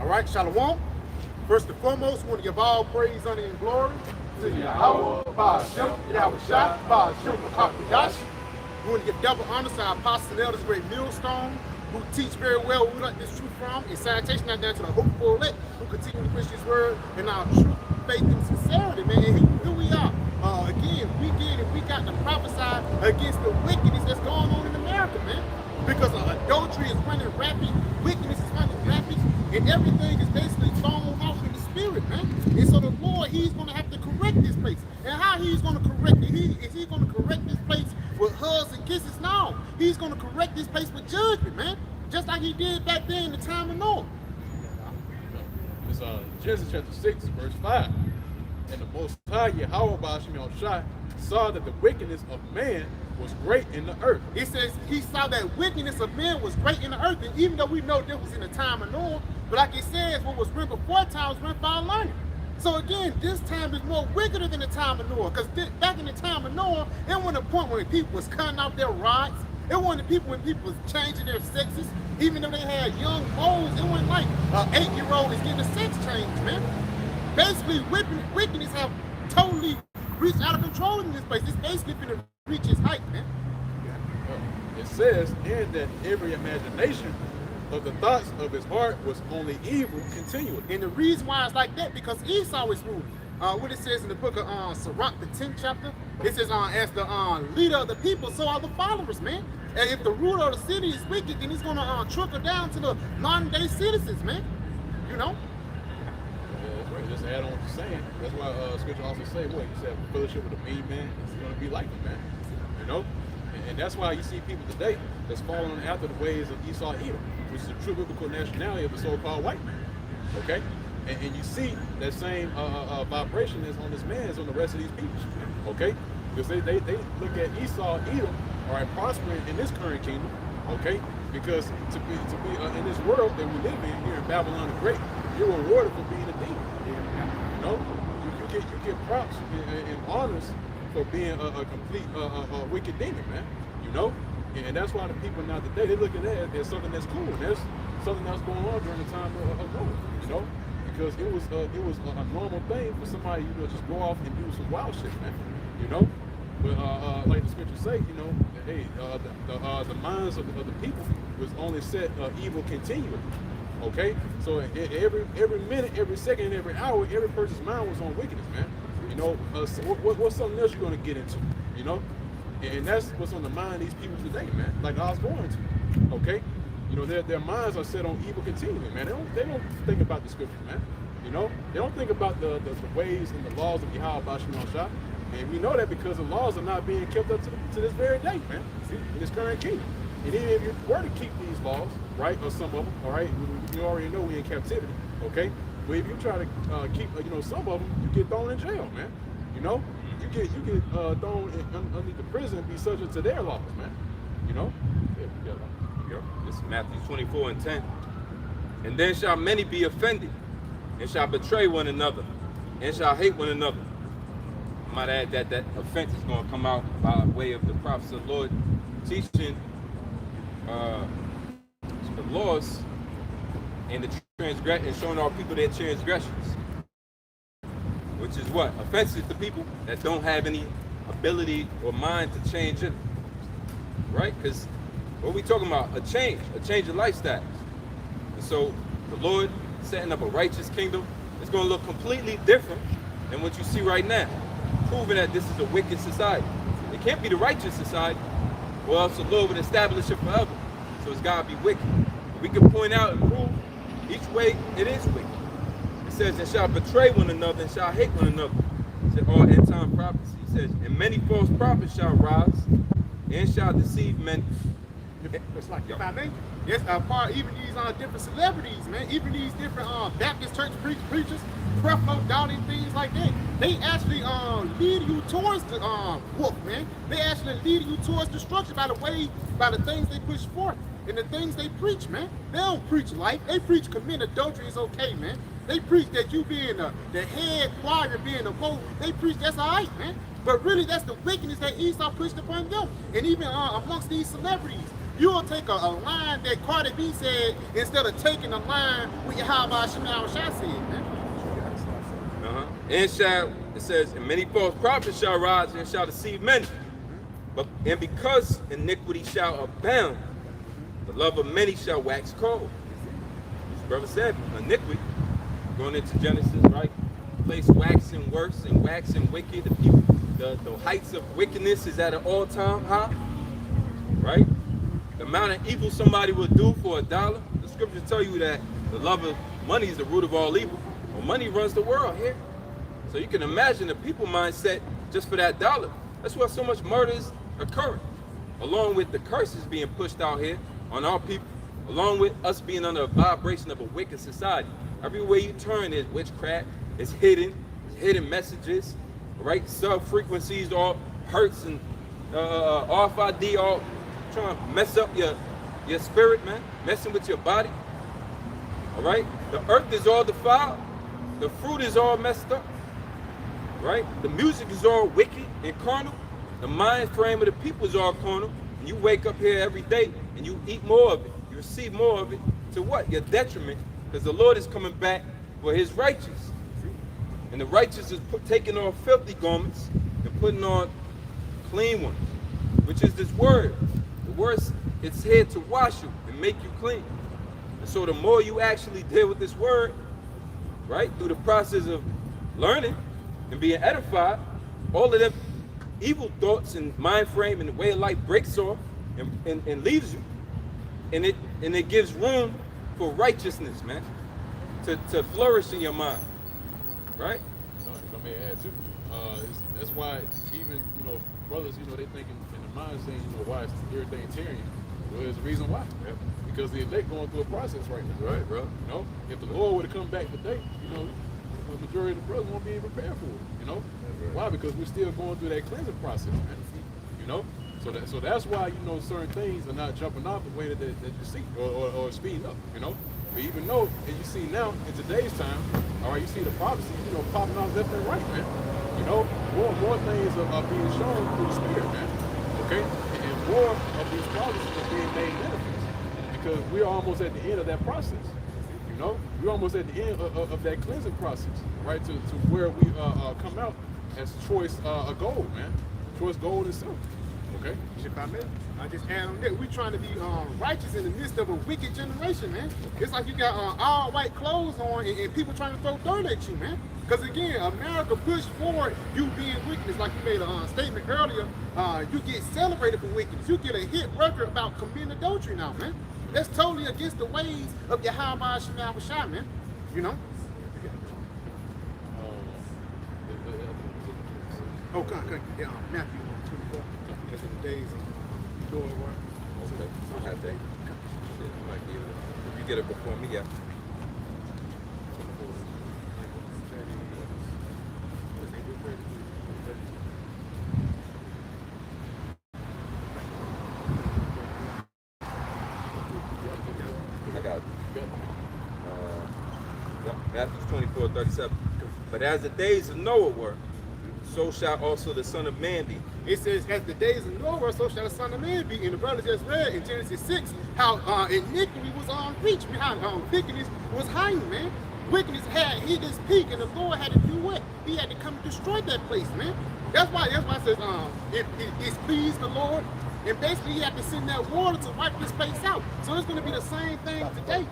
All right, Shalom. First and foremost, we want to give all praise, honor, and glory to Yahweh, Ba'ashem, Yahweh Shah, Ba'ashem, Makapidash. We want to give double honor to our apostles and elders, great millstone, who teach very well where we let this truth from, and sanitation out there to the hopeful elect, who continue to preach this word in our truth, faith, and sincerity, man. And here we are. Again, we got to prophesy against the wickedness that's going on in America, man. Because adultery is running rapid, wickedness is running rapid, and everything is basically thrown off in the spirit, man. And so the Lord, he's going to have to correct this place. And how he's going to correct it? Is he going to correct this place with hugs and kisses? No. He's going to correct this place with judgment, man. Just like he did back then in the time of Noah. It's Genesis chapter 6, verse 5. And the Most High, Yahweh Ba'ashem Shai, saw that the wickedness of man was great in the earth. It says he saw that wickedness of men was great in the earth. And even though we know this was in the time of Noah, but like it says, what was written before time was written for our learning. So again, this time is more wickeder than the time of Noah. Because back in the time of Noah, it wasn't a point where people was cutting off their rods. It wasn't people when people was changing their sexes. Even though they had young moles, it wasn't like an 8-year-old is getting a sex change, man. Basically, wickedness have totally reached out of control in this place. It's basically going to reach its height, man. It says, and that every imagination of the thoughts of his heart was only evil continually. And the reason why it's like that, because Esau is ruling. What it says in the book of Sirach, the 10th chapter, it says, as the leader of the people, so are the followers, man. And if the ruler of the city is wicked, then he's going to trickle down to the modern-day citizens, man. You know? Just add on what you're saying. That's why scripture also say, what? He said, fellowship with a mean man is going to be like him, man. You know? And that's why you see people today that's following after the ways of Esau Edom, which is the true biblical nationality of the so-called white man. Okay? And you see that same vibration that's on this man is on the rest of these people. Okay? Because they look at Esau Edom, all right, prospering in this current kingdom. Okay? Because to be in this world that we live in here in Babylon the Great, you're rewarded for being a demon. You know, you get props and honors for being a complete wicked demon, man. You know, and that's why the people now today they look at that as something that's cool. There's something that's going on during the time of Noah. You know, because it was a normal thing for somebody just go off and do some wild shit, man. You know, but like the scriptures say, you know, hey, the minds of the people was only set evil continually. Okay, so every minute, every second, and every hour, every person's mind was on wickedness, man. You know, what's something else you're going to get into? You know, and that's what's on the mind of these people today, man. Like I was going to. Okay, you know, their minds are set on evil continually, man. They don't think about the scripture, man. You know, they don't think about the ways and the laws of Yahweh Ba'ashem Shah. And we know that because the laws are not being kept up to this very day, man. See, in this current kingdom. And even if you were to keep these laws, right, or some of them, all right, you already know we're in captivity, okay? But if you try to keep, some of them, you get thrown in jail, man. You know, you get thrown underneath the prison and be subject to their laws, man. You know. This is Matthew 24:10. And then shall many be offended, and shall betray one another, and shall hate one another. I might add that offense is going to come out by way of the prophets of the Lord teaching the laws and the transgression and showing our people their transgressions, which is what? Offensive to people that don't have any ability or mind to change it, right? Because what are we talking about? A change of lifestyle. And so the Lord setting up a righteous kingdom is going to look completely different than what you see right now, proving that this is a wicked society. It can't be the righteous society, or else the Lord would establish it forever. So it's got to be wicked. We can point out and prove each way it is wicked. It says, and shall betray one another and shall hate one another. It said, all end time prophecy. It says, and many false prophets shall rise and shall deceive many. It's like, if I may, yes, even these different celebrities, man, even these different Baptist church preachers, Creflo Dolly, things like that, they actually lead you towards the wolf, man. They actually lead you towards destruction by the things they push forth and the things they preach, man. They don't preach life. They preach commit adultery is okay, man. They preach that you being the head choir, being the vote. They preach that's all right, man. But really, that's the wickedness that Esau pushed upon them. And even amongst these celebrities, You'll take a line that Cardi B said instead of taking a line with Yahweh Shemel Shah said, man. And it says, and many false prophets shall rise and shall deceive many. And because iniquity shall abound, the love of many shall wax cold. This brother said, iniquity, going into Genesis, right? Place waxing worse and waxing wicked. The heights of wickedness is at an all-time high, right? The amount of evil somebody will do for $1. The scriptures tell you that the love of money is the root of all evil. Well, money runs the world here. So you can imagine the people mindset just for that $1. That's why so much murder is occurring, along with the curses being pushed out here on our people, along with us being under a vibration of a wicked society. Everywhere you turn is witchcraft, it's hidden messages, right? Sub-frequencies, all hurts and RFID, all trying to mess up your spirit, man, messing with your body, all right? The earth is all defiled, the fruit is all messed up, right? The music is all wicked and carnal. The mind frame of the people is all carnal. And you wake up here every day and you eat more of it. You receive more of it. To what? Your detriment. Because the Lord is coming back for his righteous. And the righteous is taking off filthy garments and putting on clean ones, which is this word. The word, it's here to wash you and make you clean. And so the more you actually deal with this word, right, through the process of learning and being edified, all of them evil thoughts and mind frame and the way of life breaks off and leaves you, and it gives room for righteousness, man, to flourish in your mind, right? No, if I may add too, that's why even brothers, they think in the mind saying, why is everything tearing you? Well, there's a reason why. Yeah. Because the elect going through a process right now. Right, bro. If the Lord would have come back today, the majority of the brothers won't be even prepared for it. Why? Because we're still going through that cleansing process, man. So that's why certain things are not jumping off the way that you see or speeding up. But even though, and you see now in today's time, all right, you see the prophecy, popping off left and right, man. More and more things are being shown through the Spirit, man. Okay, and more of these prophecies are being made manifest because we're almost at the end of that process. We're almost at the end of that cleansing process, right? To where we come out as choice gold, man. Choice gold and silver. Okay? If I may, I just add on that. We're trying to be righteous in the midst of a wicked generation, man. It's like you got all white clothes on and people trying to throw dirt at you, man. Because again, America pushed forward you being wicked. It's like you made a statement earlier. You get celebrated for wickedness. You get a hit record about committing adultery now, man. That's totally against the ways of Yahweh Shemel Shah, man. Okay. Yeah, Matthew 24. That's the days of the Lord, right? Okay. If you get it before me, yeah. I got it. Matthew 24:37. But as the days of Noah were, so shall also the Son of Man be. It says, as the days of Noah, so shall the Son of Man be. And the brother just read in Genesis 6 how iniquity was reached behind wickedness was hiding, man. Wickedness had hit its peak, and the Lord had to do what? He had to come and destroy that place, man. That's why it says, it pleased the Lord. And basically, he had to send that water to wipe this place out. So it's going to be the same thing today.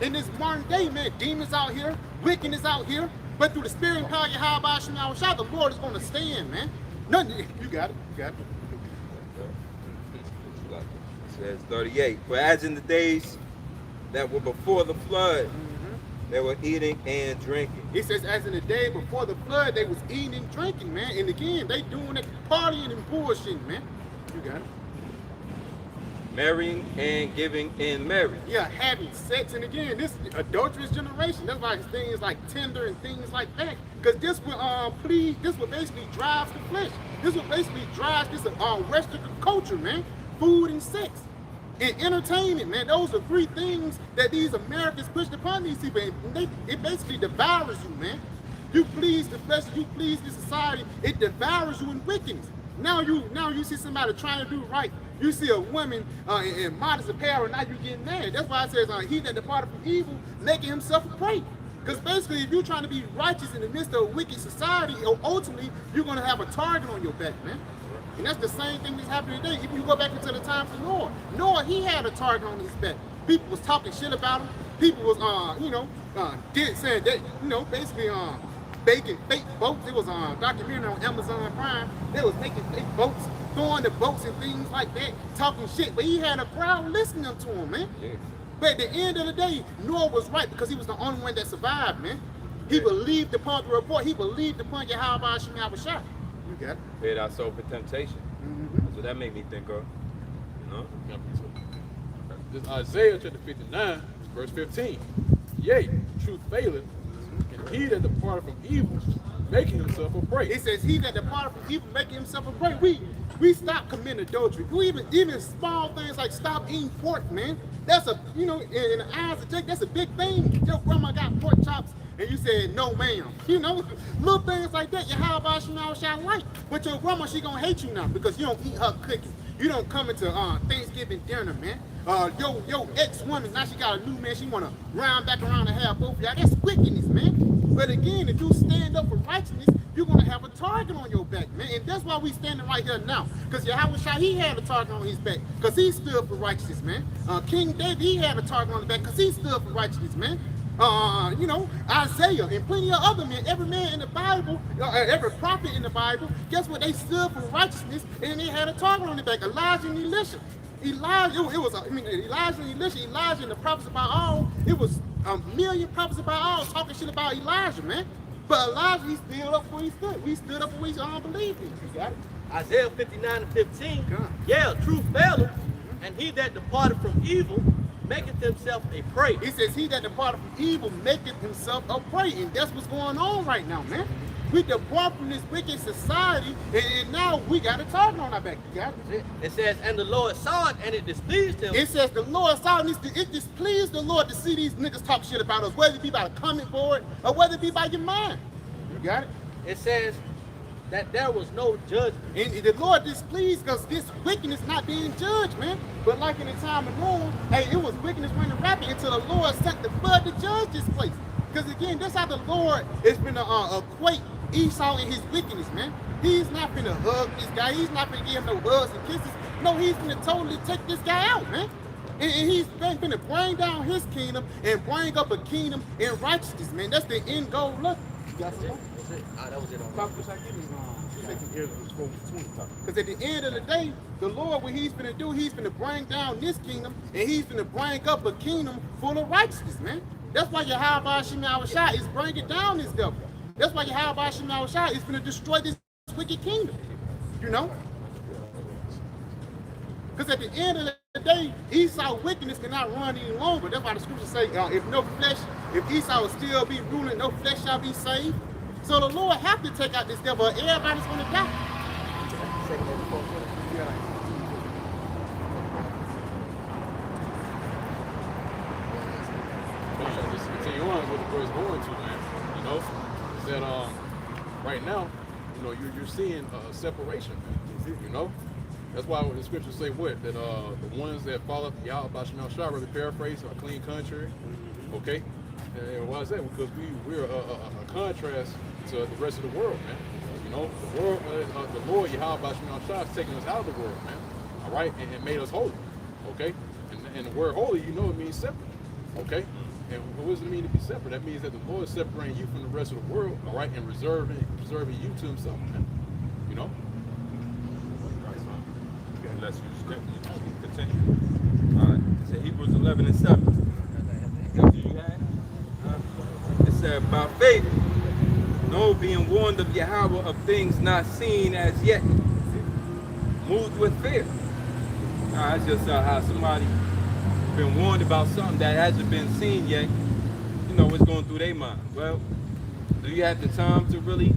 In this modern day, man, demons out here, wickedness out here. But through the spirit and power of Yahweh Shemel Shah, the Lord is going to stand, man. Nothing. You got it. It says 38. For as in the days that were before the flood, they were eating and drinking. It says, as in the day before the flood, they was eating and drinking, man. And again, they doing it, partying and bullshitting, man. You got it. Marrying and giving in marriage. Yeah, having sex. And again, this adulterous generation, that's why things like Tinder and things like that. Because this will basically drive the flesh. This will basically drive this Western culture, man. Food and sex. And entertainment, man. Those are three things that these Americans pushed upon these people. And it basically devours you, man. You please the flesh, you please the society, it devours you in wickedness. Now you see somebody trying to do right. You see a woman in modest apparel, now you getting mad. That's why it says, he that departed from evil, making himself a prey. Because basically, if you're trying to be righteous in the midst of a wicked society, ultimately, you're going to have a target on your back, man. And that's the same thing that's happening today. If you go back into the time of Noah, Noah, he had a target on his back. People was talking shit about him. People was, saying that, basically, baking fake boats. It was a documentary on Amazon Prime. They was making fake boats, throwing the boats and things like that, talking shit. But he had a crowd listening to him, man. Yeah. But at the end of the day, Noah was right because he was the only one that survived, man. He believed upon the report. He believed upon Yahweh Shema Shah. You got it. Paid our soul for temptation. Mm-hmm. So that made me think of, This Isaiah chapter 59, verse 15. Yea, truth faileth, and he that departed from evil, making himself a prey. It says, he that departed from evil, making himself a prey. We stop committing adultery. We even small things like stop eating pork, man. That's a, in the eyes of Jake, that's a big thing. Your grandma got pork chops and you said, no ma'am. Little things like that, Yahweh Shema Shah like. But your grandma, she gonna hate you now because you don't eat her cookies. You don't come into Thanksgiving dinner, man. Your ex-woman, now she got a new man, she wanna round back around and have both of y'all. That's wickedness, man. But again, if you stand up for righteousness, you're gonna have a target on your back, man. And that's why we standing right here now. Because Yahweh Shah, he had a target on his back, because he stood for righteousness, man. King David, he had a target on his back, because he stood for righteousness, man. Isaiah and plenty of other men, every man in the Bible, every prophet in the Bible, guess what? They stood for righteousness and they had a target on their back. Elijah and Elisha. Elijah and Elisha, Elijah and the prophets of Baal, it was a million prophets of Baal talking shit about Elijah, man. But Elijah, he stood up where he stood. We stood up for what he believed in. You got it? Isaiah 59 and 15. Yeah, truth faileth, and he that departed from evil maketh himself a prey. He says, he that departed from evil maketh himself a prey. And that's what's going on right now, man. We depart from this wicked society, and now we got a target on our back. You got it? It says, and the Lord saw it, and it displeased him. It says, the Lord saw it, and it displeased the Lord to see these niggas talk shit about us, whether it be by the comment board or whether it be by your mind. You got it? It says that there was no judgment. And the Lord displeased because this wickedness not being judged, man. But like in the time of Noah, hey, it was wickedness running rapid until the Lord sent the flood to judge this place. Because again, that's how the Lord is going to equate Esau and his wickedness, man. He's not going to hug this guy. He's not going to give him no hugs and kisses. No, he's going to totally take this guy out, man. And he's going to bring down his kingdom and bring up a kingdom in righteousness, man. That's the end goal. Look, you got some more? That was it. Because at the end of the day, the Lord, what he's going to do, he's going to bring down this kingdom and he's going to bring up a kingdom full of righteousness, man. That's why Yahweh Shema Shah is bringing down this devil. That's why Yahweh Shema Shah is going to destroy this wicked kingdom. Because at the end of the day, Esau's wickedness cannot run any longer. That's why the scriptures say, if Esau will still be ruling, no flesh shall be saved. So the Lord have to take out this devil, or everybody's going to die. Just continue on with where it's going to, man. Is that right now, you're seeing a separation, man. That's why the scriptures say what? That the ones that follow Yahweh Shema Shah, really paraphrase, a clean country, okay? And why is that? Because we're a contrast to the rest of the world, man. The world, the Lord Yahweh Shema Shah is taking us out of the world, man. All right, and made us holy, okay? And the word holy, it means separate, okay? And what does it mean to be separate? That means that the Lord is separating you from the rest of the world, all right, and preserving you to Himself, man. Unless you continue. All right. It said Hebrews 11 and 7. That's what you had? It said, by faith, Noah being warned of Yahweh of things not seen as yet, moved with fear. That's just how somebody been warned about something that hasn't been seen yet. What's going through their mind. Well, do you have the time to really,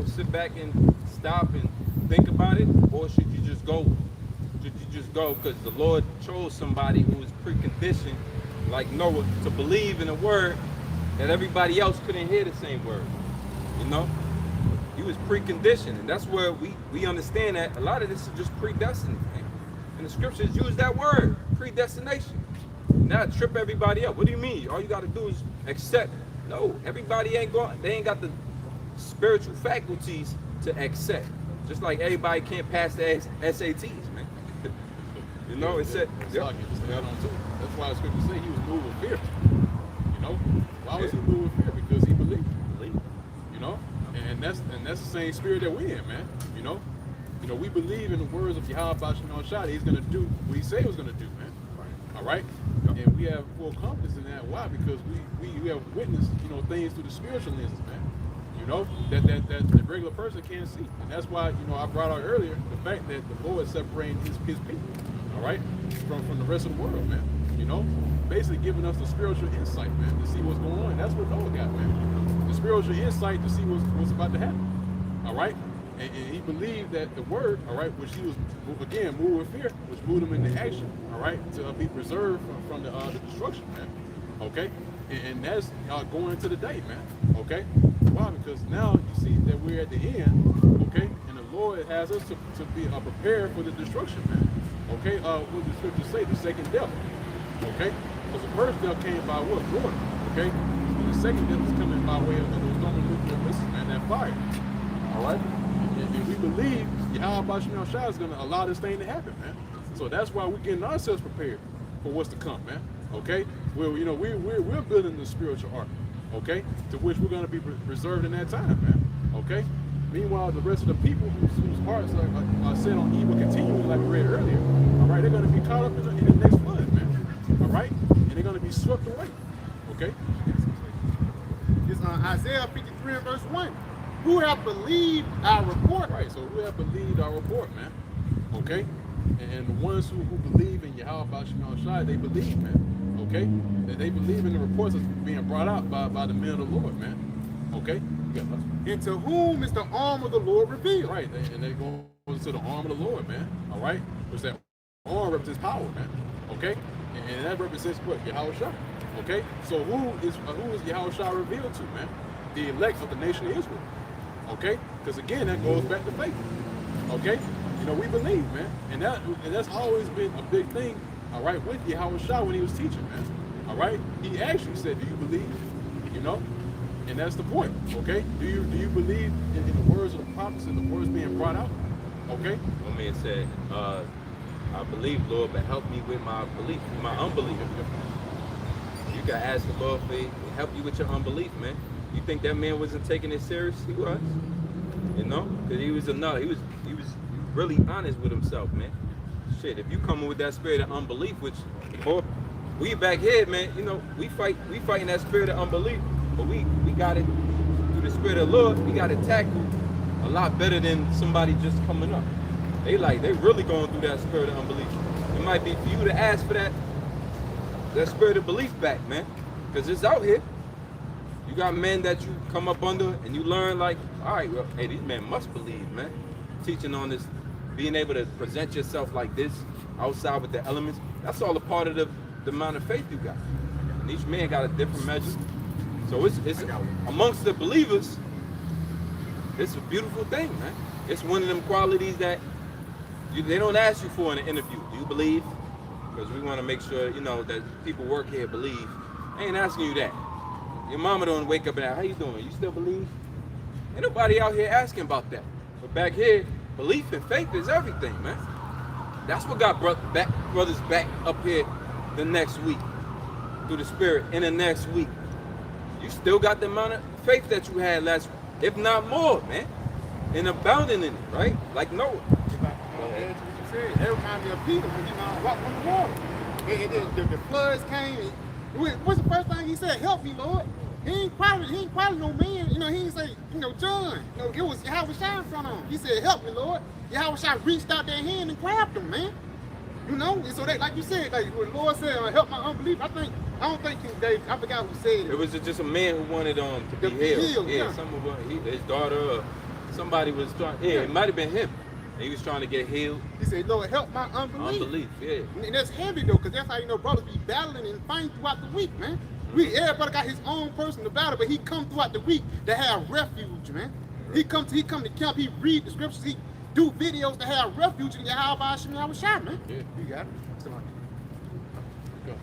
sit back and stop and think about it, or should you just go? Should you just go because the Lord chose somebody who was preconditioned, like Noah, to believe in a word that everybody else couldn't hear the same word? He was preconditioned, and that's where we understand that a lot of this is just predestined. Man. And the scriptures use that word, predestination. Now trip everybody up. What do you mean? All you got to do is accept. No, everybody ain't going. They ain't got the spiritual faculties to accept. Just like everybody can't pass the SATs, man. You know, it said. Just add on too. That's why the scriptures say he was moved with fear. You know, why was he moved with fear? Because he believed. You know, and that's the same spirit that we in, man. You know, we believe in the words of Yahweh Bashman Shah. He's gonna do what he said he was gonna do, man. All right, and we have full confidence in that. Why? Because we have witnessed, things through the spiritual lenses, man. That the regular person can't see, and that's why I brought out earlier the fact that the Lord is separating his people, all right, from the rest of the world, man. Basically giving us the spiritual insight, man, to see what's going on. That's what Noah got, man. The spiritual insight to see what's about to happen, all right. And he believed that the word, all right, which he was again moved with fear, which moved him into action, all right, to be preserved from the destruction, man. Okay, and that's going to the day, man. Okay, why? Because now you see that we're at the end, okay, and the Lord has us to be prepared for the destruction, man. Okay, what does the scripture say? The second death. Okay, because the first death came by what? Water. Okay, and the second death is coming by way of those thermonuclear missiles, man, that fire. All right. And we believe Yahweh Bashman Shah is going to allow this thing to happen, man. So that's why we're getting ourselves prepared for what's to come, man. Okay, we're building the spiritual ark, okay, to which we're going to be preserved in that time, man. Okay. Meanwhile, the rest of the people whose hearts are set on evil continually, like we read earlier, all right, they're going to be caught up in the next flood, man. All right, and they're going to be swept away. Okay. It's Isaiah 53 and verse 1. Who have believed our report? Right, so who have believed our report, man? Okay? And the ones who believe in Yahweh Bashman Shai, they believe, man. Okay? They believe in the reports that's being brought out by the men of the Lord, man. Okay? Into whom is the arm of the Lord revealed? Right, and they go to the arm of the Lord, man. All right? Which that arm represents power, man. Okay? And that represents what? Yahweh Shai. Okay? So who is Yahweh Shai revealed to, man? The elect of the nation of Israel. Okay, because again, that goes back to faith. Okay, we believe, man, and that's always been a big thing. All right, with Yahweh Shah when he was teaching, man. All right, he actually said, "Do you believe?" And that's the point. Okay, do you believe in the words of the prophets and the words being brought out? Okay. One man said, "I believe, Lord, but help me with my belief, my unbelief." You can ask the Lord for help you with your unbelief, man. You think that man wasn't taking it serious? He was, because he was really honest with himself, man. Shit, if you coming with that spirit of unbelief, which, boy, we back here, man, we fighting that spirit of unbelief, but we got it through the spirit of the Lord. We got it tackled a lot better than somebody just coming up. They really going through that spirit of unbelief. It might be for you to ask for that spirit of belief back, man, because it's out here. You got men that you come up under and you learn like, all right, well, hey, these men must believe, man. Teaching on this, being able to present yourself like this, outside with the elements, that's all a part of the amount of faith you got. And each man got a different measure. So it's amongst the believers, it's a beautiful thing, man. It's one of them qualities that they don't ask you for in an interview. Do you believe? Because we want to make sure, that people work here believe. I ain't asking you that. Your mama don't wake up and ask, how you doing? You still believe? Ain't nobody out here asking about that. But back here, belief and faith is everything, man. That's what got brothers back up here the next week through the spirit in the next week. You still got the amount of faith that you had last week, if not more, man. And abounding in it, right? Like Noah. That reminds me of Peter when he walked on the water. And the floods came. What's the first thing he said? Help me, Lord. He ain't probably no man. He ain't say, John. It was Yahweh Shai in front of him. He said, help me, Lord. Yahweh Shai reached out their hand and grabbed him, man. And so that, like you said, like when the Lord said, help my unbelief, I don't think King David, I forgot who said it. It was just a man who wanted to be healed. Yeah, his daughter or somebody was trying. Yeah, it might have been him. He was trying to get healed. He said, Lord, help my unbelief. Unbelief, yeah. And that's heavy, though, because that's how, brothers be battling and fighting throughout the week, man. Everybody got his own personal battle, but he come throughout the week to have refuge, man. He come to camp, he read the scriptures, he do videos to have refuge in Yahweh by Hashem Yahweh Shai, man. Yeah. You got it. Go.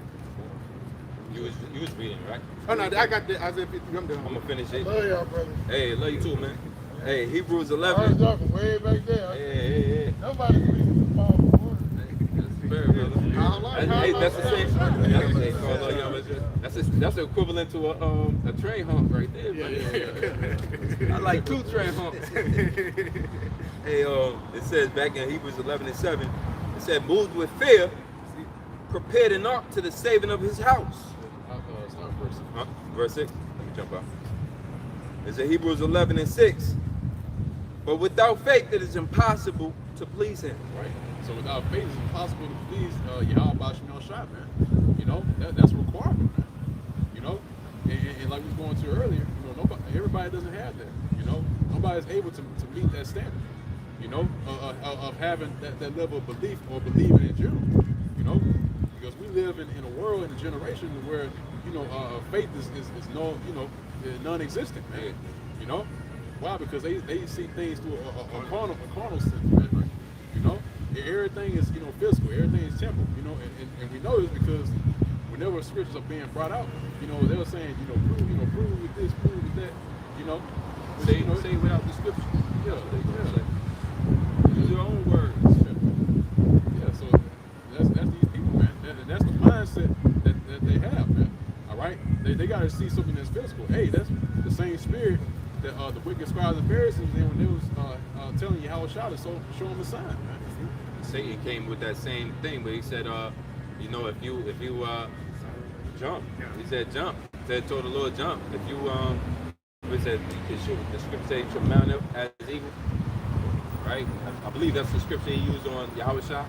You was reading, right? Oh no, I got the Isaiah 50. I'm done. I'm gonna finish it. Love y'all, brother. Hey, love you too, man. Hey, Hebrews I was 11. talking way back there. Hey. Nobody believes the powerful word. Fair, brother. Hey, that's the same. That's the equivalent to a train hump right there. Yeah. I like 2 train humps. Hey, it says back in Hebrews 11:7, it said, moved with fear, prepared an ark to the saving of his house. Start first. Verse 6. Let me jump out. It's in Hebrews 11:6. But without faith, it is impossible to please him. Right. So without faith, it's impossible to please Yahweh Bashim El Shai, man. You know, that's a requirement, man. You know, and like we was going to earlier, you know, everybody doesn't have that. You know, nobody's able to meet that standard. You know, of having that level of belief or believing in general. You know, because we live in a world, in a generation where, you know, faith is no, you know, non-existent, man. You know, why? Because they see things through a carnal sense, man. You know, everything is, you know, physical, everything is temporal. You know, and we know this because whenever scriptures are being brought out, you know, they were saying, prove with this, prove with that. You know, Say without the scripture. Yeah. Use your own words. Yeah, so that's these people, man. That's the mindset that they have, man. All right, they got to see something that's physical. Hey, that's the same spirit that the wicked scribes and Pharisees in when they was telling you how it shot, so show them a sign, man. Satan came with that same thing, but he said, you know, if you jump, he said jump. He said, told the Lord jump. If you he said the scripture says you should mount up as eagle, right? I believe that's the scripture he used on Yahweh Shai.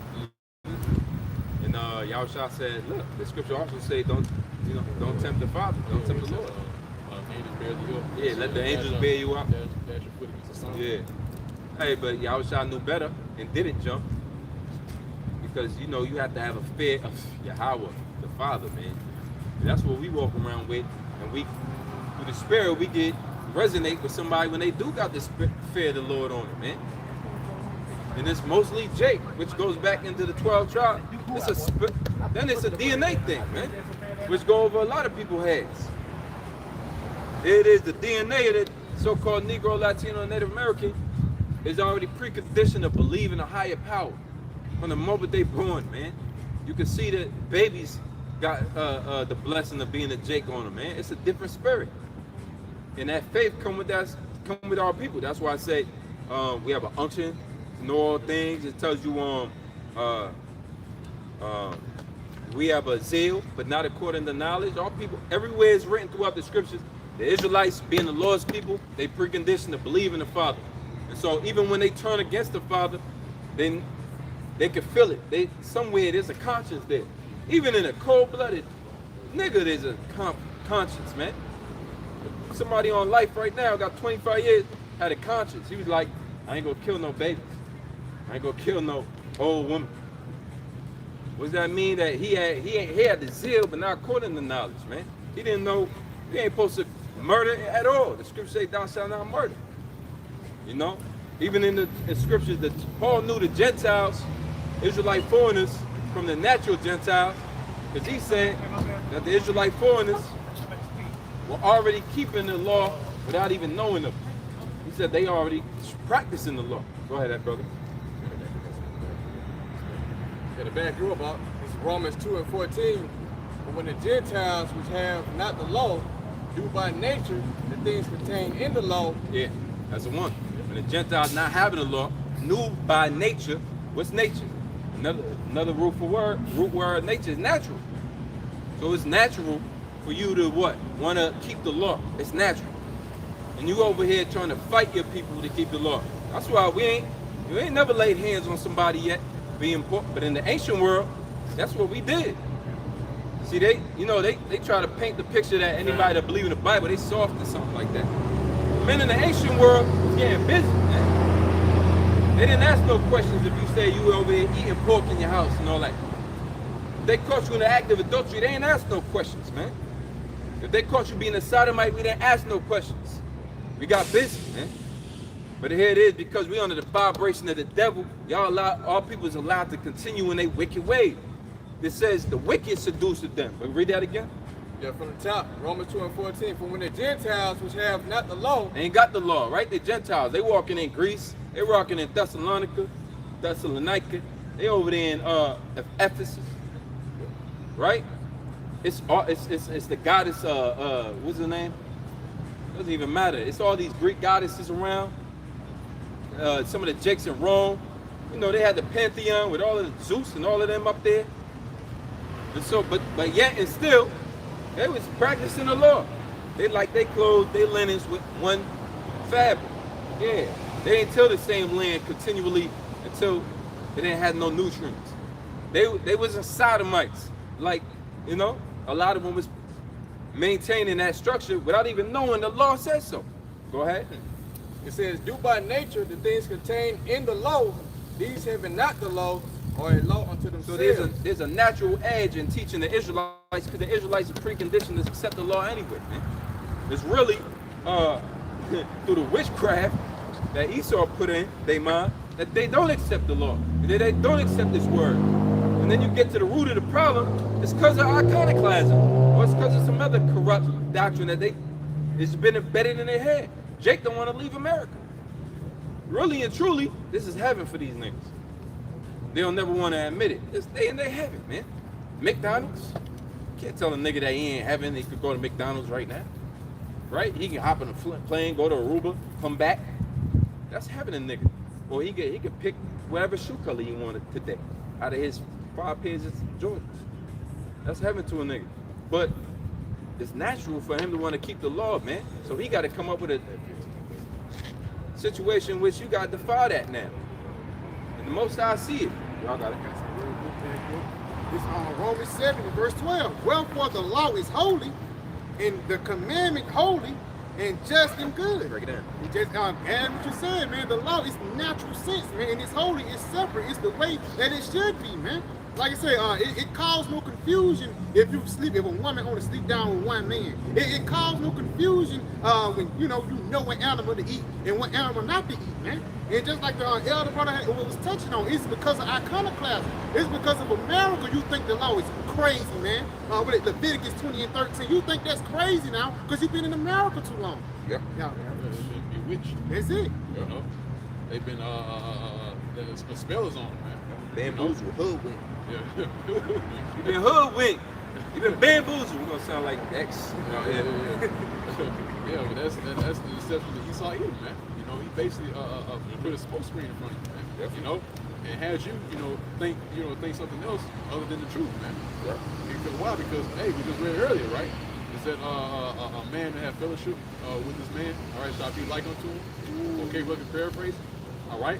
And Yahweh Shai said, look, the scripture also say don't tempt the Father, don't tempt the Lord. Angels bear you up. Yeah, let the angels bear you up. Dash your foot against the sun. Yeah. Hey, but Yahweh Shai knew better and didn't jump. Because, you know, you have to have a fear of Yahweh, the Father, man. And that's what we walk around with. And we, through the Spirit, we get resonate with somebody when they do got the fear of the Lord on them, man. And it's mostly Jake, which goes back into the 12 tribes. Then it's a DNA thing, man, which go over a lot of people's heads. It is the DNA of the so-called Negro, Latino, and Native American is already preconditioned to believe in a higher power from the moment they born, man. You can see that babies got the blessing of being a Jake on them, man. It's a different spirit, and that faith come with our people. That's why I say we have an unction to know all things. It tells you we have a zeal, but not according to knowledge. All people everywhere is written throughout the scriptures. The Israelites, being the Lord's people, they preconditioned to believe in the Father. And so even when they turn against the Father, then they can feel it. Somewhere there's a conscience there. Even in a cold-blooded nigga, there's a conscience, man. Somebody on life right now, got 25 years, had a conscience. He was like, I ain't gonna kill no babies. I ain't gonna kill no old woman. What does that mean? That he had the zeal, but not according to knowledge, man. He didn't know, he ain't supposed to murder at all. The scripture say thou shalt not murder. You know? Even in the scriptures, that Paul knew the Gentiles, Israelite foreigners, from the natural Gentiles, because he said that the Israelite foreigners were already keeping the law without even knowing them. He said they already practicing the law. Go ahead, brother. Yeah, to back you up, it's Romans 2:14. But when the Gentiles, which have not the law, do by nature the things contained in the law. Yeah, that's the one. When the Gentiles not having the law, knew by nature. What's nature? Another root word nature is natural. So it's natural for you to what? Want to keep the law. It's natural. And you over here trying to fight your people to keep the law. That's why you ain't never laid hands on somebody yet being important. But in the ancient world, that's what we did. See, they try to paint the picture that anybody that believe in the Bible, they soft or something like that. Men in the ancient world was getting busy, man. They didn't ask no questions if you say you were over there eating pork in your house and all that. If they caught you in the act of adultery, they ain't ask no questions, man. If they caught you being a sodomite, we didn't ask no questions. We got busy, man. But here it is, because we under the vibration of the devil, all people is allowed to continue in their wicked ways. It says the wicked seduced them. But read that again. Yeah, from the top, Romans 2 and 14. For when the Gentiles which have not the law, They ain't got the law, right? They Gentiles. They walking in Greece. They walking in Thessalonica. They over there in Ephesus, right? It's the goddess. What's her name? Doesn't even matter. It's all these Greek goddesses around. Some of the jakes in Rome. You know, they had the Pantheon with all of the Zeus and all of them up there. And so, but yet and still, they was practicing the law. They clothed their linens with one fabric. Yeah, they didn't till the same land continually until they didn't have no nutrients. They wasn't sodomites. Like, you know, a lot of them was maintaining that structure without even knowing the law says so. Go ahead. it says, do by nature the things contained in the law, these having not the law, or a law unto themselves. So there's a natural edge in teaching the Israelites, because the Israelites are preconditioned to accept the law anyway, man. It's really through the witchcraft that Esau put in their mind that they don't accept the law. They don't accept this word. And then you get to the root of the problem, it's because of iconoclasm. Or it's because of some other corrupt doctrine that it's been embedded in their head. Jake don't want to leave America. Really and truly, this is heaven for these niggas. They'll never want to admit it. It's they in their heaven, man. McDonald's. Can't tell a nigga that he ain't heaven, he could go to McDonald's right now. Right? He can hop in a plane, go to Aruba, come back. That's heaven a nigga. Or he could pick whatever shoe color he wanted today out of his 5 pairs of Jordans. That's heaven to a nigga. But it's natural for him to want to keep the law, man. So he got to come up with a situation in which you got to defy that now. And the most I see it, y'all got it. It's Romans 7 and verse 12. Wherefore the law is holy, and the commandment holy, and just and good. Break it down. You just add what you said, man. The law is natural sense, man, and it's holy, it's separate, it's the way that it should be, man. Like I say, it caused no confusion if a woman only sleep down with one man. It caused no confusion when you know what animal to eat and what animal not to eat, man. And just like the elder brother was touching on, it's because of iconoclasm. It's because of America. You think the law is crazy, man. With Leviticus 20 and 13, you think that's crazy now because you've been in America too long. Yep. Yeah. Bewitched. That's it. You know, they've been the spell is on them, man. Bamboozled, hoodwinked. Yeah. You been hoodwinked. You been bamboozled. We're gonna sound like X. Yeah, but that's the deception that Esau is, man. You know, he basically put a smoke screen in front of you, man. Yep. You know, and has you, think something else other than the truth, man. Yep. Because why? Because we just read earlier, right? It said a man to have fellowship with this man. All right, shall I be like unto him? Okay, we can paraphrase. All right.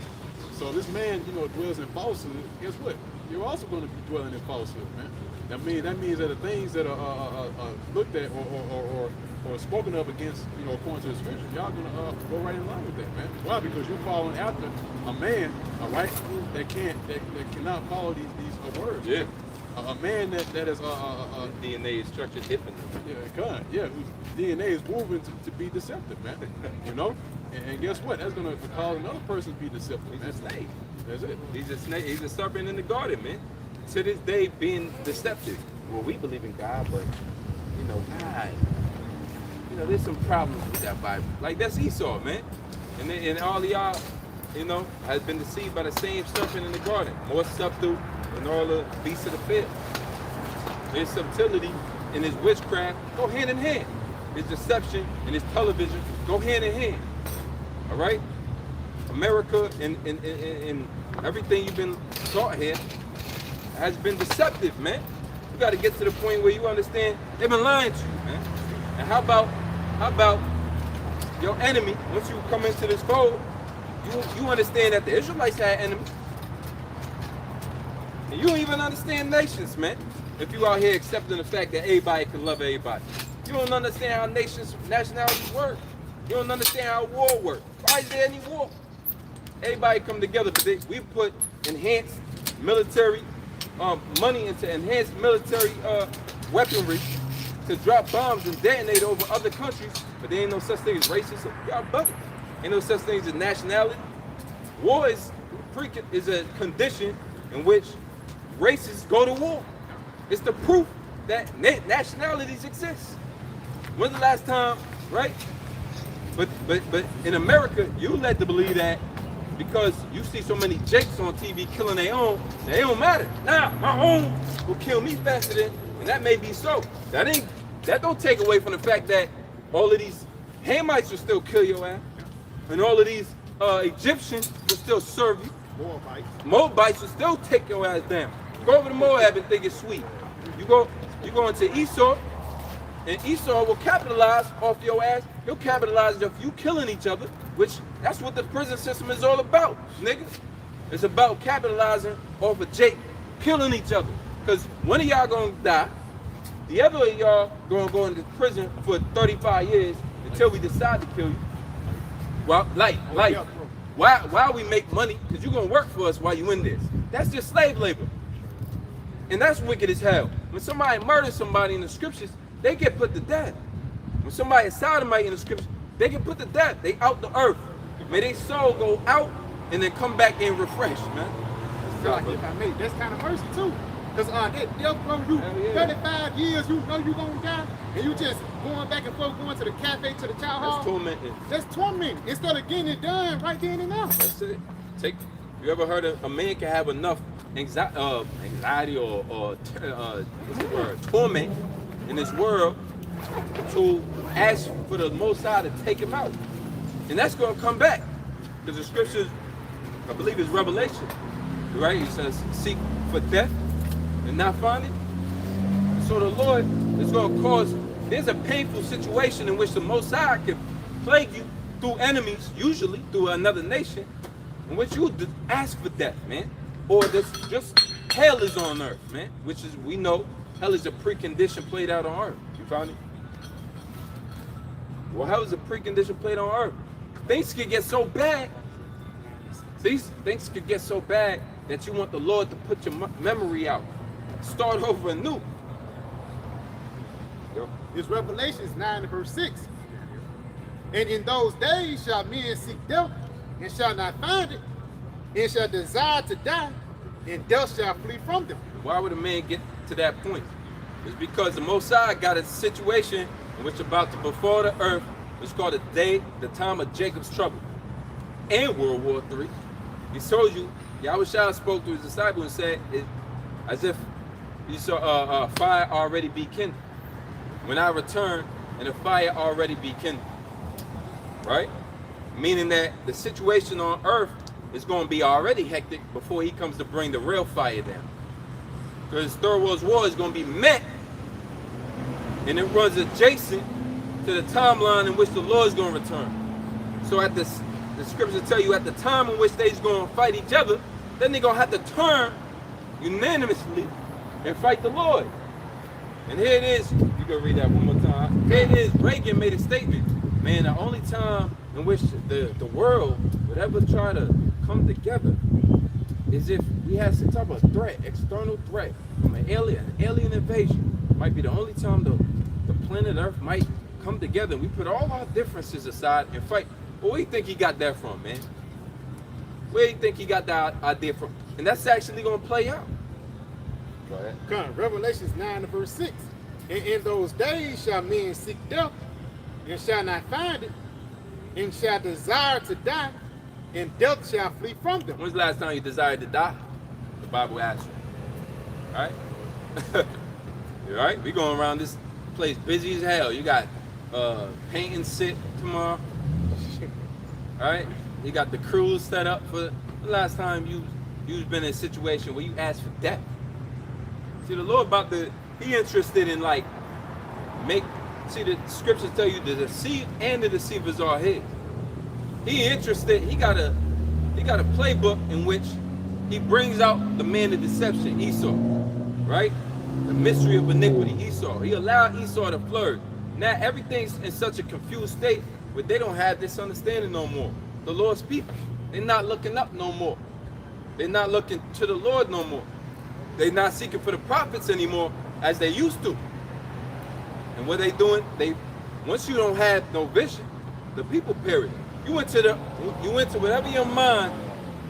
So this man, dwells in falsehood. Guess what? You're also going to be dwelling in falsehood, man. That means that the things that are looked at or spoken of against, according to the scripture, y'all gonna go right in line with that, man. Why? Because you're following after a man, all right, that cannot follow these words. Yeah. A man that is DNA is structured differently. Whose DNA is woven to be deceptive, man. And guess what? That's gonna cause another person to be deceptive. He's man. a snake. That's it. He's a snake. He's a serpent in the garden, man. To this day, being deceptive. Well, we believe in God, but God. There's some problems with that Bible. Like that's Esau, man. And all of y'all, has been deceived by the same serpent in the garden. More subtle than all the beasts of the field. His subtlety and his witchcraft go hand in hand. His deception and his television go hand in hand. All right? America and everything you've been taught here has been deceptive, man. You got to get to the point where you understand they've been lying to you, man. And how about your enemy? Once you come into this fold, you understand that the Israelites had enemies. And you don't even understand nations, man. If you out here accepting the fact that everybody can love everybody. You don't understand how nationalities work. You don't understand how war works. Why is there any war? Everybody come together, but we put enhanced military money into enhanced military weaponry to drop bombs and detonate over other countries, but there ain't no such thing as racism. Y'all bugging. Ain't no such thing as nationality. War is a condition in which races go to war. It's the proof that nationalities exist. When's the last time, right? But in America, you led to believe that because you see so many Jakes on TV killing their own, they don't matter. Nah, my own will kill me faster than, and that may be so. That don't take away from the fact that all of these Hamites will still kill your ass, and all of these Egyptians will still serve you. Moabites will still take your ass down. Go over to Moab and think it's sweet. You go into Esau, and Esau will capitalize off your ass. He'll capitalize off you killing each other, which that's what the prison system is all about, niggas. It's about capitalizing off of Jake killing each other. Because one of y'all gonna die, the other of y'all gonna go into prison for 35 years until we decide to kill you. Well, why we make money? Because you're gonna work for us while you in this. That's just slave labor. And that's wicked as hell. When somebody murders somebody in the scriptures, they get put to death. When somebody is sodomite in the scriptures, they get put to death. They out the earth. May their soul go out and then come back and refresh, man. That's kind of mercy too. Because that death row, you 35 years, you know you gonna die, and you just going back and forth, going to the cafe, to the chow hall. That's tormenting. That's tormenting. Instead of getting it done right then and now. That's it. You ever heard of a man can have enough anxiety or what's the word, torment in this world to ask for the Most High to take him out, and that's going to come back because the scriptures, I believe, is Revelation, right? It says, "Seek for death and not find it." So the Lord is going to cause. There's a painful situation in which the Most High can plague you through enemies, usually through another nation, in which you ask for death, man, or just hell is on earth, man. Which is, we know hell is a precondition played out on earth. You found it? Well, hell is a precondition played on earth. Things can get so bad. These things could get so bad that you want the Lord to put your memory out, start over anew. It's Revelations 9 verse 6. And in those days shall men seek death, and shall not find it, and shall desire to die, and death shall flee from them. Why would a man get to that point? It's because the Most High got a situation in which about to befall the earth, it's called the time of Jacob's trouble, and World War III. He told you, Yahushua spoke to his disciple and said, as if he saw a fire already be kindled. When I return, and the fire already be kindled. Right? Meaning that the situation on earth is going to be already hectic before he comes to bring the real fire down. Because Third World War is going to be met, and it runs adjacent to the timeline in which the Lord is going to return. So at the scriptures tell you at the time in which they's going to fight each other, then they're going to have to turn unanimously and fight the Lord. And here it is. You can read that one more time. Here it is. Reagan made a statement. Man, the only time in which the world would ever try to come together is if we had some type of threat, external threat from an alien invasion. Might be the only time the planet Earth might come together and we put all our differences aside and fight. Well, where do you think he got that from, man? Where do you think he got that idea from? And that's actually going to play out. Go ahead. Come, Revelations 9 verse 6. And in those days shall men seek death, and shall not find it, and shall desire to die, and death shall flee from them. When's the last time you desired to die? The Bible asks you. All right? All right? We going around this place busy as hell. You got paint and sit tomorrow. All right? You got the crews set up for the last time you've been in a situation where you asked for death. See, the Lord he interested in see, the scriptures tell you the deceit and the deceivers are his. He interested, he got a playbook in which he brings out the man of deception, Esau, right? The mystery of iniquity, Esau. He allowed Esau to flourish. Now everything's in such a confused state where they don't have this understanding no more. The Lord's people, they're not looking up no more. They're not looking to the Lord no more. They're not seeking for the prophets anymore as they used to. And what they doing, once you don't have no vision, the people perish. You went to whatever your mind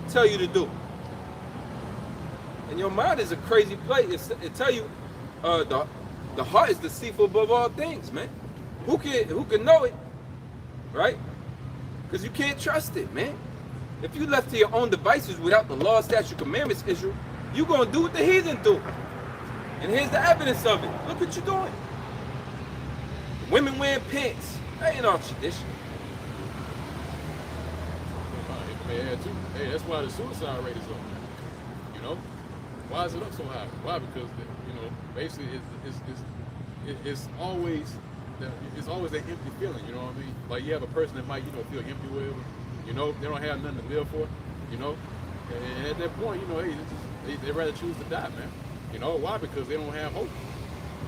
tell you to do. And your mind is a crazy place. It tell you the heart is deceitful above all things, man. Who can know it, right? Because you can't trust it, man. If you left to your own devices without the law, statute, commandments issue, you gonna do what the heathen do. And here's the evidence of it. Look what you're doing. Women wearing pants. That ain't all tradition. Hey, that's why the suicide rate is up. You know, why is it up so high? Why? Because basically it's always that empty feeling. You know what I mean? Like you have a person that might feel empty with, they don't have nothing to live for. And at that point, they rather choose to die, man. Why? Because they don't have hope.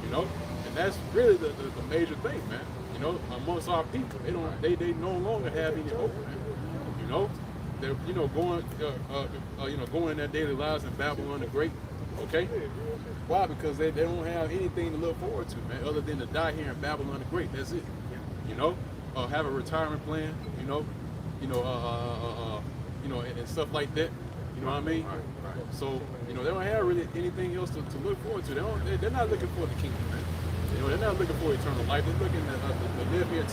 And that's really the major thing, man. Amongst our people, they no longer have any hope, man. They're going their daily lives in Babylon the Great. Okay, why? Because they don't have anything to look forward to, man, other than to die here in Babylon the Great. That's it. Have a retirement plan. And stuff like that. You know what I mean? So they don't have really anything else to look forward to. They're not looking for the kingdom, man. They're not looking for eternal life. They're looking to live here a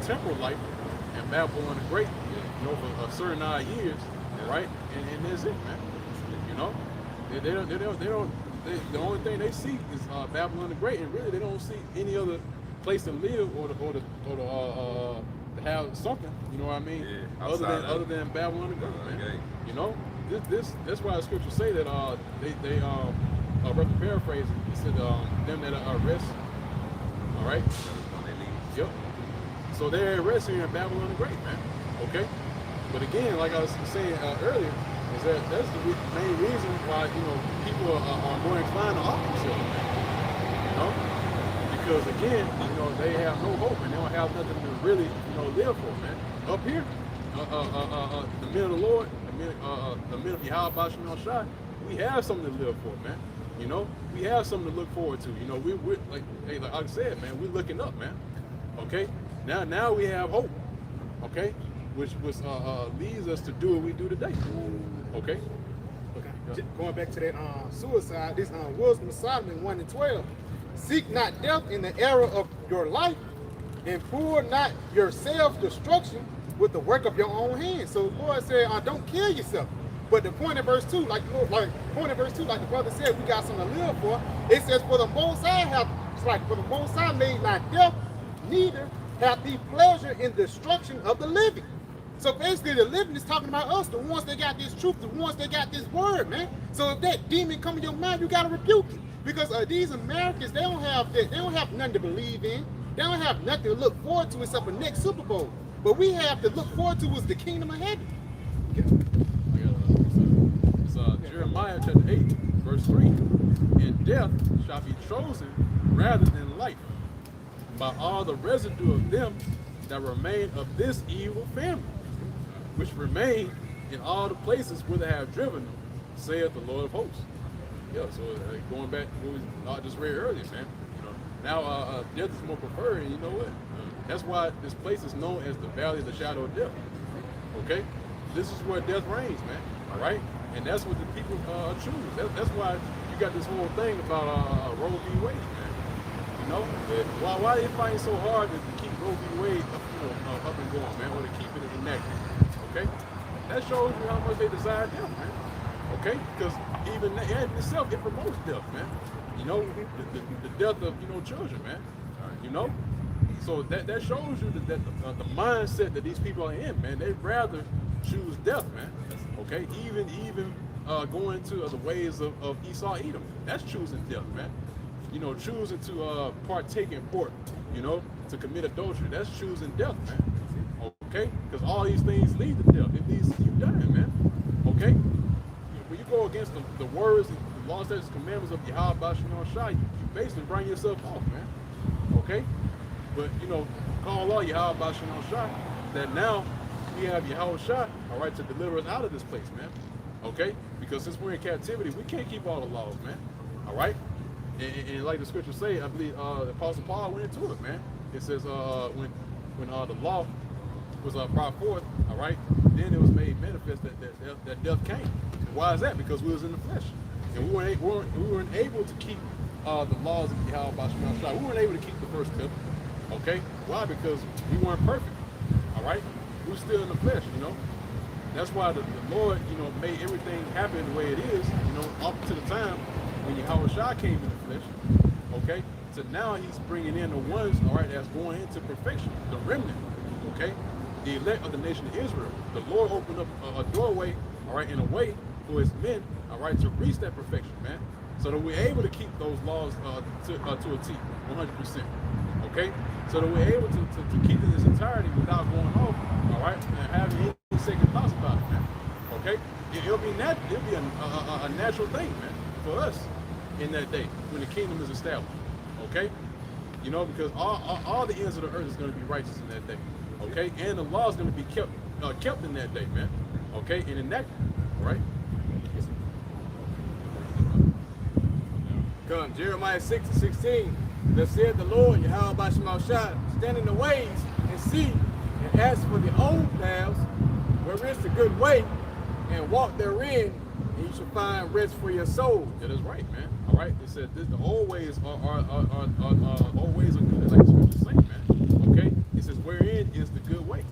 temporal life in Babylon the Great, for a certain years, right? And that's it, man. The only thing they see is Babylon the Great, and really they don't see any other place to live or to have something. You know what I mean? Yeah, other than Babylon the Great, man. Okay. That's why the scriptures say that they paraphrase it said them that are at rest. All right. Yep. So they're at rest here in Babylon the Great, man. Okay. But again, like I was saying earlier, is that's the main reason why people are more inclined to off themselves, because again, they have no hope and they don't have nothing to really live for, man. Up here, the men of the Lord, the men of Yahweh Shem Shai, we have something to live for, man. We have something to look forward to. We're like I said, man, we're looking up, man. Okay, now we have hope. Okay. Which leads us to do what we do today. Okay? Going back to that suicide, this Wisdom of Solomon 1:12. Seek not death in the era of your life, and pour not your self-destruction with the work of your own hands. So the Lord said, don't kill yourself. But the point of verse 2, like the brother said, we got something to live for. It says, for the Most High made not death, neither hath he pleasure in destruction of the living. So basically the living is talking about us, the ones that got this truth, the ones that got this word, man. So if that demon come in your mind, you gotta rebuke it. Because these Americans, they don't have nothing to believe in. They don't have nothing to look forward to except for next Super Bowl. But we have to look forward to is the kingdom of heaven. It's Jeremiah chapter 8, verse 3. And death shall be chosen rather than life by all the residue of them that remain of this evil family, which remain in all the places where they have driven them, saith the Lord of hosts. Yeah, so going back to what we just read earlier, man. Now death is more preferred, and you know what? That's why this place is known as the Valley of the Shadow of Death. Okay? This is where death reigns, man. All right? And that's what the people choose. That's why you got this whole thing about Roe v. Wade, man. Why are they fighting so hard to keep Roe v. Wade up and going, man, or to keep it enacted? Okay? That shows you how much they desire death, man. Okay? Because even that in itself, it promotes death, man. The death of, children, man. So that shows you that the mindset that these people are in, man. They'd rather choose death, man. Okay? Even going to the ways of Esau Edom. That's choosing death, man. Choosing to partake in pork, to commit adultery. That's choosing death, man. Okay? Because all these things lead to death. It leads to you dying, man. Okay? When you go against the words and the law, statutes, commandments of Yahweh Shem Shai, you basically bring yourself off, man. Okay? But, call all Yahweh Shem Shai, that now we have Yahweh Shai, all right, to deliver us out of this place, man. Okay? Because since we're in captivity, we can't keep all the laws, man. All right? And like the scriptures say, I believe the Apostle Paul went into it, man. It says when the law was brought forth, all right, then it was made manifest that death came. Why is that? Because we was in the flesh, and we weren't able to keep the laws of Yahweh Shema Shai. We weren't able to keep the first covenant. Okay, why? Because we weren't perfect. All right, we were still in the flesh. That's why the Lord, made everything happen the way it is. Up to the time when Yahweh Shai came in the flesh. Okay, so now He's bringing in the ones, all right, that's going into perfection, the remnant. Okay, the elect of the nation of Israel. The Lord opened up a doorway, all right, in a way for His men, all right, to reach that perfection, man. So that we're able to keep those laws to a T, 100%. Okay, so that we're able to keep it in its entirety without going off, all right, and having any second thoughts about it, man. Okay, it'll be a natural thing, man, for us in that day when the kingdom is established. Okay, because all the ends of the earth is going to be righteous in that day. Okay, and the law is going to be kept in that day, man. Okay, and enacted, all right. Come, Jeremiah 6:16. Thus said the Lord, Yahweh Shema Shai, stand in the ways and see, and ask for the old paths, where is the good way, and walk therein, and you shall find rest for your soul. That is right, man. All right. It said the old ways are old ways are good, like the scripture say, man. Okay. It says wherein is the good way.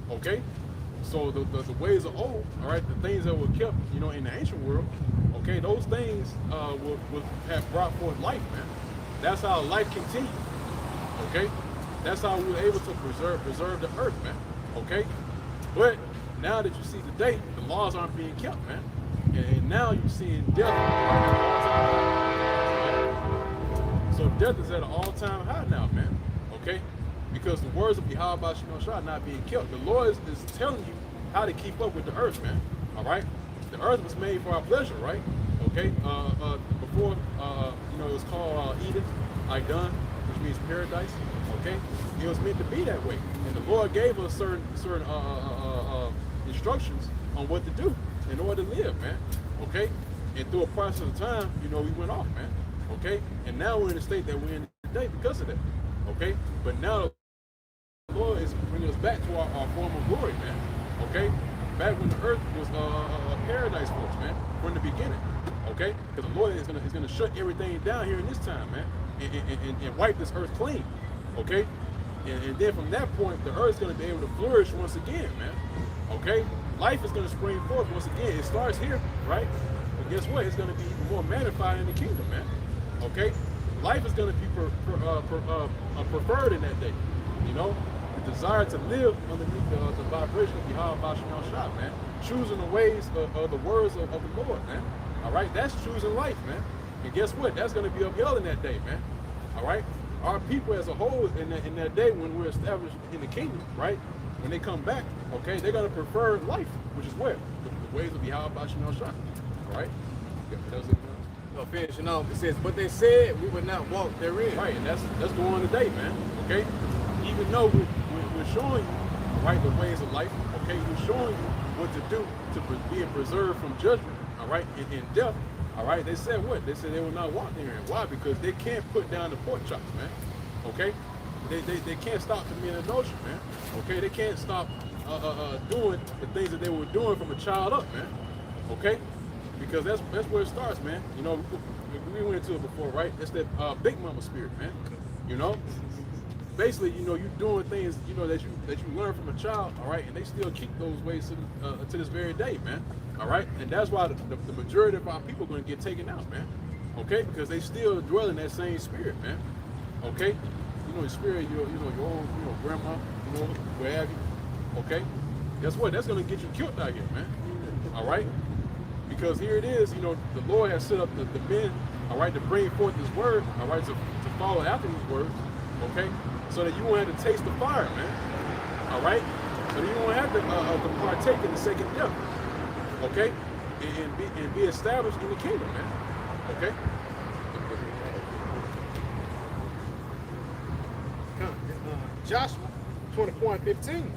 Okay. So the ways are old. All right. The things that were kept, in the ancient world. Okay. Those things will have brought forth life, man. That's how life continued. Okay. That's how we were able to preserve the earth, man. Okay. But now that you see today, the laws aren't being kept, man. And now you're seeing death So death is at an all-time high now, man. Okay? Because the words of Yahweh Shema Shai are not being kept. The Lord is telling you how to keep up with the earth, man. All right? The earth was made for our pleasure, right? Okay? Before, it was called Eden, Idun, which means paradise. Okay? It was meant to be that way. And the Lord gave us certain instructions on what to do in order to live, man. Okay? And through a process of time, we went off, man. Okay? And now we're in the state that we're in today because of that. Okay? But now the Lord is bringing us back to our former glory, man. Okay? Back when the earth was a paradise for us, man, from the beginning. Okay? Because the Lord is gonna shut everything down here in this time, man, and wipe this earth clean. Okay? And then from that point, the earth is gonna be able to flourish once again, man. Okay? Life is gonna spring forth once again. It starts here, right? But guess what? It's gonna be even more magnified in the kingdom, man. Okay? Life is gonna be preferred in that day. The desire to live underneath the vibration of Yahweh Shema Shai, man. Choosing the ways of the words of the Lord, man. All right? That's choosing life, man. And guess what? That's going to be upheld in that day, man. All right? Our people as a whole in that day when we're established in the kingdom, right? When they come back, okay, they're going to prefer life, which is where? The ways of Yahweh Shema Shai. All right? Finishing off, it says, but they said we would not walk therein. Right, and that's going on today, man. Okay? Even though we're showing you, right, the ways of life, okay, we're showing you what to do to be preserved from judgment, all right, in death, all right, they said what? They said they will not walk therein. Why? Because they can't put down the pork chops, man, okay? They can't stop committing adultery, man, okay? They can't stop doing the things that they were doing from a child up, man, okay? Because that's where it starts, man. We went into it before, right? It's that big mama spirit, man. Basically, you're doing things, that you learn from a child, all right, and they still keep those ways to this very day, man, all right, and that's why the majority of our people are going to get taken out, man, okay, because they still dwell in that same spirit, man, okay, the spirit, your own, grandma, where have you, okay, guess what? That's going to get you killed out here, man, all right, because here it is, the Lord has set up the men, all right, to bring forth His word, all right, to follow after His words, okay. So that you won't have to taste the fire, man. All right? So that you won't have to partake in the second death. Okay? And be established in the kingdom, man. Okay? Joshua 20:15.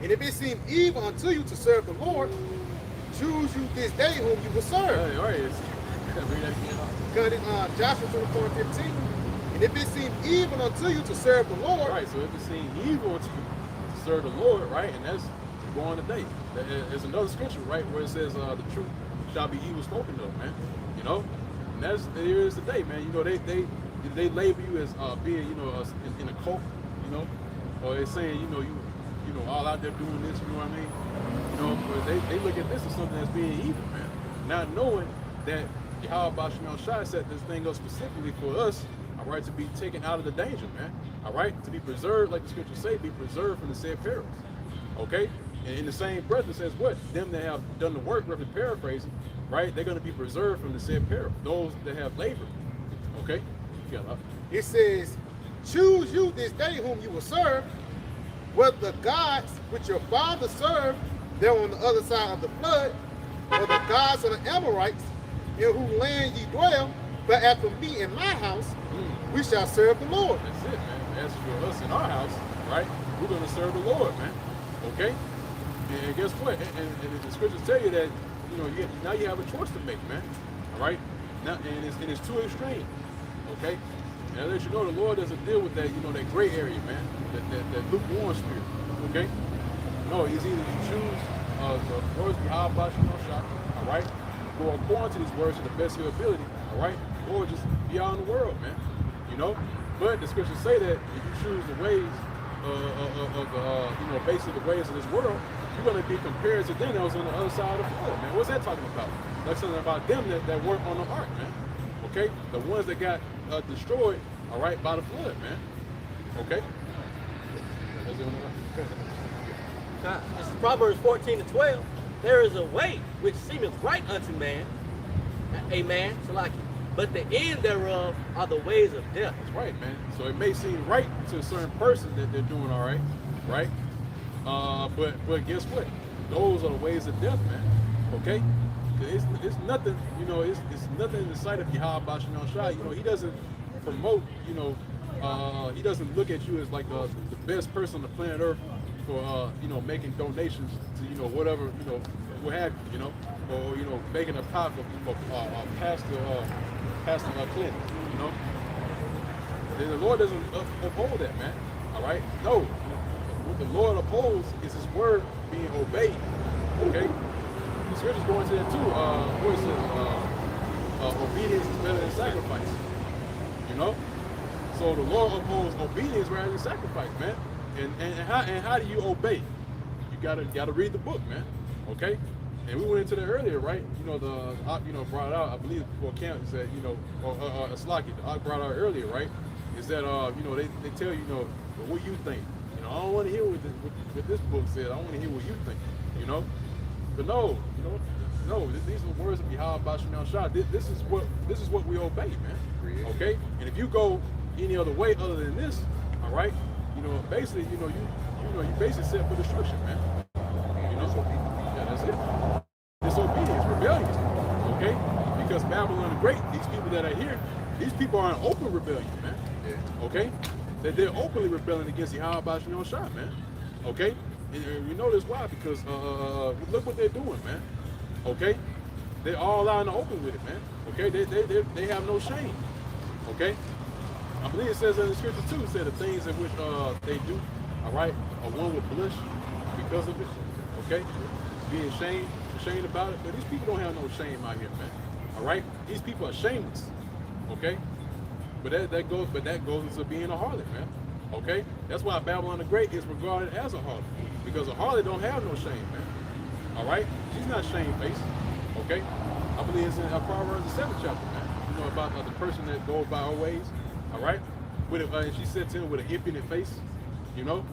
And if it seem evil unto you to serve the Lord, choose you this day whom you will serve. All right. Joshua 24:15. And if it seem evil unto you to serve the Lord, right, so if it seems evil unto you to serve the Lord, right? And that's go on today. There's another scripture, right, where it says the truth shall be evil spoken of, man. You know, and that's here is today, man. You know, they label you as being, you know, in a cult, you know, or they're saying, you know, all out there doing this, you know what I mean? You know, but they look at this as something that's being evil, man. Not knowing that Yahweh Shemel Shai set this thing up specifically for us, all right, to be taken out of the danger, man. All right, to be preserved, like the scriptures say, be preserved from the said perils. Okay? And in the same breath, it says what? Them that have done the work, roughly paraphrasing, right? They're going to be preserved from the said peril. Those that have labored. Okay? Yeah. It says, choose you this day whom you will serve, whether the gods which your father served there on the other side of the flood, or the gods of the Amorites, in whose land ye dwell, but after me in my house, we shall serve the Lord. That's it, man. As for us in our house, right, we're going to serve the Lord, man. Okay? And guess what? And the scriptures tell you that, you know, now you have a choice to make, man. All right? Now, and it's too extreme. Okay? And let you know the Lord doesn't deal with that, you know, that gray area, man. That lukewarm spirit. Okay? No, he's either you choose the words behind Shai, all right? Go according to these words to the best of your ability, all right? Or just be out in the world, man. You know? But the scriptures say that if you choose the ways you know, basically the ways of this world, you're going to be compared to them that was on the other side of the flood, man. What's that talking about? That's something about them that work on the ark, man. Okay? The ones that got destroyed, all right, by the flood, man. Okay? That's it on the right. This is Proverbs 14:12. There is a way which seemeth right unto man, Salaki, but the end thereof are the ways of death. That's right, man. So it may seem right to a certain person that they're doing all right, right? But guess what? Those are the ways of death, man. Okay? It's nothing, you know, it's nothing in the sight of Yahweh Shemel Shai. You know, he doesn't promote, you know, he doesn't look at you as like the best person on the planet Earth for, you know, making donations to, you know, whatever, you know, what have you, you know, or, you know, making a pot for Pastor Clinton, you know. Then the Lord doesn't uphold that, man. All right? No. What the Lord upholds is his word being obeyed. Okay? The scriptures go into that too. Where it says, obedience is better than sacrifice. You know? So the Lord upholds obedience rather than sacrifice, man. And how do you obey? You gotta read the book, man. Okay? And we went into that earlier, right? You know, brought out, I believe before camp said, you know, or Slaki, the brought out earlier, right? Is that you know, they tell you, you know, what you think. You know, I don't want to hear what this book says. I want to hear what you think. You know? But no, you know, no, these are the words of Yahweh Shemel Shai. This is what we obey, man. Okay? And if you go any other way other than this, all right, you know, basically, you basically set for destruction, man. You know? Yeah, that's it. Disobedience, rebellion. Okay? Because Babylon the Great, these people that are here, these people are in open rebellion, man. Yeah. Okay? They're openly rebelling against Yahweh Shemel Shai, man. Okay? And we know this why, because look what they're doing, man. Okay? They're all out in the open with it, man. Okay? They have no shame. Okay? I believe it says in the scripture too, it said the things in which they do, all right, are one with blush because of it. Okay? Being ashamed about it. But these people don't have no shame out here, man. All right? These people are shameless. Okay? But that goes into being a harlot, man. Okay? That's why Babylon the Great is regarded as a harlot. Because a harlot don't have no shame, man. All right? She's not shamefaced. Okay? I believe it's in Proverbs the 7th chapter, man. You know, about the person that goes by her ways. All right? And she said to him with an impudent face, you know?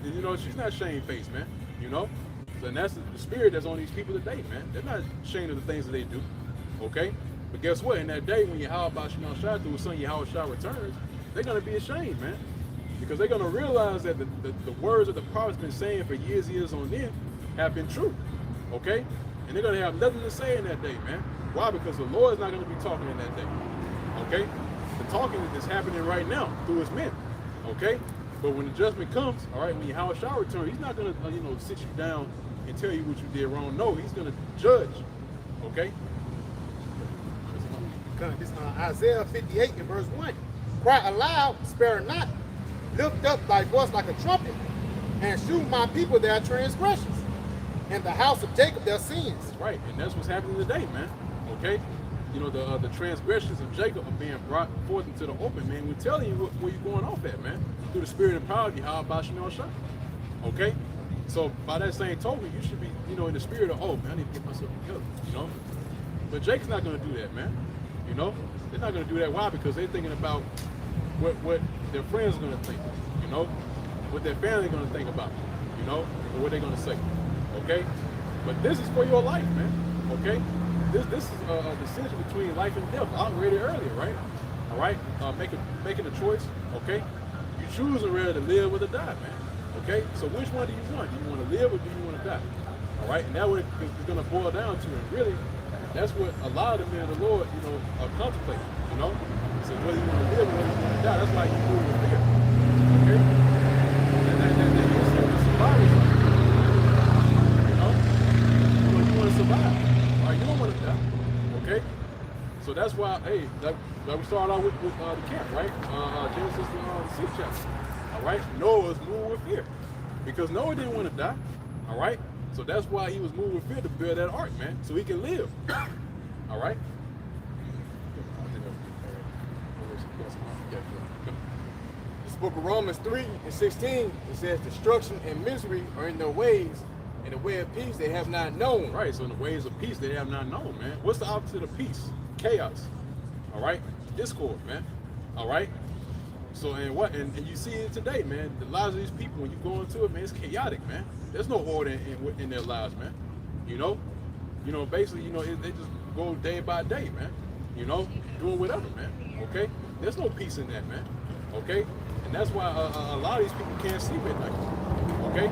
And, you know, she's not shamefaced, man. You know? And that's the spirit that's on these people today, man. They're not ashamed of the things that they do. Okay? But guess what? In that day when Yahweh Shemel Shai through his son Yahweh Shai returns, they're going to be ashamed, man. Because they're going to realize that the words that the prophet's been saying for years on end have been true. Okay? And they're going to have nothing to say in that day, man. Why? Because the Lord's not going to be talking in that day. Okay? The talking is happening right now through his men. Okay? But when the judgment comes, all right, when Yahweh Shai returns, he's not going to, you know, sit you down and tell you what you did wrong. No, he's going to judge. Okay? This Isaiah 58 and verse 1. Cry aloud, spare not. Lift up thy voice like a trumpet, and shew my people their transgressions, and the house of Jacob their sins. Right, and that's what's happening today, man. Okay, you know the transgressions of Jacob are being brought forth into the open, man. We're telling you where you're going off at, man, through the spirit and power of Yahweh Shemel Shah. Okay, so by that same token, you should be, you know, in the spirit of, oh man, I need to get myself together, you know. But Jacob's not going to do that, man. You know, they're not going to do that. Why? Because they're thinking about what their friends are going to think, you know, what their family going to think about, you know, or what they're going to say. Okay, but this is for your life, man. Okay, this is a decision between life and death. I read it earlier, right? All right, making a choice. Okay, you choose whether to live or to die, man. Okay, so which one do you want? Do you want to live or do you want to die? All right, and that's what it's going to boil down to. And really, that's what a lot of the men of the Lord, you know, are contemplating. You know, so whether you want to live or whether you want to die, that's why you move with fear. Okay, and that is survival. You want to survive. All right, you don't want to die. Okay, so that's why, hey, like we started out with the camp, right? Genesis the 6th chapter. All right, Noah was moved with fear because Noah didn't want to die. All right, so that's why he was moved with fear to build that ark, man, so he can live. All right. This book of Romans 3:16, it says, destruction and misery are in their ways, and the way of peace they have not known. Right, so in the ways of peace they have not known, man. What's the opposite of peace? Chaos. All right, discord, man. All right. So and you see it today, man. The lives of these people, when you go into it, man, it's chaotic, man. There's no order in their lives, man. You know, basically, you know, they just go day by day, man. You know, doing whatever, man. Okay, there's no peace in that, man. Okay, and that's why a lot of these people can't sleep at night. Okay,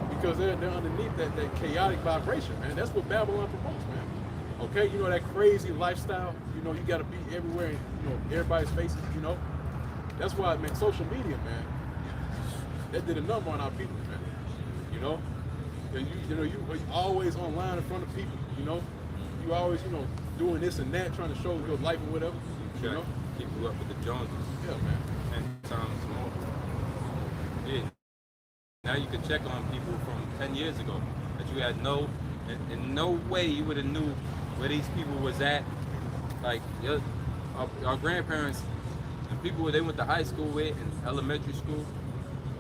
because they're underneath that chaotic vibration, man. That's what Babylon promotes, man. Okay, you know, that crazy lifestyle. You know, you got to be everywhere, in, you know, everybody's faces. You know. That's why, man, social media, man, that did a number on our people, man. You know, you always online in front of people. You know, you always, you know, doing this and that, trying to show your life and whatever. You know, keep you up with the Joneses. Yeah, man. And times more. Yeah. Now you can check on people from 10 years ago that you had in no way you would have knew where these people was at. Like our grandparents. And people they went to high school with and elementary school,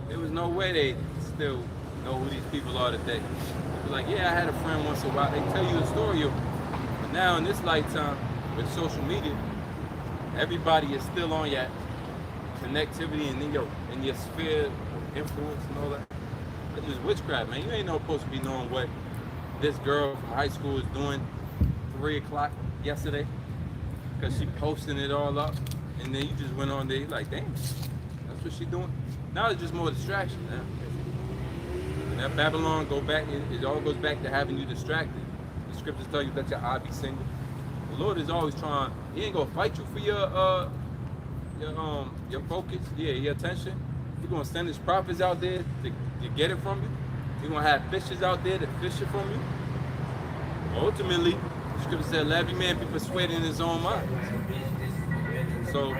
there was no way they still know who these people are today. They're like, yeah, I had a friend once in a while. They tell you a story of, but now in this lifetime with social media, everybody is still on your connectivity and in your sphere of influence and all that. It's just witchcraft, man. You ain't supposed to be knowing what this girl from high school is doing 3 o'clock yesterday because she posting it all up. And then you just went on there, you're like, damn, that's what she doing. Now it's just more distraction. And that Babylon it all goes back to having you distracted. The scriptures tell you that your eye be single. The Lord is always trying. He ain't gonna fight you for your focus, your attention. He's gonna send his prophets out there to get it from you. He's gonna have fishers out there to fish it from you. Ultimately, the scripture said, let every man be persuaded in his own mind. So,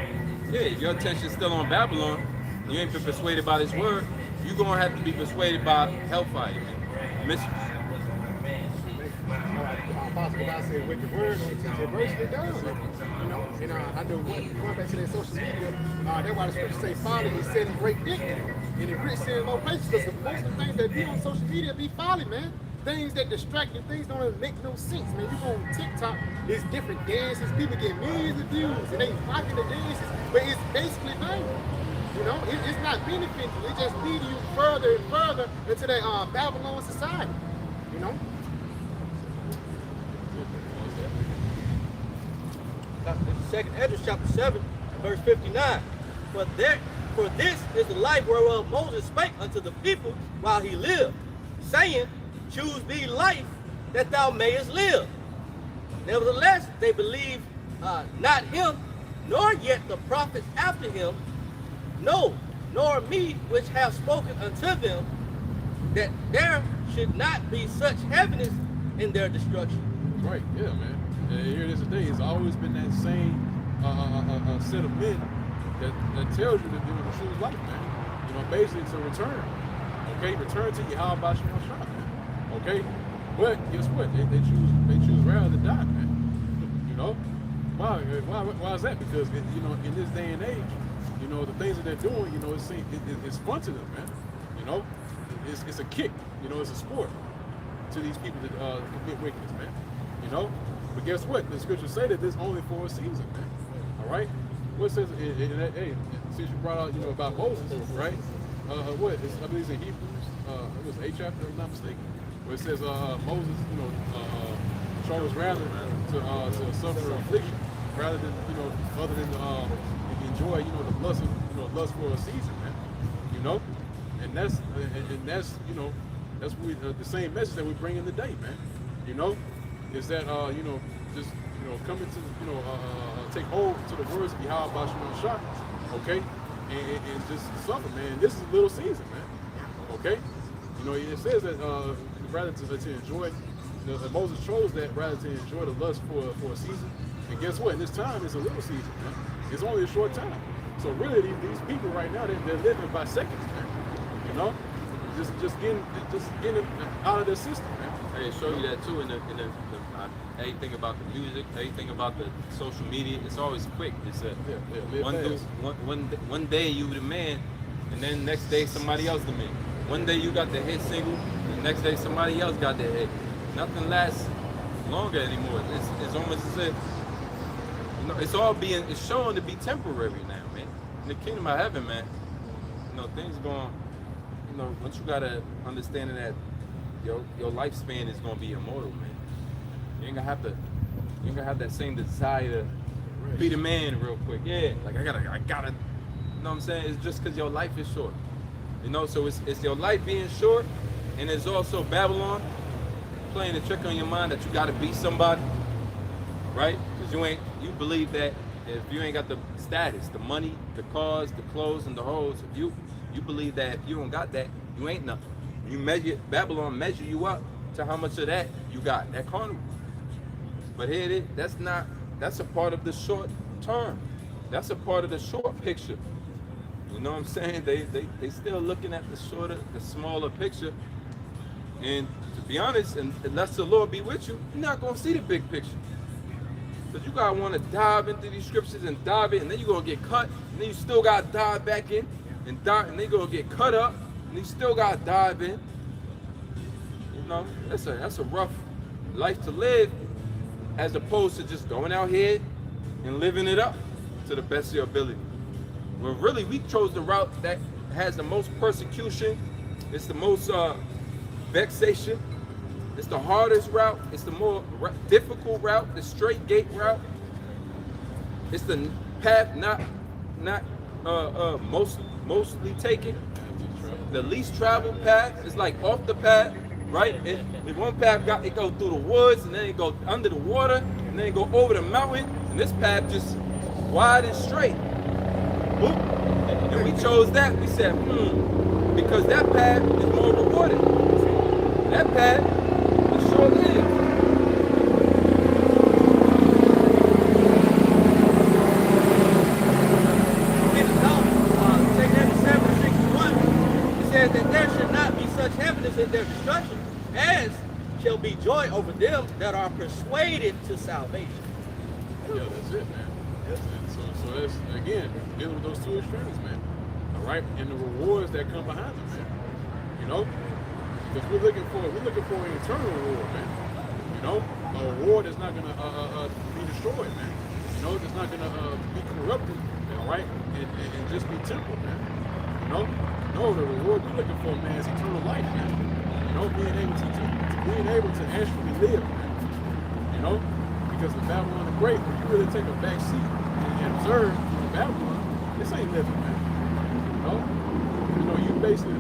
yeah, your attention's still on Babylon. You ain't been persuaded by this word. You're going to have to be persuaded by hellfire, man. Missions. Apostle God said, with the word, don't teach it virtually done. You know, and I know going back to that social media, that's why the scripture say, folly is setting great dignity. And it rich in low places, because most of the things that be on social media be folly, man. Things that distract you, things don't even make no sense, man. You go on TikTok, there's different dances, people get millions of views, and they rocking the dances, but it's basically vain. You know, it's not benefiting you, it just leading you further and further into that Babylon society, you know? Second Ezra chapter 7, verse 59. For this is the life whereof Moses spake unto the people while he lived, saying, choose thee life that thou mayest live. Nevertheless, they believe not him, nor yet the prophets after him, no, nor me which have spoken unto them, that there should not be such heaviness in their destruction. Right, yeah, man. And here it is today. It's always been that same set of men that tells you that they want to choose life, man. You know, basically to return. Okay, return to Yahweh Bashim Shah, man. Okay, but guess what? They choose rather to die, man. You know, why is that? Because you know, in this day and age, you know, the things that they're doing, you know, it's fun to them, man. You know, it's a kick. You know, it's a sport to these people that commit wickedness, man. You know, but guess what? The scriptures say that this only for a season, man. All right. What says? Hey, since you brought out, you know, about Moses, right? What? I believe it's in Hebrews. It was 8th chapter, if I'm not mistaken, where it says Moses, you know, chose rather to suffer affliction rather than, you know, other than enjoy, you know, the lust for a season, man. You know, and that's you know, that's the same message that we bring in today, man. You know, is that you know, just, you know, coming to, you know, take hold to the words of Yahweh Bashim Shah, okay, and just suffer, man. This is a little season, man. Okay, you know, it says that rather to enjoy, Moses chose that rather to enjoy the lust for a season. And guess what? In this time, it's a little season, man. It's only a short time. So really, these people right now, they're living by seconds, man. You know, just getting out of their system, man. They show you that too in the everything about the music, everything about the social media. It's always quick. It's one day you the man, and then next day somebody else the man. One day you got the hit single, the next day somebody else got the hit. Nothing lasts longer anymore. It's almost as if, you know, it's showing to be temporary now, man. In the kingdom of heaven, man, you know, things going, you know, once you got to understanding that your lifespan is gonna be immortal, man. You ain't gonna have that same desire to be the man real quick. Yeah, like I gotta, you know what I'm saying? It's just because your life is short. You know, so it's your life being short, and it's also Babylon playing a trick on your mind that you gotta be somebody, right? Because you believe that if you ain't got the status, the money, the cars, the clothes, and the hoes, if you believe that if you don't got that, you ain't nothing. Babylon measure you up to how much of that you got, that carnal. But here it is, that's a part of the short term. That's a part of the short picture. You know what I'm saying? They still looking at the smaller picture. And to be honest, and unless the Lord be with you, you're not gonna see the big picture. Because you gotta wanna dive into these scriptures and dive in, and then you're gonna get cut, and then you still gotta dive back in, and then you're gonna get cut up, and you still gotta dive in. You know, that's a rough life to live, as opposed to just going out here and living it up to the best of your ability. Well, really, we chose the route that has the most persecution. It's the most vexation. It's the hardest route. It's the more difficult route, the straight gate route. It's the path not mostly taken. The least traveled path is like off the path, right? If one path it go through the woods, and then it go under the water, and then it go over the mountain, and this path just wide and straight. Boop. And we chose that. We said, because that path is more rewarded. That path is short-lived. That there should not be such heaviness in their destruction as shall be joy over them that are persuaded to salvation. Yeah, that's it, man. That's it. So that's, again, dealing with those two extremes, man. All right, and the rewards that come behind them, man. You know, because we're looking for an eternal reward, man. You know, a reward that's not gonna be destroyed, man. You know, that's not gonna be corrupted, all right, and just be temporal, man. You know. No, the reward we're looking for, man, is eternal life, man. You know, being able to actually live, man. You know, because the Babylon the Great, when you really take a back seat and observe Babylon, this ain't living, man. You know, you basically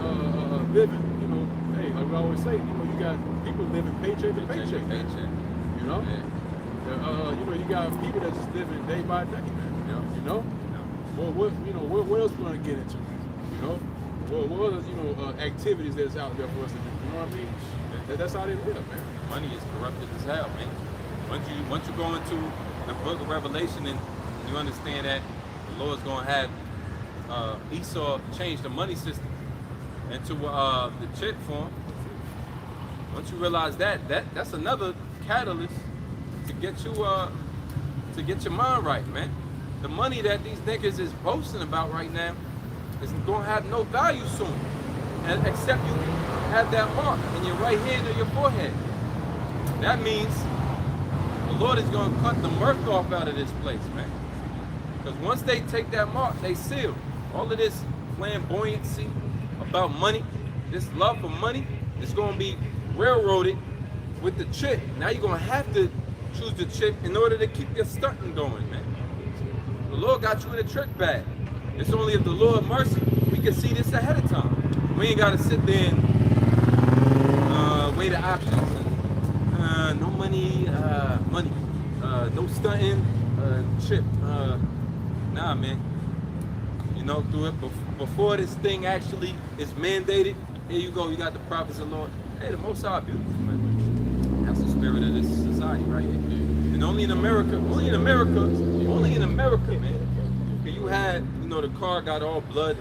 living. You know, hey, like we always say, you know, you got people living paycheck to paycheck. You know, you know, you got people that just living day by day, man. You know, well, what else we gonna get into? You know. Well, what other, you know, activities that's out there for us to do? You know what I mean? That's how they live, man. Money is corrupted as hell, man. Once you go into the book of Revelation and you understand that the Lord's gonna have Esau change the money system, into the chip form. Once you realize that's another catalyst to get your mind right, man. The money that these niggas is boasting about right now is gonna have no value soon, and except you have that mark in your right hand or your forehead. That means the Lord is gonna cut the mirth off out of this place, man. Because once they take that mark, they seal. All of this flamboyancy about money, this love for money, is gonna be railroaded with the chip. Now you're gonna have to choose the chip in order to keep your stunting going, man. The Lord got you in a trick bag. It's only if the Lord mercy, we can see this ahead of time. We ain't gotta sit there and weigh the options. No money, no stunting, chip. Nah, man. You know, through it before this thing actually is mandated. Here you go. You got the prophets of the Lord. Hey, the Most High beautiful, man. That's the spirit of this society right here. And only in America, man. You had, you know, the car got all blood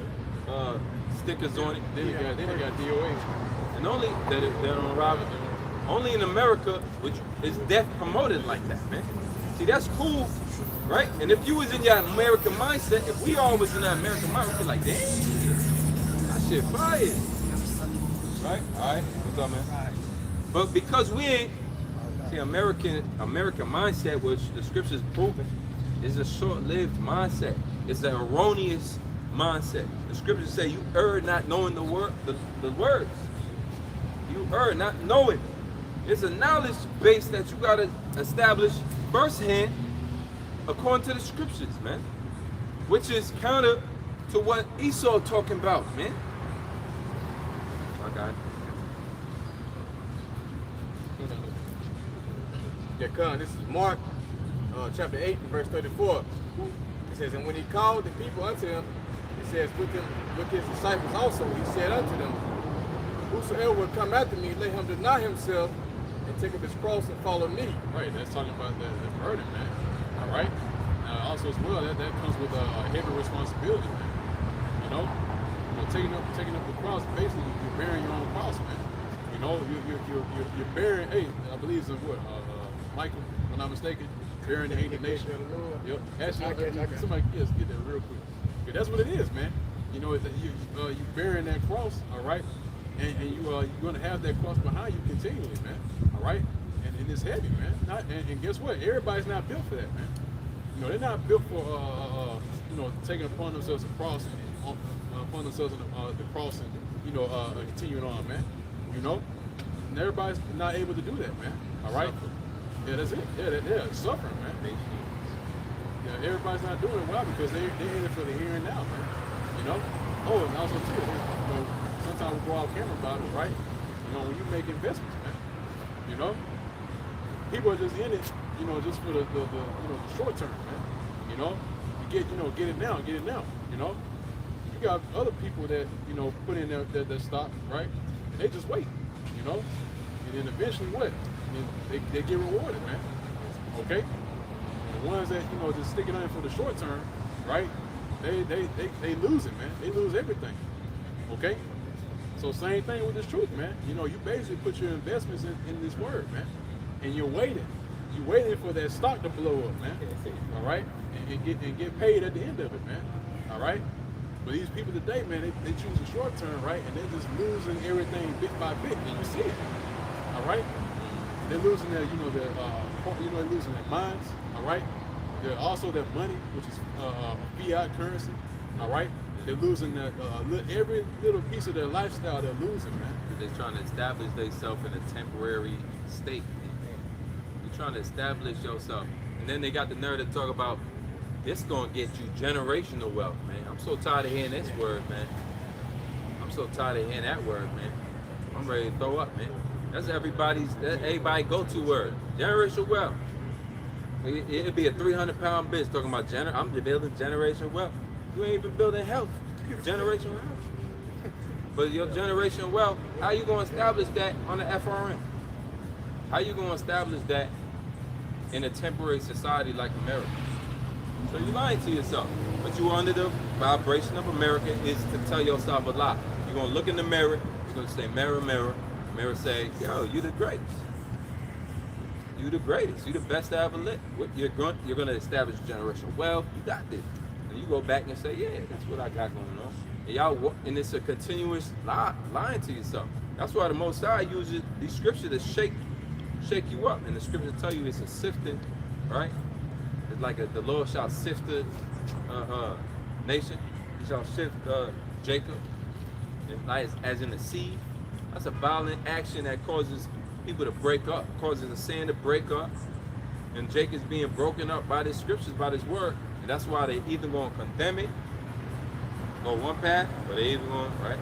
stickers on it. Then they got DOA. And only that on Robert. Only in America, which is death promoted like that, man. See, that's cool, right? And if you was in your American mindset, if we all was in that American mindset, we'd be like, damn, that shit fire. Right? All right. What's up, man? But because we ain't, see, American mindset, which the scriptures proven, is a short-lived mindset. It's an erroneous mindset. The scriptures say you err not knowing the words. You err not knowing. It's a knowledge base that you gotta establish firsthand according to the scriptures, man. Which is counter to what Esau talking about, man. Okay. Yeah, come. This is Mark chapter 8, verse 34. It says, and when he called the people unto him, it says, with his disciples also, he said unto them, whosoever will come after me, let him deny himself and take up his cross and follow me. Right, that's talking about the burden, man. All right. Also as well, that comes with a heavy responsibility, man. You know, taking up the cross, basically you're bearing your own cross, man. You know, you're bearing. Hey, I believe it's what Michael, if I'm not mistaken, bearing the hate nation. Yep. Actually, somebody get that real quick. Yeah, that's what it is, man. You know, you bearing that cross, all right, and you're gonna have that cross behind you continually, man. All right, and it's heavy, man. And guess what? Everybody's not built for that, man. You know, they're not built for taking upon themselves a cross and upon themselves the cross and continuing on, man. You know, and everybody's not able to do that, man. All right. Yeah, that's it. Yeah, suffering, man. Yeah, everybody's not doing it well because they're in it for the here and now, man. You know. Oh, and also too, sometimes we go off camera about it, right? You know, when you make investments, man. You know, people are just in it, just for the short term, man. You know, you get it now. You know, you got other people that put in their stock, right? And they just wait, and then eventually what? They get rewarded, man. Okay. And the ones that just stick it on for the short term, right? They lose it, man. They lose everything. Okay. So same thing with this truth, man. You basically put your investments in this word, man, and you're waiting. You're waiting for that stock to blow up, man. All right, and get paid at the end of it, man. All right. But these people today, man, they choose a short term, right, and they're just losing everything bit by bit, and you see it. All right. They're losing their, they're losing their minds. All right. They're also their money, which is fiat currency. All right. They're losing every little piece of their lifestyle. They're losing, man. They're trying to establish themselves in a temporary state. You're trying to establish yourself, and then they got the nerve to talk about this gonna get you generational wealth, man. I'm so tired of hearing this word, man. I'm so tired of hearing that word, man. I'm ready to throw up, man. That's everybody go-to word. Generational wealth. It'd be a 300-pound bitch talking about I'm building generational wealth. You ain't even building health. Generational wealth. But your generational wealth, how you gonna establish that on the FRM? How you gonna establish that in a temporary society like America? So you're lying to yourself. But you under the vibration of America is to tell yourself a lie. You're gonna look in the mirror. You're gonna say, mirror, mirror. The mirror say, yo, you the greatest. You the greatest. You the best I ever lived. You're gonna establish generational wealth. You got this. And you go back and say, yeah, that's what I got going on. And it's a continuous lying to yourself. That's why the Most High uses these scriptures to shake you up. And the scriptures tell you it's a sifting, right? It's like the Lord shall sift the nation. He shall sift Jacob, as in the sea. That's a violent action that causes people to break up, causes the sand to break up. And Jacob's being broken up by the scriptures, by this word. And that's why they either going to condemn it, go one path, or they either going, right?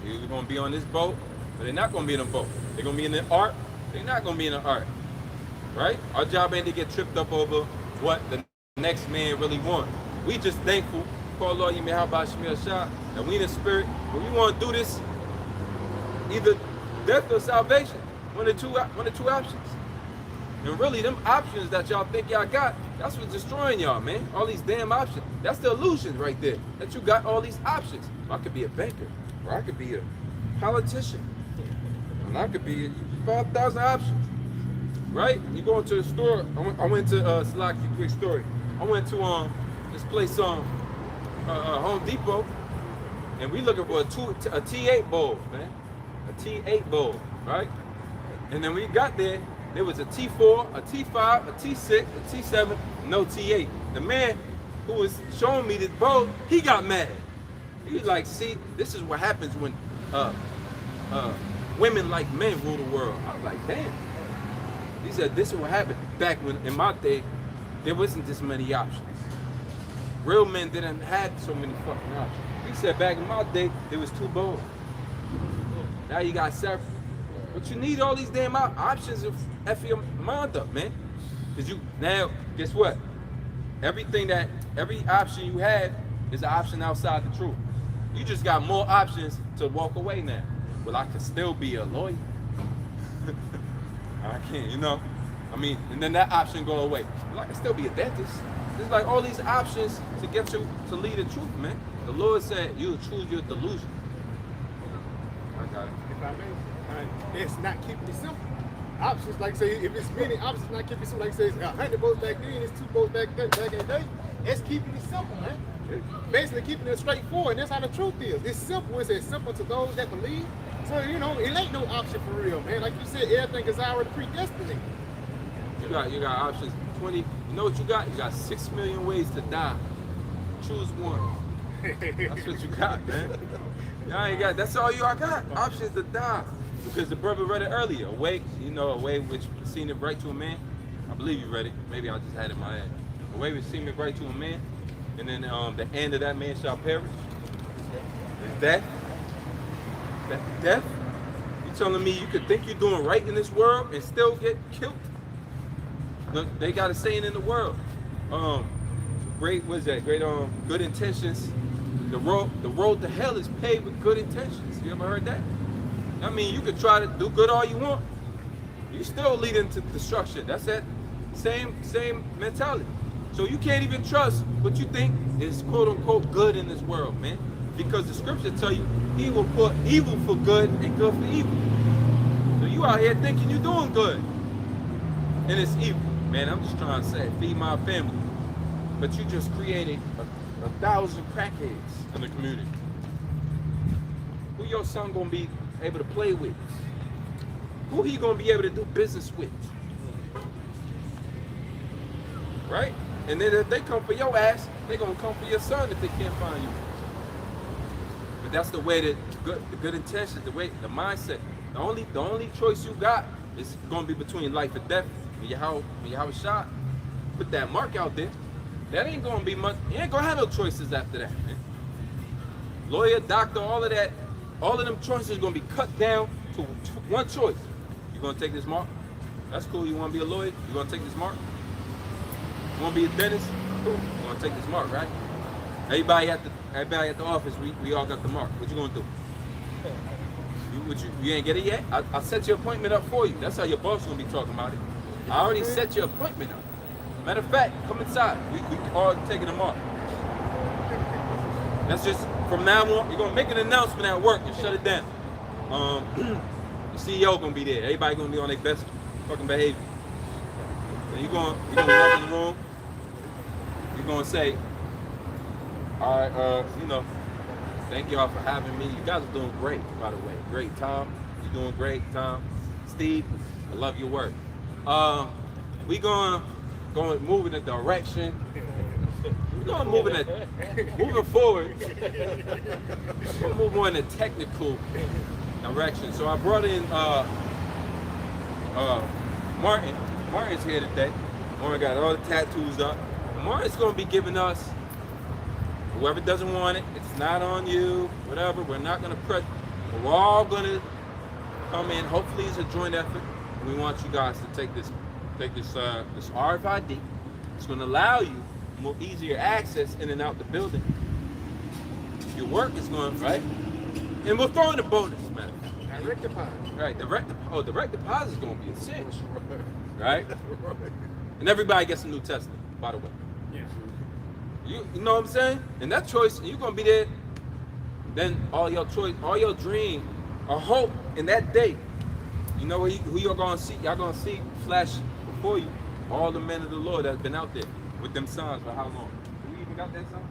They're either going to be on this boat, but they're not going to be in a boat. They're going to be in the ark, they're not going to be in the ark, right? Our job ain't to get tripped up over what the next man really wants. We just thankful, call Lord, you may how about Shemir Shah, and we in the spirit, but we want to do this either death or salvation, one of two options. And really, them options that y'all think y'all got, that's what's destroying y'all, man. All these damn options. That's the illusion right there, that you got all these options. I could be a banker, or I could be a politician, and I could be 5,000 options, right? You go into the store, I went to, Salaki, quick story. I went to this place Home Depot, and we looking for a T8 bowl, man. A T8 bowl, right? And then we got there, there was a T4, a T5, a T6, a T7, no T8. The man who was showing me this bowl, he got mad. He was like, see, this is what happens when women like men rule the world. I was like, damn. He said, this is what happened. Back when, in my day, there wasn't this many options. Real men didn't have so many fucking options. He said, back in my day, there was 2 bowls. Now you got several. But you need all these damn options to F your mind up, man. Because now, guess what? Every option you have is an option outside the truth. You just got more options to walk away now. Well, I can still be a lawyer. I can't, I mean, and then that option go away. Well, I can still be a dentist. There's like all these options to get you to lead the truth, man. The Lord said you'll choose your delusion. I got it. If I may, it's not keeping it simple. Options, like say, if it's many options, not keeping it simple. Like say, it's 100 votes back then, it's 2 votes back in the day. It's keeping it simple, man. Basically keeping it straightforward. That's how the truth is. It's simple. It's as simple to those that believe. So, it ain't no option for real, man. Like you said, everything is already predestinated. You got options 20. You know what you got? You got 6 million ways to die. Choose one. That's what you got, man. Y'all ain't got. That's all you got. Options to die. Because the brother read it earlier. A way which seemeth right to a man. I believe you read it. Maybe I just had it in my head. A way which seemeth right to a man, and then the end of that man shall perish. Is death. Death? You telling me you could think you're doing right in this world and still get killed? Look, they got a saying in the world. Great good intentions. The road to hell is paved with good intentions. You ever heard that? I mean, you could try to do good all you want. You still lead into destruction. That's that same mentality. So you can't even trust what you think is quote unquote good in this world, man. Because the scripture tell you he will put evil for good and good for evil. So you out here thinking you're doing good. And it's evil. Man, I'm just trying to say, feed my family. But you just created 1,000 crackheads in the community. Who your son gonna be able to play with? Who he gonna be able to do business with? Right? And then if they come for your ass, they gonna come for your son if they can't find you. But that's the way that the good intentions, the mindset. The only choice you got is gonna be between life and death. When you have a shot, put that mark out there. That ain't gonna be much. You ain't gonna have no choices after that, man. Lawyer, doctor, all of that, all of them choices are gonna be cut down to one choice. You gonna take this mark? That's cool. You wanna be a lawyer? You gonna take this mark? You wanna be a dentist? Cool. You gonna take this mark, right? Everybody at the office, we all got the mark. What you gonna do? You ain't get it yet? I set your appointment up for you. That's how your boss gonna be talking about it. I already set your appointment up. Matter of fact, come inside. We all taking a mark. That's just from now on, we're gonna make an announcement at work and shut it down. The CEO gonna be there. Everybody gonna be on their best fucking behavior. And you're gonna walk in the room. You're gonna say, all right, thank y'all for having me. You guys are doing great, by the way. Great, Tom. You're doing great, Tom. Steve, I love your work. We gonna move in a direction. We're gonna moving forward. We're gonna move more in a technical direction. So I brought in Martin. Martin's here today. Martin got all the tattoos up. Martin's gonna be giving us, whoever doesn't want it, it's not on you, whatever. We're not gonna press. We're all gonna come in. Hopefully, it's a joint effort. We want you guys to take this RFID. It's gonna allow you more easier access in and out the building. Your work is going right, and we'll throw in a bonus, man. Direct deposit. Right, direct deposit is gonna be a cinch, right? And everybody gets a new Tesla, by the way. Yes. You know what I'm saying? And that choice, you're gonna be there. Then all your choice, all your dream, or hope in that day. You know who you're gonna see? Y'all gonna see flash before you all the men of the Lord that's been out there with them signs for how long? Do we even got that sign?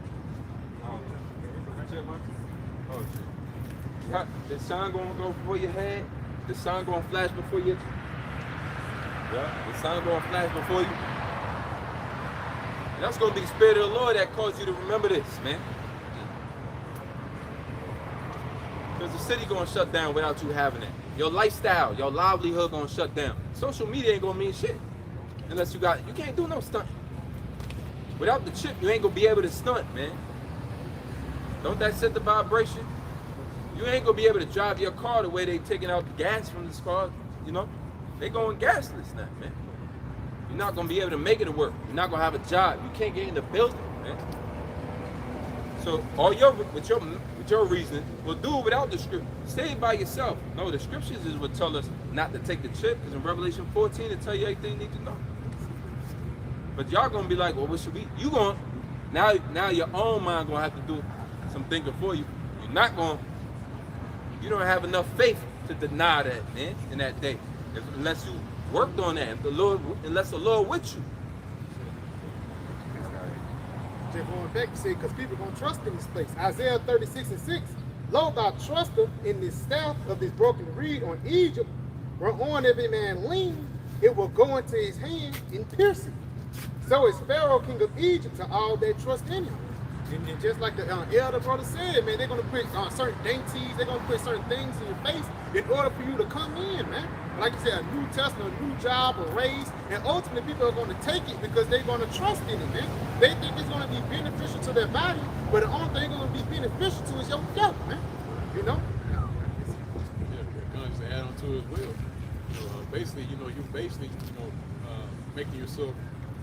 Oh shit. The sign gonna go before your head. The sign gonna flash before you. Yeah, the sign gonna flash before you. And that's gonna be the Spirit of the Lord that caused you to remember this, man. Because the city gonna shut down without you having it. Your lifestyle, your livelihood gonna shut down. Social media ain't gonna mean shit unless you can't do no stunt. Without the chip, you ain't gonna be able to stunt, man. Don't that set the vibration? You ain't gonna be able to drive your car the way they taking out the gas from this car, you know? They going gasless now, man. You're not gonna be able to make it to work. You're not gonna have a job. You can't get in the building, man. So with your reasoning, we'll do it without the script. Say it by yourself. No, the scriptures is what tell us not to take the chip, because in Revelation 14 it tell you everything you need to know. But y'all gonna be like, well, what should we? Now your own mind gonna have to do some thinking for you. You don't have enough faith to deny that, man, in that day. Unless you worked on that, unless the Lord with you. Just going back to say, because people gonna trust in this place. Isaiah 36:6. Lo, thou trusteth in this staff of this broken reed on Egypt, whereon every man lean, it will go into his hand and pierce it. So is Pharaoh, king of Egypt, to all that trust in him. And just like the elder brother said, man, they're gonna put certain dainties, they're gonna put certain things in your face in order for you to come in, man. Like you said, a new Tesla, a new job, a raise, and ultimately people are gonna take it because they're gonna trust in it, man. They think it's gonna be beneficial to their body, but the only thing gonna be beneficial to is your yoke, man. You know? Yeah, guns to add on to it as well. Basically, making yourself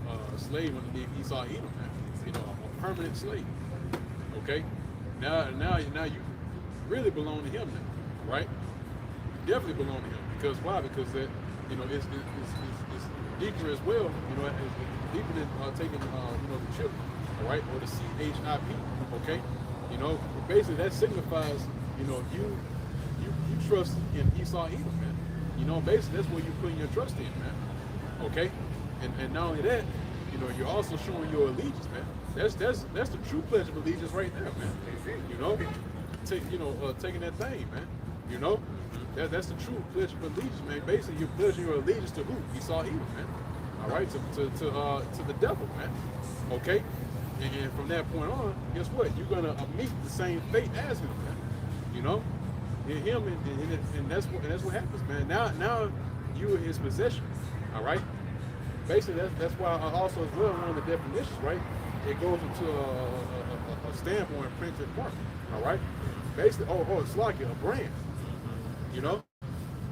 a slave underneath Esau Edom, man. A permanent slave. Okay? Now you really belong to him now, right? You definitely belong to him. Because why? Because that, it's deeper as well. It's deeper than taking the chip, all right, or the CHIP. Okay, basically that signifies you trust in Esau Edom, man. Basically that's where you're putting your trust in, man. Okay, and not only that, you're also showing your allegiance, man. That's the true pledge of allegiance right there, man. Taking that thing, man. That's the true pledge of allegiance, man. Basically, you're pledging your allegiance to who? Esau Edom, man. All right, to the devil, man. Okay, and from that point on, guess what? You're gonna meet the same fate as him, man. In him, and that's what happens, man. Now you are his possession. All right. Basically, that's why also as well one of the definitions, right? It goes into a stamp or a printed mark. All right. Basically, it's like a brand.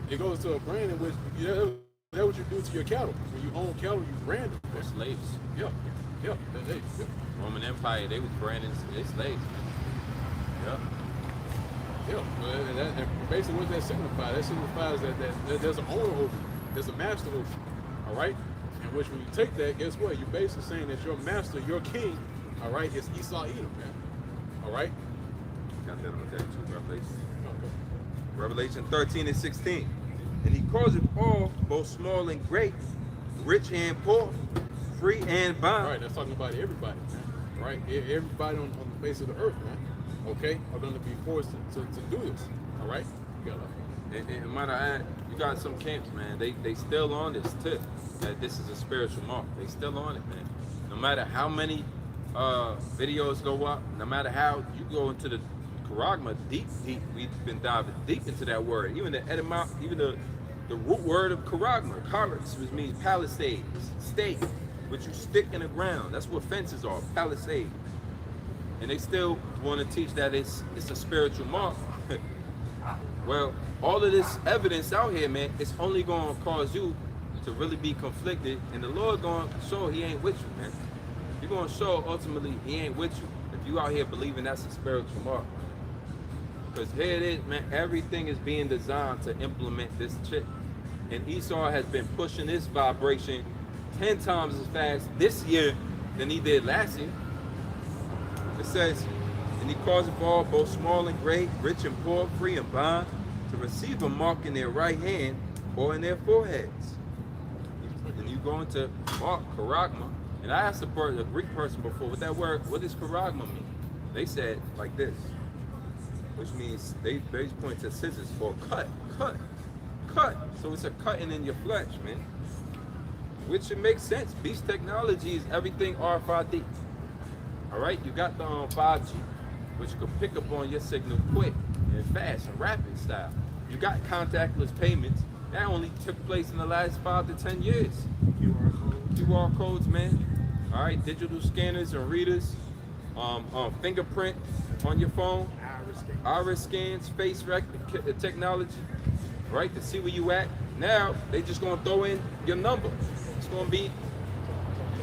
It goes to a brand in which that's what you do to your cattle. When you own cattle, you brand them. They're slaves. Yeah. Roman Empire, they was branding their slaves. Yeah. And basically, what does that signify? That signifies that there's an owner over you. There's a master over you. All right. In which when you take that, guess what? You're basically saying that your master, your king, all right, is Esau Edom, man. All right. got that on that too, Revelation. Revelation 13 and 16. And he calls it all, both small and great, rich and poor, free and bond. Right, that's talking about everybody, man. Right? Everybody on the face of the earth, man. Okay? Are going to be forced to do this. All right? You got and might I add, you got some camps, man, they still on this tip, that this is a spiritual mark. They still on it, man. No matter how many videos go up, no matter how you go into the charagma deep, we've been diving deep into that word. Even the even the root word of charagma, charis, which means palisades, stake, which you stick in the ground. That's what fences are, palisade. And they still want to teach that it's a spiritual mark. Well, all of this evidence out here, man, it's only going to cause you to really be conflicted, and the Lord going to show he ain't with you, man. He's going to show ultimately he ain't with you if you out here believing that's a spiritual mark. Because here it is, man, everything is being designed to implement this chip. And Esau has been pushing this vibration 10 times as fast this year than he did last year. It says, and he calls it all, both small and great, rich and poor, free and bond, to receive a mark in their right hand or in their foreheads. And you go into mark, charagma, and I asked a Greek person before, what that word, what does charagma mean? They said like this, which means they point to scissors for cut. So it's a cutting in your flesh, man. Which should make sense. Beast technology is everything RFID. All right, you got the 5G, which you can pick up on your signal quick and fast and rapid style. You got contactless payments. That only took place in the last 5 to 10 years. QR codes, man. All right, digital scanners and readers, fingerprint on your phone, iris scans, face technology, right, to see where you at. Now they just gonna throw in your number. It's gonna be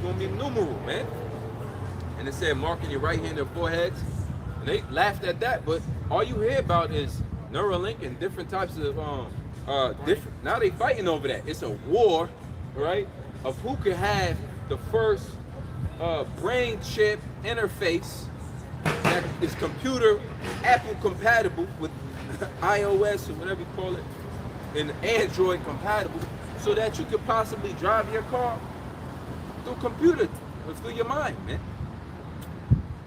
numeral, man. And it said marking your right hand or foreheads. And they laughed at that, but all you hear about is Neuralink and different types of different. Now they fighting over that. It's a war, right, of who could have the first brain chip interface that is computer Apple compatible with iOS or whatever you call it, and Android compatible, so that you could possibly drive your car through computer, through your mind, man.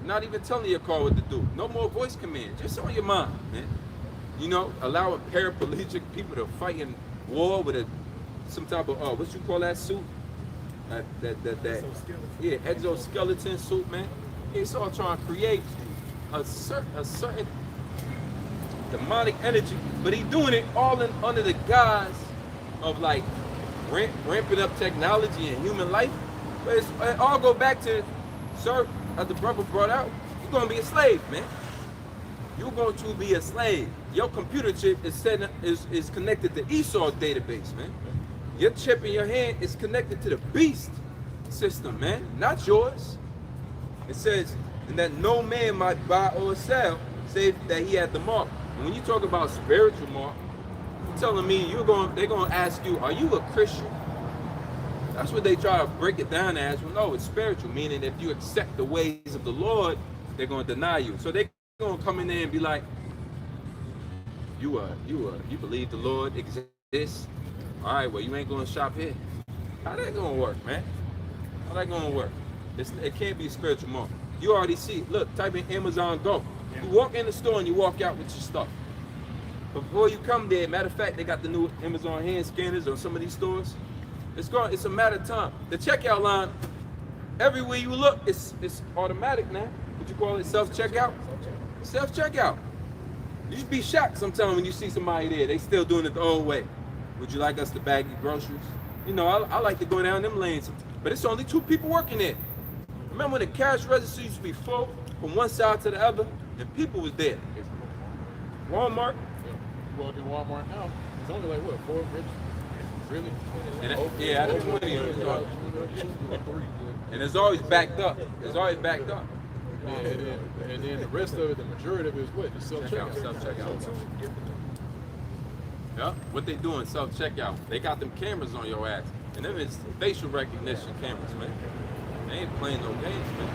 Not even telling your car what to do. No more voice command, just on your mind, man. You know, allowing paraplegic people to fight in war with some type of what you call that suit? Yeah, exoskeleton suit, man. He's all trying to create a certain demonic energy, but he's doing it all under the guise of like ramping up technology and human life. But it all go back to, sir, as the brother brought out, you're gonna be a slave, man. You're going to be a slave. Your computer chip is connected to Esau's database, man. Your chip in your hand is connected to the beast system, man, not yours. It says, and that no man might buy or sell, save that he had the mark. And when you talk about spiritual mark, you're telling me they're gonna ask you, are you a Christian? That's what they try to break it down as. Well, no, it's spiritual, meaning if you accept the ways of the Lord, they're gonna deny you. So they're gonna come in there and be like, you believe the Lord exists? All right, well, you ain't gonna shop here. How that gonna work, man? How that gonna work? It can't be a spiritual mark. You already see, look, type in Amazon Go. You walk in the store and you walk out with your stuff. Before you come there, matter of fact, they got the new Amazon hand scanners on some of these stores. It's a matter of time. The checkout line, everywhere you look, it's automatic now. What you call it, self-checkout? Self-checkout. You should be shocked sometimes when you see somebody there. They still doing it the old way. Would you like us to bag your groceries? You know, I like to go down them lanes, but it's only 2 people working there. Remember when the cash register used to be full from one side to the other, and people was there. Walmart. You walk in Walmart now, it's only like what, 4 registers? Really? Yeah, I don't and it's always backed up. It's always backed up. Yeah, and then the rest of it, the majority of it is what? The self-checkout. Self-checkout. Yeah, what they doing, self-checkout. They got them cameras on your ass. And them is facial recognition cameras, man. They ain't playing no games, man.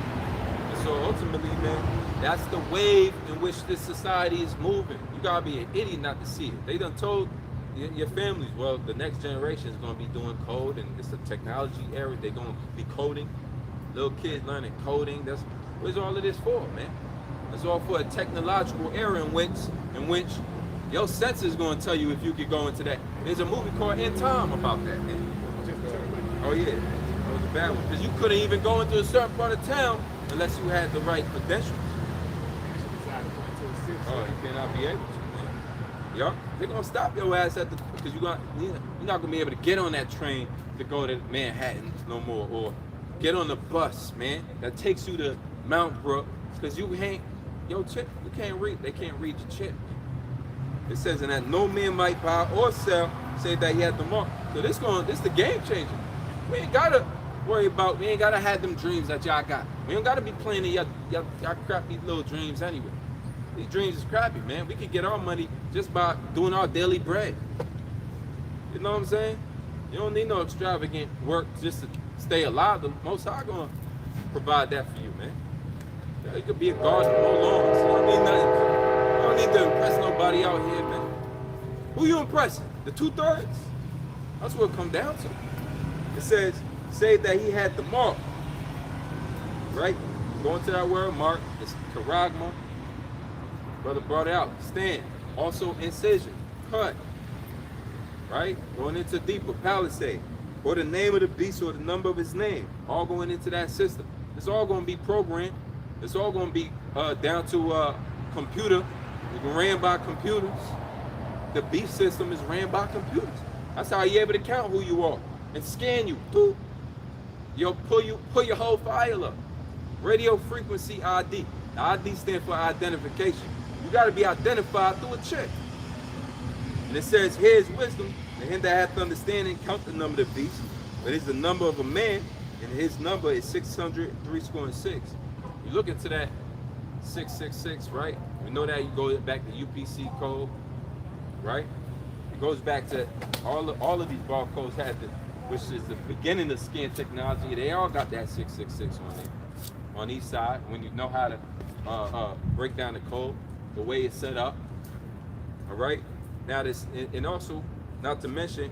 So ultimately, man, that's the wave in which this society is moving. You gotta be an idiot not to see it. They done told your families, well, the next generation is gonna be doing code, and it's a technology era. They're gonna be coding. Little kids learning coding. What's all of this for, man? It's all for a technological era in which your sense is gonna tell you if you could go into that. There's a movie called In Time about that, man. Oh yeah, that was a bad one. Because you couldn't even go into a certain part of town unless you had the right credentials. Oh, you cannot be able to, man. Yup, they're gonna stop your ass at because you're not gonna be able to get on that train to go to Manhattan no more, or get on the bus, man, that takes you to Mount Brook, because you ain't, your chip, you can't read, they can't read your chip. It says, and that no man might buy or sell, say that he had the mark. So this the game changer. We ain't gotta worry about, we ain't gotta have them dreams that y'all got. We don't gotta be playing in y'all crappy little dreams anyway. These dreams is crappy, man. We can get our money just by doing our daily bread. You know what I'm saying? You don't need no extravagant work just to stay alive. The Most High gonna provide that for you, man. Yeah, you could be a gardener, mow lawns. You don't need nothing. You don't need to impress nobody out here, man. Who you impressing? The 2/3? That's what it come down to. It says, say that he had the mark. Right? Going to that word mark, it's charagma. Brother brought it out. Stand. Also incision. Cut. Right? Going into deeper. Palisade. Or the name of the beast or the number of his name. All going into that system. It's all going to be programmed. It's all going to be down to computer. It's ran by computers. The beast system is ran by computers. That's how you're able to count who you are and scan you. Boop. You'll pull your whole file up. Radio frequency ID. The ID stands for identification. You got to be identified through a check. And it says, here's wisdom. And him that hath understanding, count the number of the beast. But it's the number of a man, and his number is 603 You look into that 666, right? We know that you go back to UPC code, right? It goes back to all of these barcodes had the, which is the beginning of scan technology. They all got that 666 on it, on each side. When you know how to break down the code, the way it's set up. All right. Now this, and also, not to mention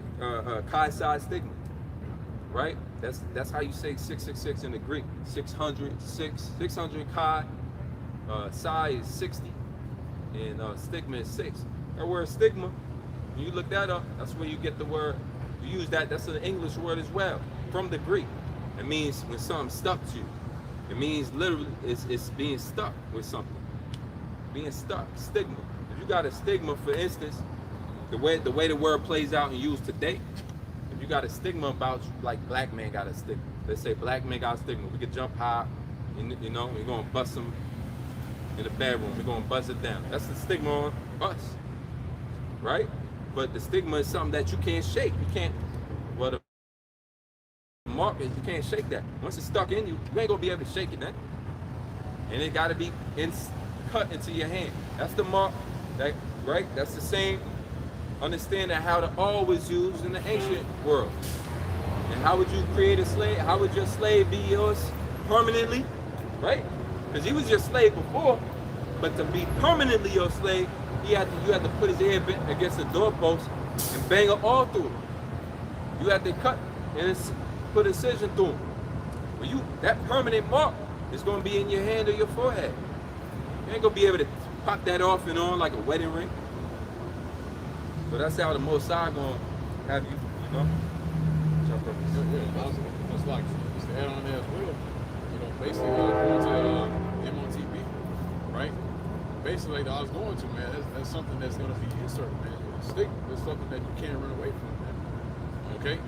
chi-side stigma, right? That's how you say 666 in the Greek. 600 chi, psi is 60, and stigma is 6. That word stigma, when you look that up, that's where you get the word. You use that. That's an English word as well, from the Greek. It means when something stuck to you. It means literally it's being stuck with something. Being stuck, stigma. If you got a stigma, for instance, the way the word plays out and used today, if you got a stigma about you, like black man got a stigma. They say black man got a stigma. We could jump high, you know, we're gonna bust them in the bedroom. We're gonna bust it down. That's the stigma on us, right? But the stigma is something that you can't shake. You can't. Well, the mark is you can't shake that. Once it's stuck in you, you ain't gonna be able to shake it, man. And it gotta be cut into your hand. That's the mark, that right? That's the same understanding how to always use in the ancient world. And how would you create a slave? How would your slave be yours permanently, right? Because he was your slave before, but to be permanently your slave, you had to put his ear against the doorpost and bang it all through it. You had to cut and put a incision through him. Well, that permanent mark is going to be in your hand or your forehead. You ain't going to be able to pop that off and on like a wedding ring. So that's how the Most High going to have you, you know? Yeah, it's like, just to add on there as well, you know, basically going to MOTB, right? Basically, I was going to, man, that's something that's going to be inserted, man. Stigma is something that you can't run away from, man. Okay?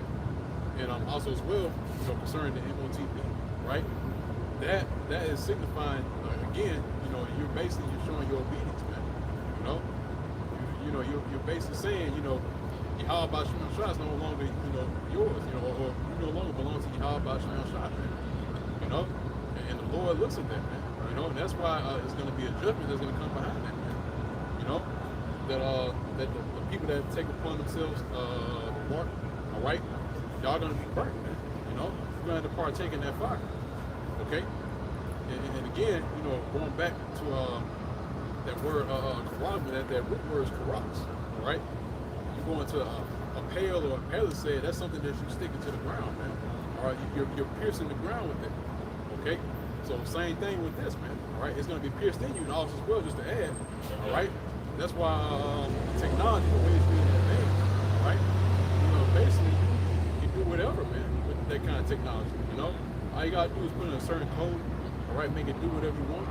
And also as well, you know, concerning the MOTB, right? That is signifying, again, you know, you're showing your obedience, man. You know, you're basically saying, you know, Yahweh Shemel Shah is no longer, you know, yours, you know, or you no longer belong to Yahweh Shemel Shah, man. You know? And the Lord looks at that, man. You know, and that's why it's going to be a judgment that's going to come behind that, man. You know, that the people that take upon themselves the mark, all right, y'all going to be burnt, man. You know, you're going to have to partake in that fire, okay? And again, you know, going back to that word corruption, that root word is corrupts. All right, you go into a pail or a pellet, say that's something that you stick into the ground, man. All right, you're piercing the ground with it. Okay, so same thing with this, man. All right, it's going to be pierced in you and also as well, just to add. All right, that's why technology, the way it's being advanced, all right, you know, basically you can do whatever, man, with that kind of technology. You know, all you gotta do is put in a certain code, all right, make it do whatever you want.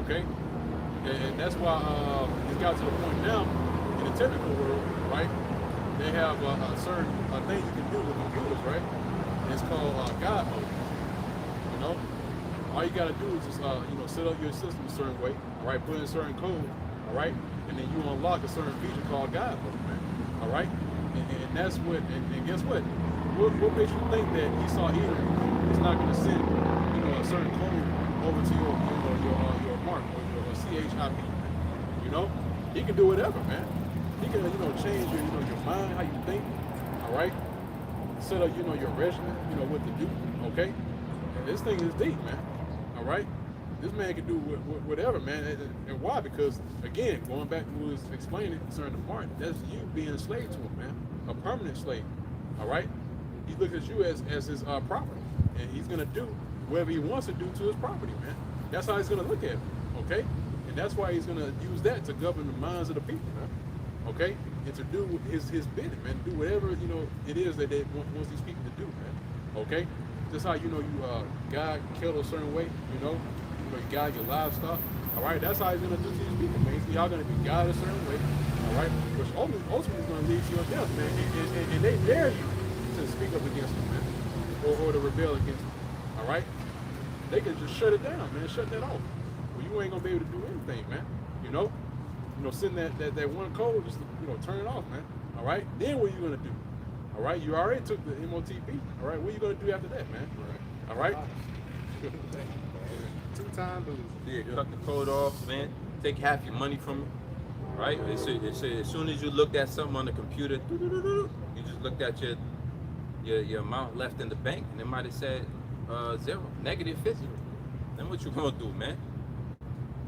Okay, and that's why it's got to the point now in the technical world, right? They have a certain thing you can do with computers, right? And it's called God mode. You know, all you gotta do is just you know, set up your system a certain way, all right? Put in a certain code, all right, and then you unlock a certain feature called God mode, man. All right, and that's what. And guess what? What makes you think that Esau Edom is not going to send, you know, a certain code over to your mark or your CHIP? You know, he can do whatever, man. He can, you know, change your, you know, your mind, how you think. All right, set up, you know, your regimen, you know, what to do. Okay, and this thing is deep, man. All right, this man can do whatever, man. And why? Because again, going back to what he was explaining concerning the mark, that's you being a slave to him, man, a permanent slave. All right. He looks at you as his property, and he's gonna do whatever he wants to do to his property, man. That's how he's gonna look at it, okay? And that's why he's gonna use that to govern the minds of the people, man. Okay? And to do his bidding, man. Do whatever, you know, it is that they wants these people to do, man. Okay? Just how, you know, you guide cattle a certain way, you guide your livestock. All right, that's how he's gonna do to these people, man. Y'all gonna be guided a certain way, all right? Which ultimately is gonna lead to your death, man. And they dare you to speak up against them, man, or to rebel against them. All right, they can just shut it down, man. Shut that off. Well, you ain't gonna be able to do anything, man. You know, send that one code, just turn it off, man. All right, then what are you gonna do? All right, you already took the MOTP. All right, what are you gonna do after that, man? All right. 2 times Yeah, cut the code off, man. Take half your money from it. Right? It said as soon as you looked at something on the computer, you just looked at your amount left in the bank, and it might have said zero, -50. Then what you gonna do, man?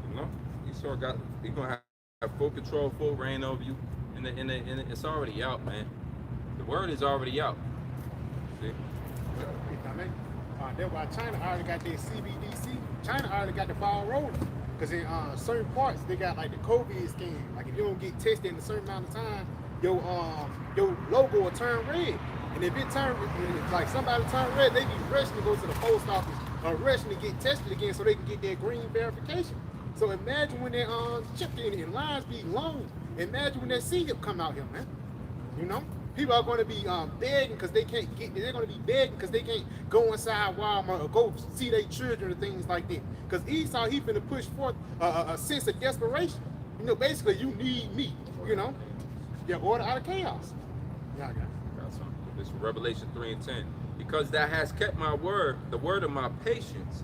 You know, you gonna have full control, full reign over you, and it's already out, man. The word is already out. See? That's why China already got their CBDC. China already got the ball rolling. Because in certain parts, they got like the COVID scan. Like if you don't get tested in a certain amount of time, your logo will turn red. And if it turn, like somebody turn red, they be rushing to go to the post office or rushing to get tested again so they can get their green verification. So imagine when they chipped in and lines be long. Imagine when that CHIP come out here, man. You know? People are going to be begging because they can't get. They're going to be begging because they can't go inside Walmart or go see their children or things like that. Because Esau, he finna push forth a sense of desperation. You know, basically, you need me. You know, your order out of chaos. Yeah, I got it. This is Revelation 3:10. Because thou hast kept my word, the word of my patience,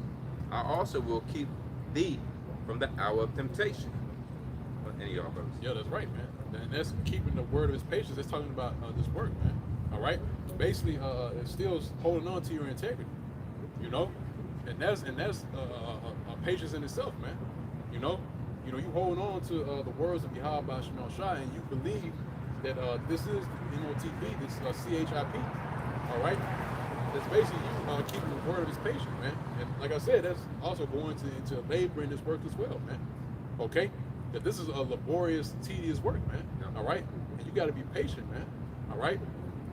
I also will keep thee from the hour of temptation. Any of y'all brothers? Yeah, that's right, man. And that's keeping the word of his patience. That's talking about this work, man. All right. Basically, it's still holding on to your integrity. You know, and that's patience in itself, man. You holding on to the words of Yahweh Shemel Shai, and you believe that this is MOTP, this CHIP. All right. That's basically you keeping the word of his patience, man. And like I said, that's also going into labor in this work as well, man. Okay. That this is a laborious, tedious work, man. All right, and you got to be patient, man. All right,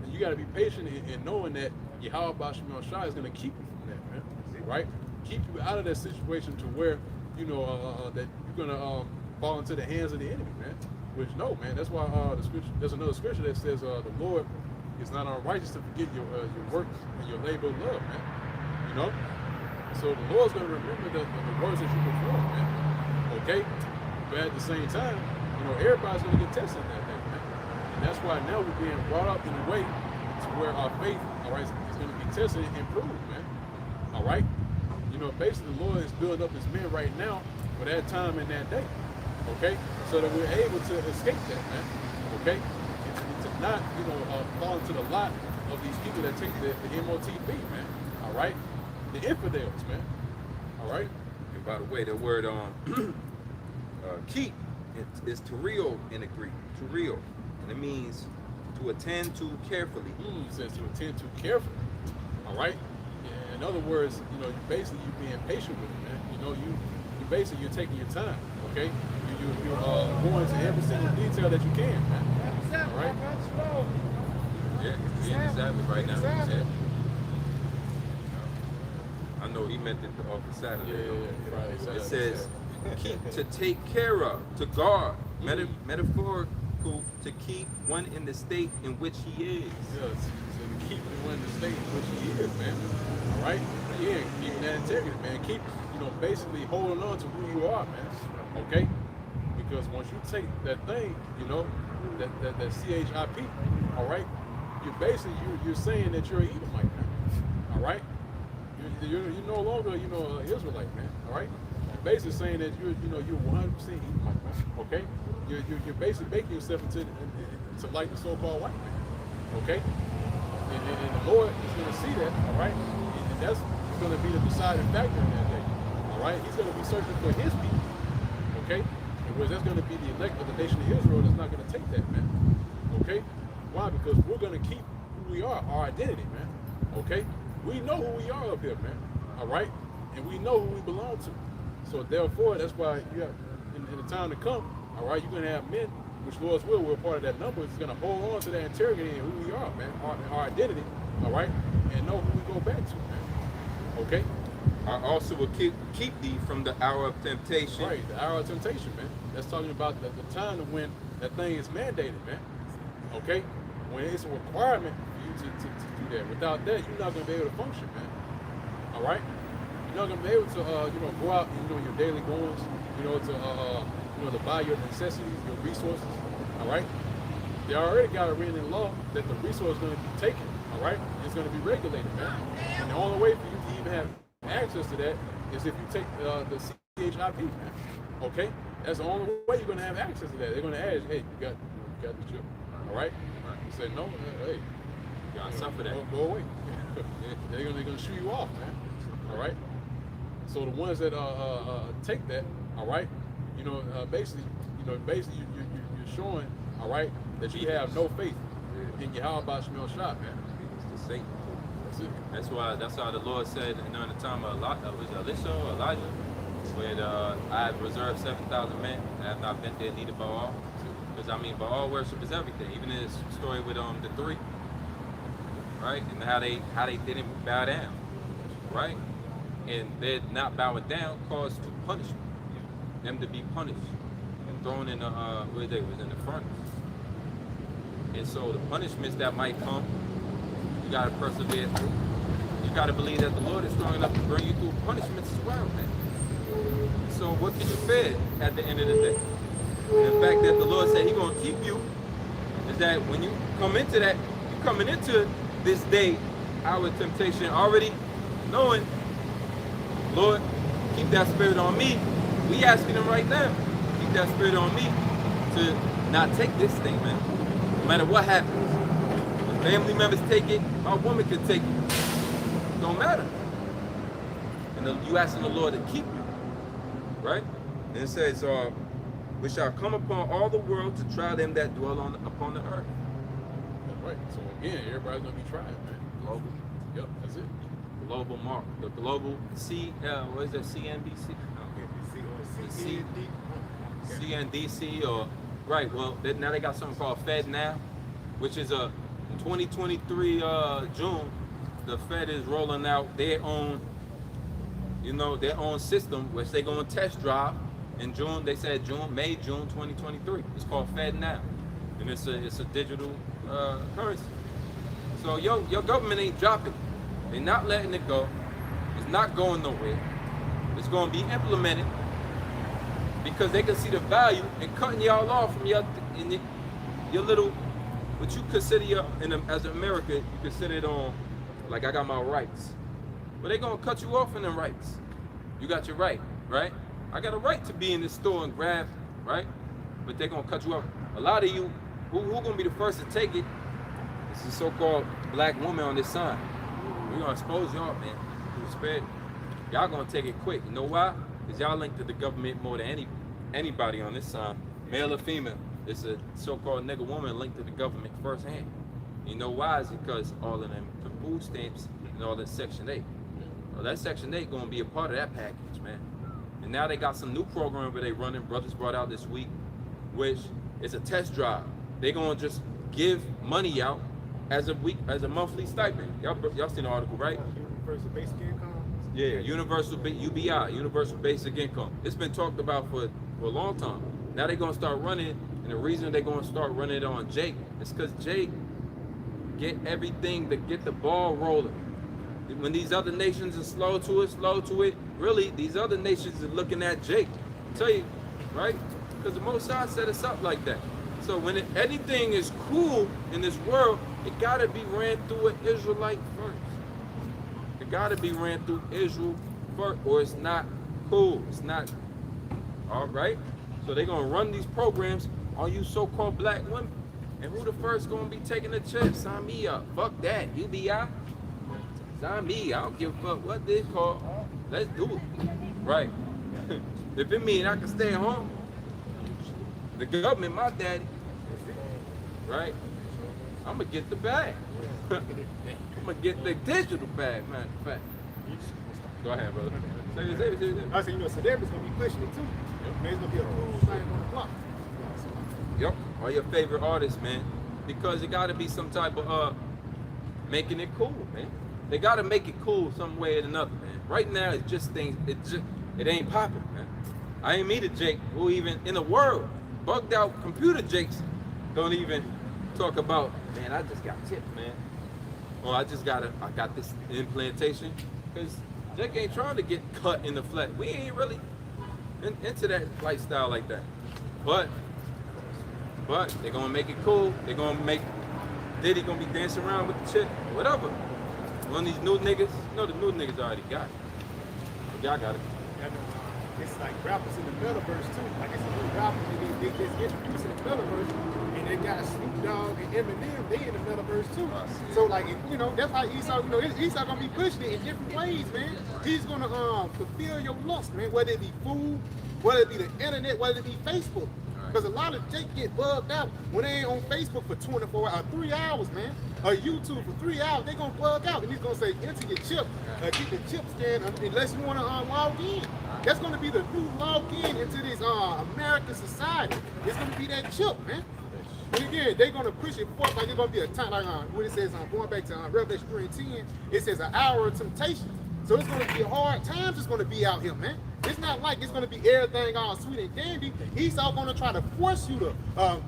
and you got to be patient in knowing that Yahweh Shemel Shai is going to keep you from that, man. All right, keep you out of that situation to where that you're going to fall into the hands of the enemy, man. Which no, man. That's why the scripture. There's another scripture that says the Lord is not unrighteous to forget your works and your labor of love, man. You know, so the Lord's going to remember the works that you perform, man. Okay. But at the same time, everybody's going to get tested in that thing, man. And that's why now we're being brought up in a way to where our faith, all right, is going to be tested and improved, man. All right? Basically the Lord is building up his men right now for that time and that day, okay? So that we're able to escape that, man, okay? And to not, fall into the lot of these people that take the MOTP, man, all right? The infidels, man, all right? By the way, the word keep is Turio in the Greek. Turio. And it means to attend to carefully. It says to attend to carefully. All right? Yeah, in other words, you know, basically you're being patient with it, man. You know, you basically you're taking your time, okay? You're going into every single detail that you can, man. All right? Yeah, he's being examined right now. Yeah. I know he meant it off the Saturday. Yeah, Friday, Saturday. It says keep, to take care of, to guard, metaphorical, to keep one in the state in which he is. Yeah, to keep one in the state in which he is, man. All right? Yeah, keeping that integrity, man. Keep, you know, basically holding on to who you are, man. Okay? Because once you take that thing, you know, that CHIP, all right, you're saying that you're an Edomite, man. All right? You're no longer, you know, an Israelite, man. All right? You're basically saying that you're 100% Edomite, man. Okay? You're basically making yourself into like the so-called white man. Okay? And the Lord is going to see that, all right? And that's going to be the deciding factor in that day. All right? He's going to be searching for his people. Okay? And whereas that's going to be the elect of the nation of Israel that's not going to take that, man. Okay? Why? Because we're going to keep who we are, our identity, man. Okay? We know who we are up here, man. All right? And we know who we belong to. So therefore, that's why you have, in the time to come, all right, you're going to have men, which Lord's will, we're part of that number, is going to hold on to that integrity and who we are, man, our identity, all right, and know who we go back to, man. Okay? I also will keep thee from the hour of temptation. Right, the hour of temptation, man. That's talking about the time when that thing is mandated, man. Okay? When it's a requirement for you to do that. Without that, you're not going to be able to function, man. All right? You're not going to be able to, go out, your daily goings, to buy your necessities, your resources. All right? They already got it written in law that the resource is going to be taken. All right? It's going to be regulated, man. And the only way for you to even have access to that is if you take the CHIP, man. Okay? That's the only way you're going to have access to that. They're going to ask, hey, you got the chip. All right? You say, no, hey, You gotta suffer that. Go away. They're going to shoot you off, man. All right? So the ones that take that, all right, basically you're showing, all right, that you have no faith in Yahweh Shemel Shah, man. It's the Satan. That's it. That's why the Lord said in the time of Elisha or Elijah, when I have reserved 7,000 men and have not bent their need of Baal. Because Baal worship is everything. Even in this story with the three, right, and how they didn't bow down, right, and they're not bowing down caused to punishment, them to be punished and thrown in the where they was in the furnace. And so the punishments that might come, you gotta persevere through. You gotta believe that the Lord is strong enough to bring you through punishments as well, man. So what can you fear at the end of the day? And the fact that the Lord said He's gonna keep you is that when you come into that, you're coming into this day, our temptation, already knowing, Lord, keep that spirit on me. We asking Him right now, keep that spirit on me to not take this thing, man. No matter what happens. If family members take it, my woman can take it. Don't matter. And you asking the Lord to keep you, right? And it says, we shall come upon all the world to try them that dwell upon the earth. That's right. So again, everybody's gonna be trying, man. Global. Yep, that's it. Global mark. The global what is that? CNBC? CNDC or right. Well, now they got something called Fed now, which is in 2023 June. The Fed is rolling out their own, their own system, which they're gonna test drive in June. They said May, June 2023. It's called Fed now, and it's a digital currency. So your government ain't dropping. They're not letting it go. It's not going nowhere. It's going to be implemented because they can see the value in cutting y'all off from your little, what you consider as America, you consider it on, like I got my rights. But they're going to cut you off in them rights. You got your right? I got a right to be in this store and grab, right? But they're going to cut you off. A lot of you, who going to be the first to take it? It's the so-called black woman on this sign. We're going to expose y'all, man. Through the spirit. Y'all going to take it quick. You know why? Because y'all linked to the government more than anybody on this side, male or female. It's a so-called nigga woman linked to the government firsthand. You know why? It's because all of them, the food stamps and all that Section 8. Well, that Section 8 gonna be a part of that package, man. And now they got some new program where they running, brothers brought out this week, which is a test drive. They gonna just give money out as a monthly stipend. Y'all seen the article, right? Universal basic income. Yeah, UBI, Universal Basic Income. It's been talked about for a long time. Now they're gonna start running, and the reason they're gonna start running it on Jake is because Jake get everything to get the ball rolling. When these other nations are slow to it, really, these other nations are looking at Jake. I tell you, right? Because the Most High set us up like that. So when anything is cool in this world, it gotta be ran through an Israelite first. It gotta be ran through Israel first, or it's not cool. It's not, all right? So they're gonna run these programs on you so-called black women. And who the first gonna be taking the check? Sign me up. Fuck that. UBI. Sign me. I don't give a fuck what they call. Let's do it. Right. If it mean I can stay home, the government, my daddy. Right? I'm gonna get the bag. I'm gonna get the digital bag, matter of fact. Go ahead, brother. Say. I said, celebrities gonna be pushing it too. Man, it's gonna be a cool thing on the block. Yep, all your favorite artists, man. Because it gotta be some type of making it cool, man. They gotta make it cool some way or another, man. Right now it's just things, it ain't popping, man. I ain't meet a Jake who even in the world, bugged out computer Jakes don't even talk about, man, I just got tipped, man. Or I got this implantation. Cause Jake ain't trying to get cut in the flesh. We ain't really into that lifestyle like that. But they're gonna make it cool. They're gonna make Diddy gonna be dancing around with the chick, whatever. One of these new niggas, the new niggas already got it. Y'all got it. It's like rappers in the metaverse too. Like it's a new rapper, they just introduced in the metaverse, and they got Snoop Dogg and Eminem, they in the metaverse too. So like, that's how Esau, Esau gonna be pushing it in different ways, man. He's gonna fulfill your lust, man. Whether it be food, whether it be the internet, whether it be Facebook. Because a lot of Jake get bugged out when they ain't on Facebook for 24 hours, 3 hours, man. Or YouTube for 3 hours, they gonna bug out. And he's gonna say, enter your chip, keep the chip scan unless you wanna log in. That's gonna be the new log in into this American society. It's gonna be that chip, man. And again, they're gonna push it forth like it's gonna be a time, like when it says, going back to Revelation 3:10, it says an hour of temptation. So it's gonna be hard times. It's gonna be out here, man. It's not like it's gonna be everything all sweet and dandy. He's all gonna try to force you to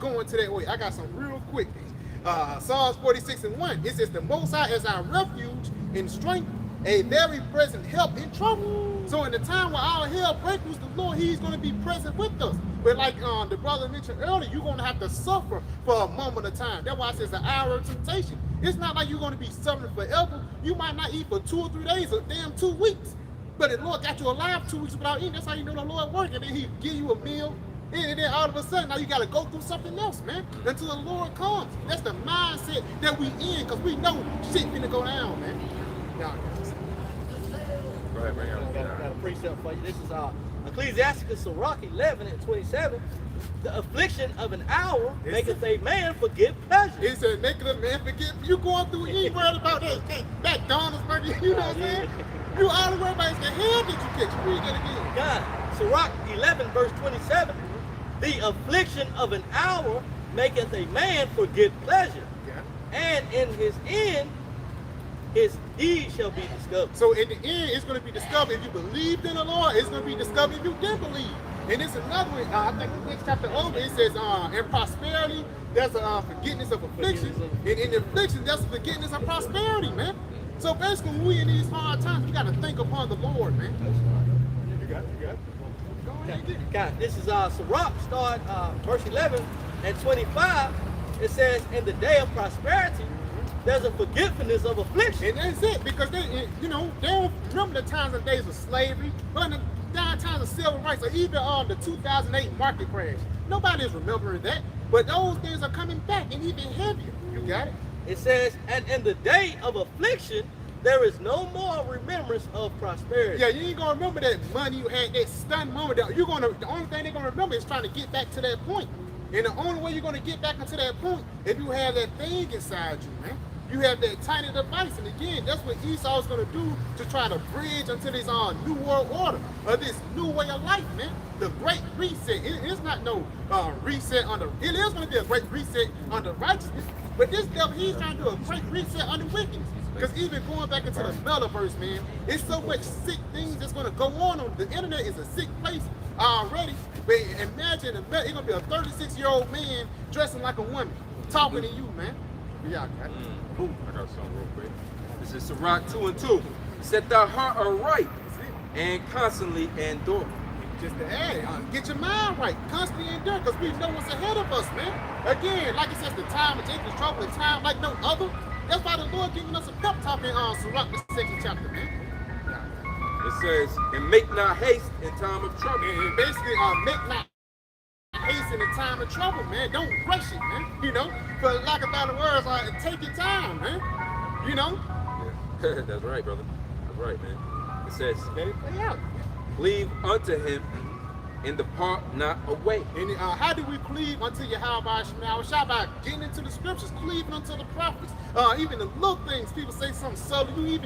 go into that way. I got some real quick things. Psalms 46:1. It says, "The Most High is our refuge and strength, a very present help in trouble." So in the time where our hell breaks loose, the Lord, He's gonna be present with us. But like the brother mentioned earlier, you're gonna have to suffer for a moment of time. That's why it says an hour of temptation. It's not like you're gonna be suffering forever. You might not eat for 2 or 3 days or damn 2 weeks. But the Lord got you alive 2 weeks without eating. That's how you know the Lord working. And then He give you a meal, and then all of a sudden, now you got to go through something else, man, until the Lord comes. That's the mindset that we in, because we know shit finna go down, man. Y'all Right, man. Got a precept for you. This is Ecclesiasticus Sirach 11:27. The affliction of an hour maketh a man forget pleasure. It said, make a man forget. You going through, you ain't worried about that McDonald's burger, you know what I'm saying? You all the way about the hell did you catch? Read it again. God, Sirach 11:27. The affliction of an hour maketh a man forget pleasure. Yeah. And in his end, his deed shall be discovered. So in the end, it's going to be discovered if you believed in the Lord. It's going to be discovered if you didn't believe. And it's another one. I think the next chapter over, it says, in prosperity, there's a forgiveness of affliction. And in affliction, there's a forgiveness of prosperity, man. So basically, when we in these hard times, we got to think upon the Lord, man. You got it. Go ahead. God, this is Sirach, start verse 11 and 25. It says, in the day of prosperity, there's a forgiveness of affliction. And that's it, because they don't remember the times and days of slavery, but the times of civil rights, or even the 2008 market crash. Nobody's remembering that, but those things are coming back and even heavier. You got it? It says, and in the day of affliction, there is no more remembrance of prosperity. Yeah, you ain't gonna remember that money you had, that stunned moment. The only thing they're gonna remember is trying to get back to that point. And the only way you're gonna get back into that point if you have that thing inside you, man. You have that tiny device, and again, that's what Esau's gonna do to try to bridge into this new world order, or this new way of life, man. The great reset. It is not no reset under. It is gonna be a great reset under righteousness, but this devil, he's trying to do a great reset under wickedness. Because even going back into the metaverse, man, it's so much sick things that's gonna go on. The internet is a sick place already. But imagine it's gonna be a 36-year-old man dressing like a woman, talking to you, man. Yeah, okay. I got something real quick. This is Sirach 2:2. Set thy heart aright and constantly endure. Just to add, get your mind right, constantly endure, because we know what's ahead of us, man. Again, like it says, the time of Jacob's trouble, a time like no other. That's why the Lord giving us a pep talk in Sirach, the 2nd chapter, man. It says, and make not haste in time of trouble. And basically, make not haste in the time of trouble, man. Don't rush it, man. You know, for lack of better words, take your time, man. You know? Yeah. That's right, brother. That's right, man. It says, Let it play out. cleave unto him and depart not away. And how do we cleave unto Yahweh Shema? By getting into the scriptures, cleaving unto the prophets. Even the little things, people say something subtle, you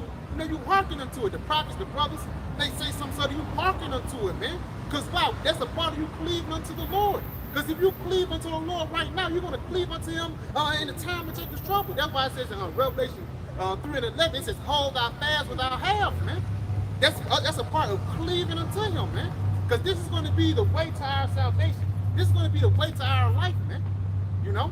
hearken unto it. The prophets, the brothers, they say something subtle, you hearken unto it, man. Because wow, that's a part of you cleaving unto the Lord. Because if you cleave unto the Lord right now, you're going to cleave unto him in the time of Jacob's trouble. That's why it says in Revelation 3:11, it says, hold thy fast without half, man. That's a part of cleaving unto him, man. Because this is going to be the way to our salvation. This is going to be the way to our life, man. You know?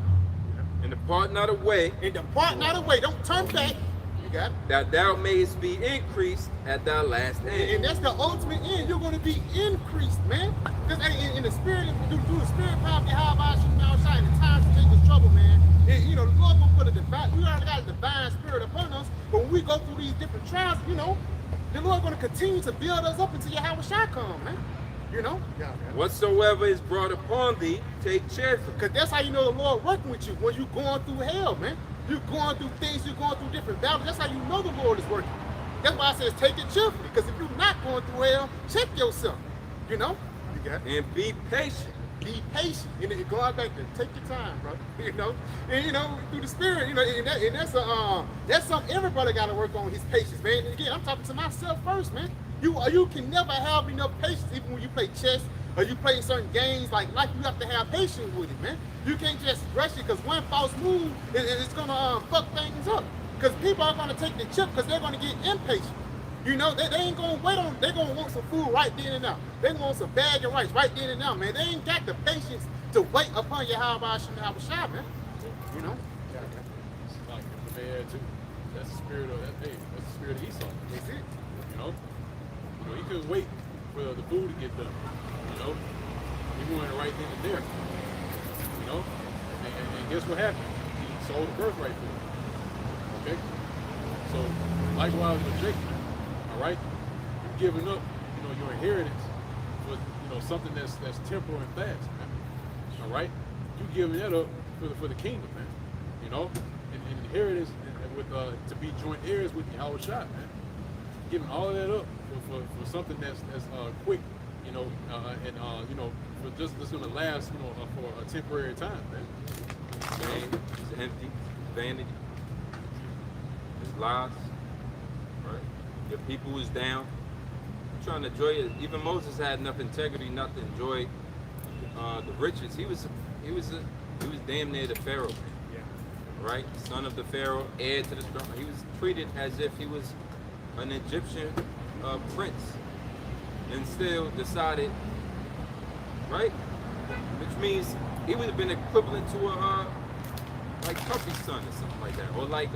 And depart not away. And depart not away. Don't turn back. You got it? That thou mayest be increased at thy last end. And that's the ultimate end. You're going to be increased, man. Because in the spirit, through the spirit power of Yahweh Shema, in the times of Jacob's trouble, man. And, the Lord going to put a divine, we already got a divine spirit upon us. But when we go through these different trials, the Lord going to continue to build us up until Yahweh shall come, man. You know? Yeah. Whatsoever is brought upon thee, take cheerfully. Because that's how you know the Lord working with you. When you're going through hell, man. You're going through things, you're going through different battles. That's how you know the Lord is working. That's why I says take it cheerfully. Because if you're not going through hell, check yourself. You know? You got it? And be patient. Be patient. And then go out back there. Take your time, bro. And through the spirit, and that's something everybody got to work on, his patience, man. And again, I'm talking to myself first, man. You can never have enough patience, even when you play chess or you play certain games like life. You have to have patience with it, man. You can't just rush it, because one false move is gonna fuck things up. Because people are gonna take the chip because they're gonna get impatient. They ain't gonna wait on. They're gonna want some food right then and now. They gonna want some bag of rice right then and now, man. They ain't got the patience to wait upon Yahweh Shema, man. You know. It's like the man too. That's the spirit of that. Hey, that's the spirit of Esau. That's it. He couldn't wait for the food to get done. He wanted it right then and there. And guess what happened? He sold the birthright for it. Okay? So likewise with Jacob, all right? You're giving up, your inheritance for something that's temporal and fast, man. All right? You giving that up for the kingdom, man. And inheritance with to be joint heirs with Yahweh Shai, man. Giving all of that up for something that's quick, for just that's gonna last, for a temporary time, man. It's empty, vanity, it's lies, right? Your people is down. You're trying to enjoy it. Even Moses had enough integrity not to enjoy the riches. He was damn near the Pharaoh, man. Yeah. Right? Son of the Pharaoh, heir to the throne. He was treated as if he was an Egyptian prince, and still decided, right? Which means he would have been equivalent to a like Puffy's son or something like that, or like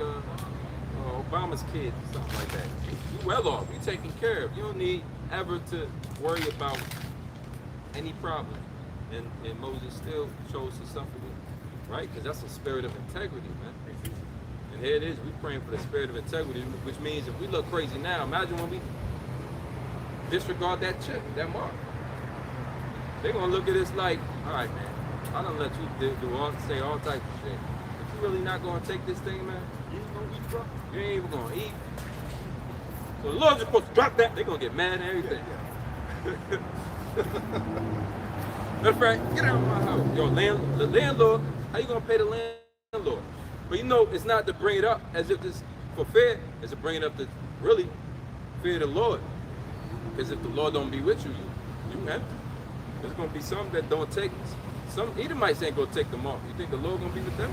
Obama's kid or something like that. You well off, you taken care of. You don't need ever to worry about any problem. And Moses still chose to suffer with, right? Because that's a spirit of integrity, man. And here it is, we're praying for the spirit of integrity, which means if we look crazy now, imagine when we disregard that chip, that mark. They're gonna look at us like, all right, man, I done let you say all types of shit. But you really not gonna take this thing, man? You ain't even gonna eat, bro. You ain't even gonna eat. So the Lord's supposed to drop that. They're going to get mad and everything. Matter of fact, get out of my house. Yo, the landlord, how you going to pay the landlord? But you know, it's not to bring it up as if it's for fear. It's to bring it up to really fear the Lord. Because if the Lord don't be with you, you empty. There's going to be some that don't take it. Some Edomites ain't going to take them off. You think the Lord going to be with them?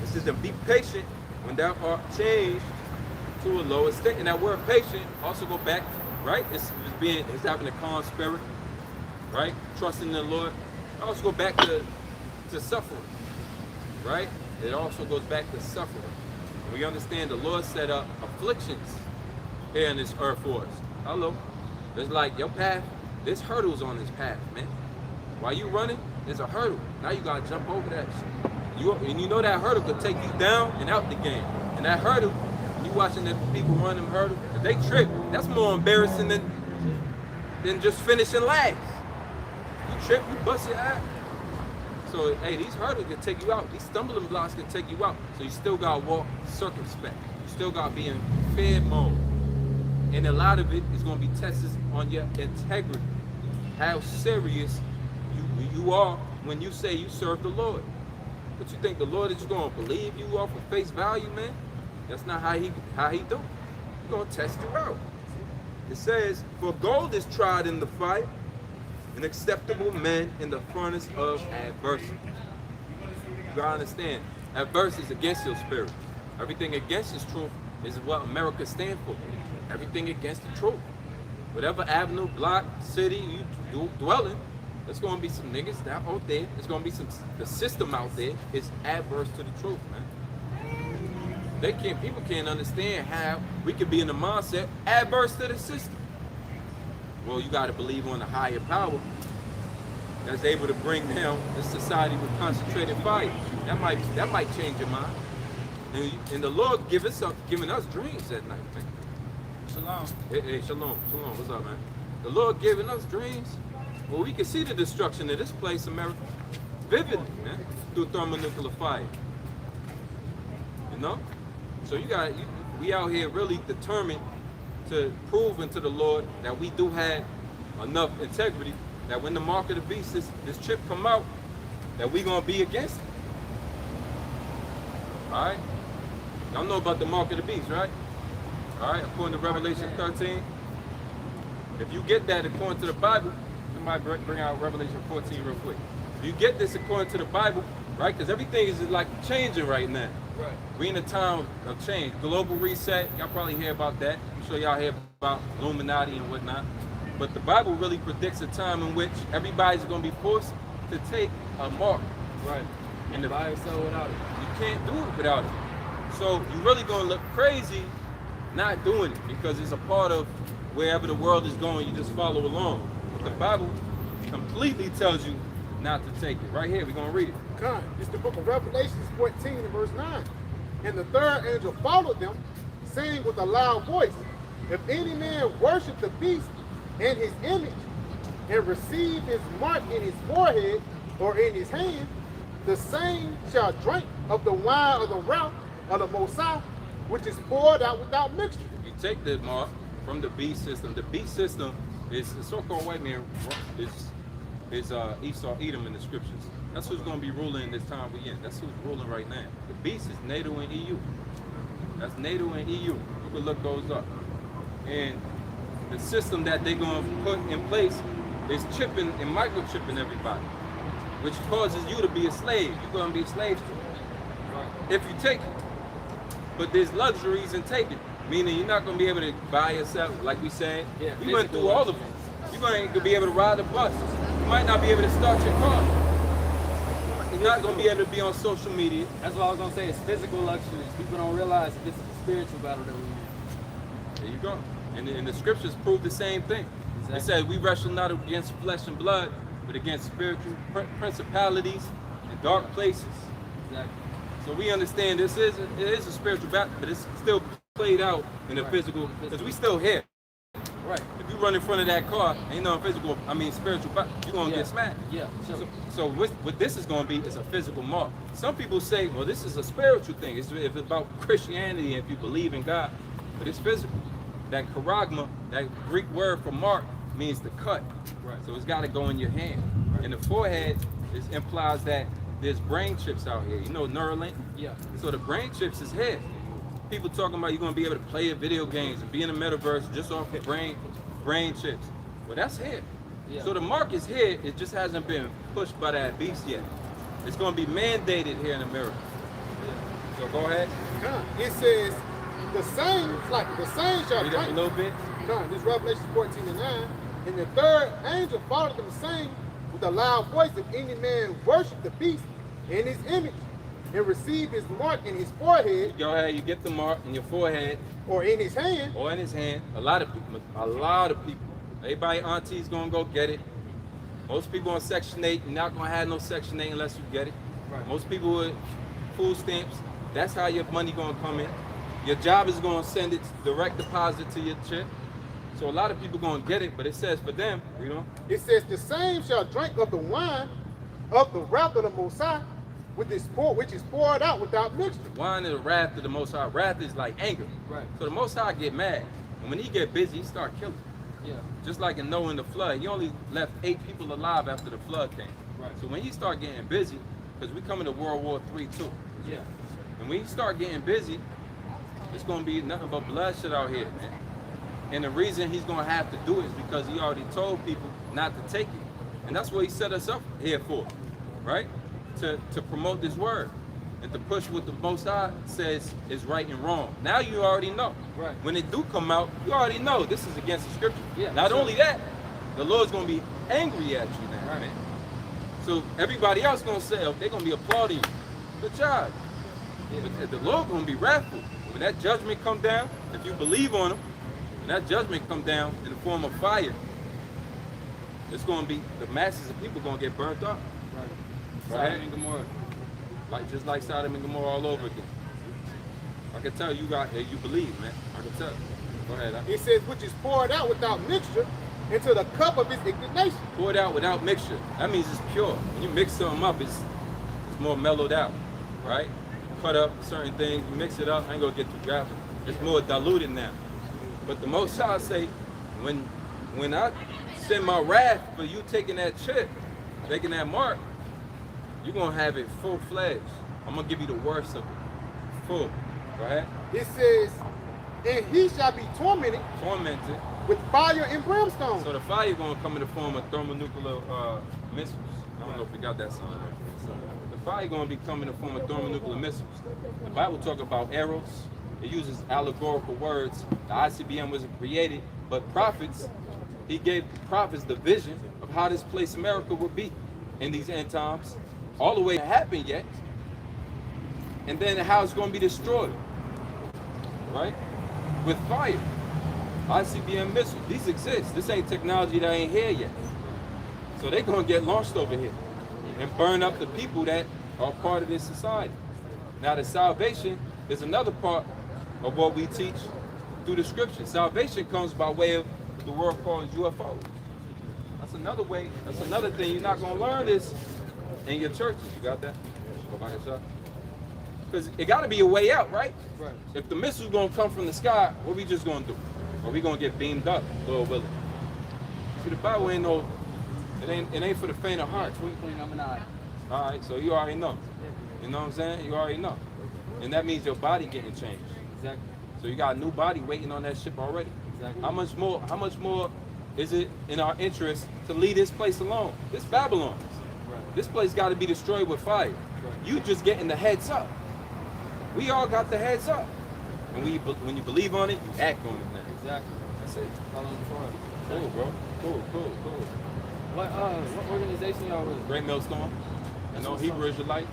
It says to be patient when thou art changed to a lower state. And that word patient also go back, right? It's having a calm spirit, right? Trusting in the Lord. It also go back to suffering, right? It also goes back to suffering. And we understand the Lord set up afflictions here in this earth for us. Hello. It's like your path, there's hurdles on this path, man. While you running, there's a hurdle. Now you gotta jump over that shit. And you know that hurdle could take you down and out the game. And that hurdle, when you watching the people run them hurdles, if they trip, that's more embarrassing than just finishing last. You trip, you bust your ass. So, hey, these hurdles can take you out. These stumbling blocks can take you out. So you still gotta walk circumspect. You still gotta be in fear mode. And a lot of it is gonna be tested on your integrity. How serious you are when you say you serve the Lord. But you think the Lord is gonna believe you off of face value, man? That's not how he do. He's gonna test you out. It says, for gold is tried in the fire, and acceptable men in the furnace of adversity. You gotta understand, adversity is against your spirit. Everything against his truth is what America stands for. Everything against the truth. Whatever avenue, block, city you dwell in, there's gonna be some niggas out there. There's gonna be the system out there is adverse to the truth, man. People can't understand how we could be in the mindset adverse to the system. Well, you gotta believe on the higher power that's able to bring down this society with concentrated fire. That might change your mind. And the Lord giving us dreams at night, man. Shalom. Hey, shalom. What's up, man? The Lord giving us dreams. Well, we can see the destruction of this place, America, vividly, man, through thermonuclear fire. You know? So we out here really determined to prove unto the Lord that we do have enough integrity that when the mark of the beast, this chip come out, that we gonna be against it. All right? Y'all know about the mark of the beast, right? All right, according to Revelation 13. If you get that according to the Bible, somebody bring out Revelation 14 real quick. If you get this according to the Bible, right? Because everything is like changing right now. Right. We in a time of change. Global reset, y'all probably hear about that. I'm sure y'all hear about Illuminati and whatnot. But the Bible really predicts a time in which everybody's going to be forced to take a mark. Right. And the Buy or sell without it. You can't do it without it. So you're really going to look crazy not doing it because it's a part of wherever the world is going, you just follow along. But the Bible completely tells you not to take it. Right here, we're going to read it. Con, it's the book of Revelation 14 and verse 9. And the third angel followed them, saying with a loud voice, if any man worship the beast and his image, and receive his mark in his forehead or in his hand, the same shall drink of the wine of the wrath of the Most High, which is poured out without mixture. You take the mark from the beast system. The beast system is the so-called white man is Esau, Edom in the scriptures. That's who's going to be ruling in this time we're in. That's who's ruling right now. The beast is NATO and EU. That's NATO and EU. You can look those up. And the system that they're going to put in place is chipping and microchipping everybody, which causes you to be a slave. You're going to be a slave to it if you take it. But there's luxuries in taking, meaning you're not going to be able to buy yourself, like we said. Yeah, we went through all of them. You're going to be able to ride the bus. You might not be able to start your car. You're not going to be able to be on social media. That's what I was gonna say. It's physical luxuries. People don't realize that this is a spiritual battle that we're in. There you go. And the scriptures prove the same thing. It says we wrestle not against flesh and blood, but against spiritual principalities and dark places. Exactly. So we understand it is a spiritual battle, but it's still played out in the physical, because we still here. Right. If you run in front of that car, ain't no spiritual battle, you're going to get smacked. Yeah. So what this is going to be is a physical mark. Some people say, well, this is a spiritual thing. It's about Christianity if you believe in God, but it's physical. that charagma, that Greek word for mark, means to cut. Right. So it's got to go in your hand. And the forehead implies that there's brain chips out here. You know Neuralink? Yeah. So the brain chips is here. People talking about you're going to be able to play video games and be in the metaverse just off of brain chips. Well, that's here. Yeah. So the mark is here. It just hasn't been pushed by that beast yet. It's going to be mandated here in America. So go ahead. It says the same shall Read up a drink. little bit. This Revelation 14:9. And the third angel followed them, saying with a loud voice, if any man worship the beast in his image and receive his mark in his forehead Go ahead. You get the mark in your forehead or in his hand, or in his hand. A lot of people. Everybody auntie's going to go get it. Most people on Section 8, you're not going to have no Section 8 unless you get it. Right. Most people with food stamps, that's how your money going to come in. Your job is going to send it direct deposit to your check. So a lot of people going to get it, but it says for them, you know, it says the same shall drink of the wine of the wrath of the Most High, which is poured out without mixture. wine is the wrath of the Most High. Wrath is like anger. Right. So the Most High get mad. And when he get busy, he start killing. Yeah. Just like in Noah in the flood, he only left 8 people alive after the flood came. Right. So when you start getting busy, because we coming to World War III too. Yeah. And when you start getting busy, it's going to be nothing but bloodshed out here, man. And the reason he's going to have to do it is because he already told people not to take it. And that's what he set us up here for, right? To promote this word and to push what the Most High says is right and wrong. Now you already know. Right. When it do come out, you already know this is against the scripture. Yeah, Not sure. only that, the Lord's going to be angry at you now, Right. man. So everybody else going to say, oh, they're going to be applauding you. Good job. Yeah. But the Lord going to be wrathful. When that judgment come down, if you believe on him, when that judgment come down in the form of fire, it's going to be, the masses of people going to get burnt up. Right. Right. Sodom and Gomorrah. Just like Sodom and Gomorrah all over again. I can tell you believe, man. I can tell. Go ahead. It says which is poured out without mixture into the cup of his indignation. Pour it out without mixture. That means it's pure. When you mix something up, it's more mellowed out, right? Cut up certain things, you mix it up. I ain't gonna get too graphic. It's more diluted now. But the Most High say, when I send my wrath for you taking that chip, taking that mark, you're gonna have it full-fledged. I'm gonna give you the worst of it. Full. Go ahead. It says, and he shall be tormented Tormented. with fire and brimstone. So the fire gonna come in the form of thermonuclear missiles. I don't know if you got that sound right. The fire gonna be coming in the form of thermonuclear missiles. The Bible talk about arrows. It uses allegorical words. The ICBM wasn't created, but prophets, he gave the prophets the vision of how this place America would be in these end times. All the way it happened yet. And then how it's gonna be destroyed. Right? With fire. ICBM missiles. These exist. This ain't technology that ain't here yet. So they're gonna get launched over here and burn up the people that are part of this society. Now the salvation is another part of what we teach through the scripture. Salvation comes by way of the world called UFO. That's another way, that's another thing. You're not gonna learn this in your churches. You got that? Go back a shot. Because it gotta be a way out, right? Right. If the missile's gonna come from the sky, what we just gonna do? Or we gonna get beamed up, Lord willing? See, the Bible ain't no, it ain't for the faint of heart. Twinkling of an eye. All right, so you already know. You know what I'm saying? You already know. And that means your body getting changed. Exactly. So you got a new body waiting on that ship already. Exactly. How much more is it in our interest to leave this place alone? This Babylon. Right. This place got to be destroyed with fire. Right. You just getting the heads up. We all got the heads up. And when you believe on it, you act on it now. Exactly. That's it. Follow the Torah. Cool, bro. Cool. What organization y'all with? Great Millstone. You know, Hebrew Israelites.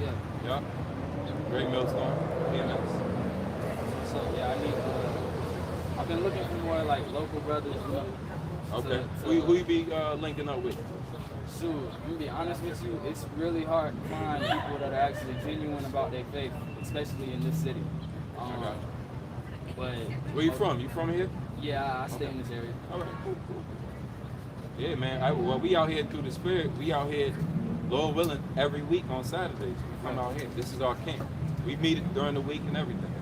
Yeah. Yeah. Great Millstone. GMS. So yeah, I need. I've been looking for more like local brothers, you know. Okay. So, Who you be linking up with? Shoot, I'm gonna be honest with you, it's really hard to find people that are actually genuine about their faith, especially in this city. Okay. But Where you from? You from here? yeah, I stay in this area. All right, cool. Yeah, man. Well, we out here through the Spirit. We out here, Lord willing, every week on Saturdays. We come out here. This is our camp. We meet it during the week and everything.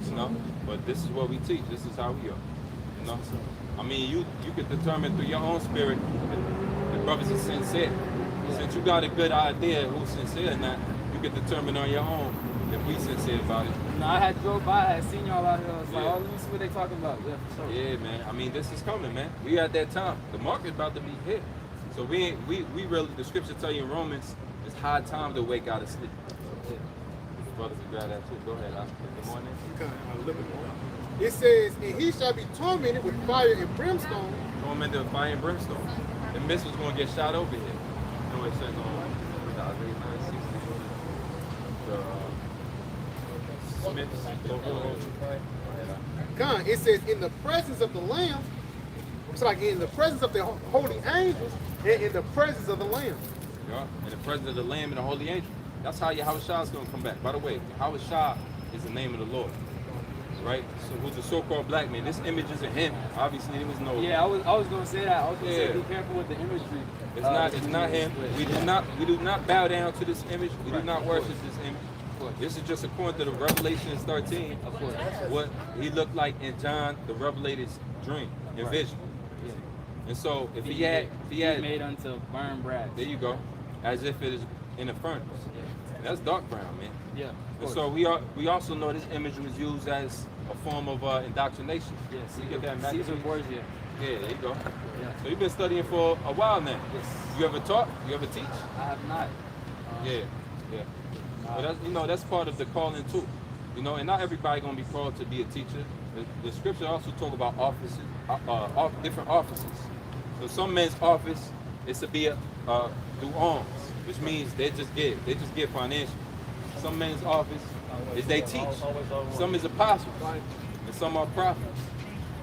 You know, but this is what we teach. This is how we are. You know, I mean, you could determine through your own spirit if brothers are sincere. Since you got a good idea who's sincere or not, you can determine on your own if we sincere about it. No, I had drove by, I had seen y'all out here. I was like, Yeah. oh, let me see what they talking about. Yeah, for sure. Yeah, man. I mean, this is coming, man. We at that time. The market about to be hit. So we really, the scripture tell you in Romans, it's high time to wake out of sleep. Yeah. Brothers will grab that too. Go ahead, Oscar. Good morning. A little bit more. It says, and he shall be tormented with fire and brimstone. Tormented with fire and brimstone. The missile's going to get shot over here. You know what it says on Isaiah 9:16. God, it says, in the presence of the Lamb, it's like in the presence of the holy angels and in the presence of the Lamb. Yeah, in the presence of the Lamb and the holy angel. That's how Yahweh Shah is going to come back. By the way, Yahweh Shah is the name of the Lord. Right? So who's the so-called black man? This image isn't him. Obviously, there was no. Yeah, I was gonna say that. I was gonna say be careful with the imagery. It's not him. We do not bow down to this image. We do not worship this image. This is just according to the Revelation 13. Of course, what he looked like in John the Revelator's dream and vision. Yeah. And so if he had made unto burn brass. There you go, as if it is in a furnace. Yeah. That's dark brown, man. Yeah. And so we also know this image was used as a form of indoctrination. Yes. You get that in Caesar Borgia. Yeah, there you go. Yeah. So you've been studying for a while now. Yes. You ever taught? You ever teach? I have not. Yeah. But that's, that's part of the calling too. And not everybody gonna be called to be a teacher. The scripture also talk about offices, different offices. So some men's office is to be through alms, which means they just give financial. Some men's office is they teach. Some is apostles, and some are prophets.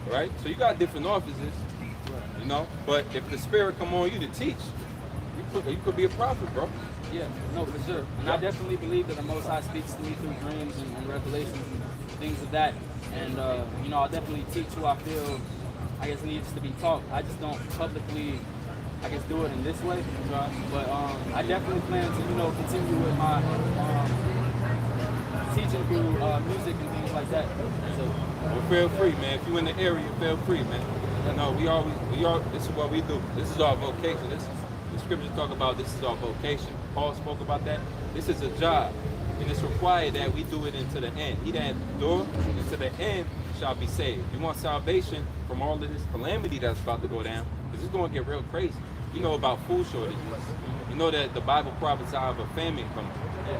Right? So you got different offices, But if the spirit come on you to teach, you could be a prophet, bro. Yeah, no, for sure. And I definitely believe that the Most High speaks to me through dreams and revelations and things of that. And, I'll definitely teach who I feel, needs to be taught. I just don't publicly, do it in this way. But I definitely plan to, continue with my teaching through music and things like that. So, well, feel free, man. If you're in the area, feel free, man. This is what we do. This is our vocation. The scriptures talk about this is our vocation. Paul spoke about that. This is a job, and it's required that we do it into the end. He that endure into the end shall be saved. You want salvation from all of this calamity that's about to go down, because it's going to get real crazy. You know about food shortages. You know that the Bible prophesies of a famine coming.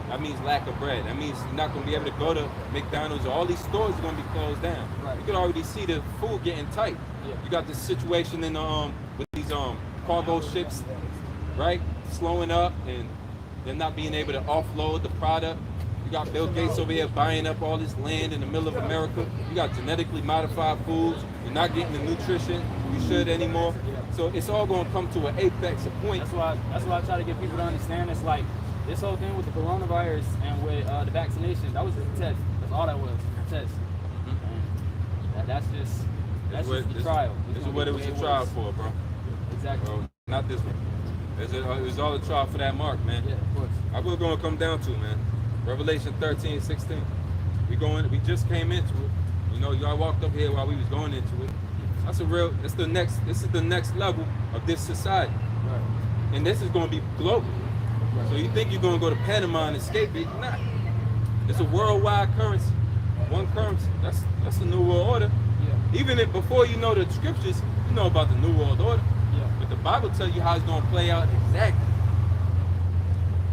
That means lack of bread. That means you're not going to be able to go to McDonald's, or all these stores are going to be closed down. Right. You can already see the food getting tight. Yeah. You got this situation in with these cargo ships, right, slowing up, and they're not being able to offload the product. You got Bill Gates over here buying up all this land in the middle of America. You got genetically modified foods. You're not getting the nutrition you should anymore. So it's all going to come to an apex, a point. That's why I try to get people to understand. It's like this whole thing with the coronavirus and with the vaccination. That was just a test. That's all that was, a test. Mm-hmm. That's just the trial. This is what it was a trial for, bro. Exactly. Bro, not this one. It was all a trial for that mark, man. Yeah, of course. I was going to come down to, man. Revelation 13:16. We just came into it. Y'all walked up here while we was going into it. This is the next level of this society. Right. And this is going to be global. Right. So you think you're going to go to Panama and escape it? Nah. It's a worldwide currency. One currency. That's the New World Order. Yeah. Even if before you know the scriptures, you know about the New World Order. Yeah. But the Bible tells you how it's going to play out exactly.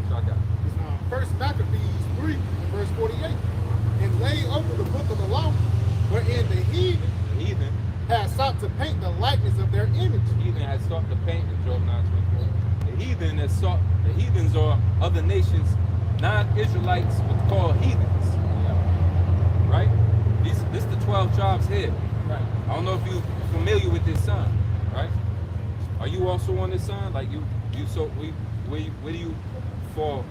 What y'all got? First Maccabees 3, verse 48. And lay open the book of the law, wherein the heathen had sought to paint the likeness of their image. The heathen had sought to paint in Job 9:24. The heathens are other nations, non-Israelites would call heathens. Yeah. Right? This the 12 tribes here. Right. I don't know if you're familiar with this sign, right? Are you also on this sign? Like where do you fall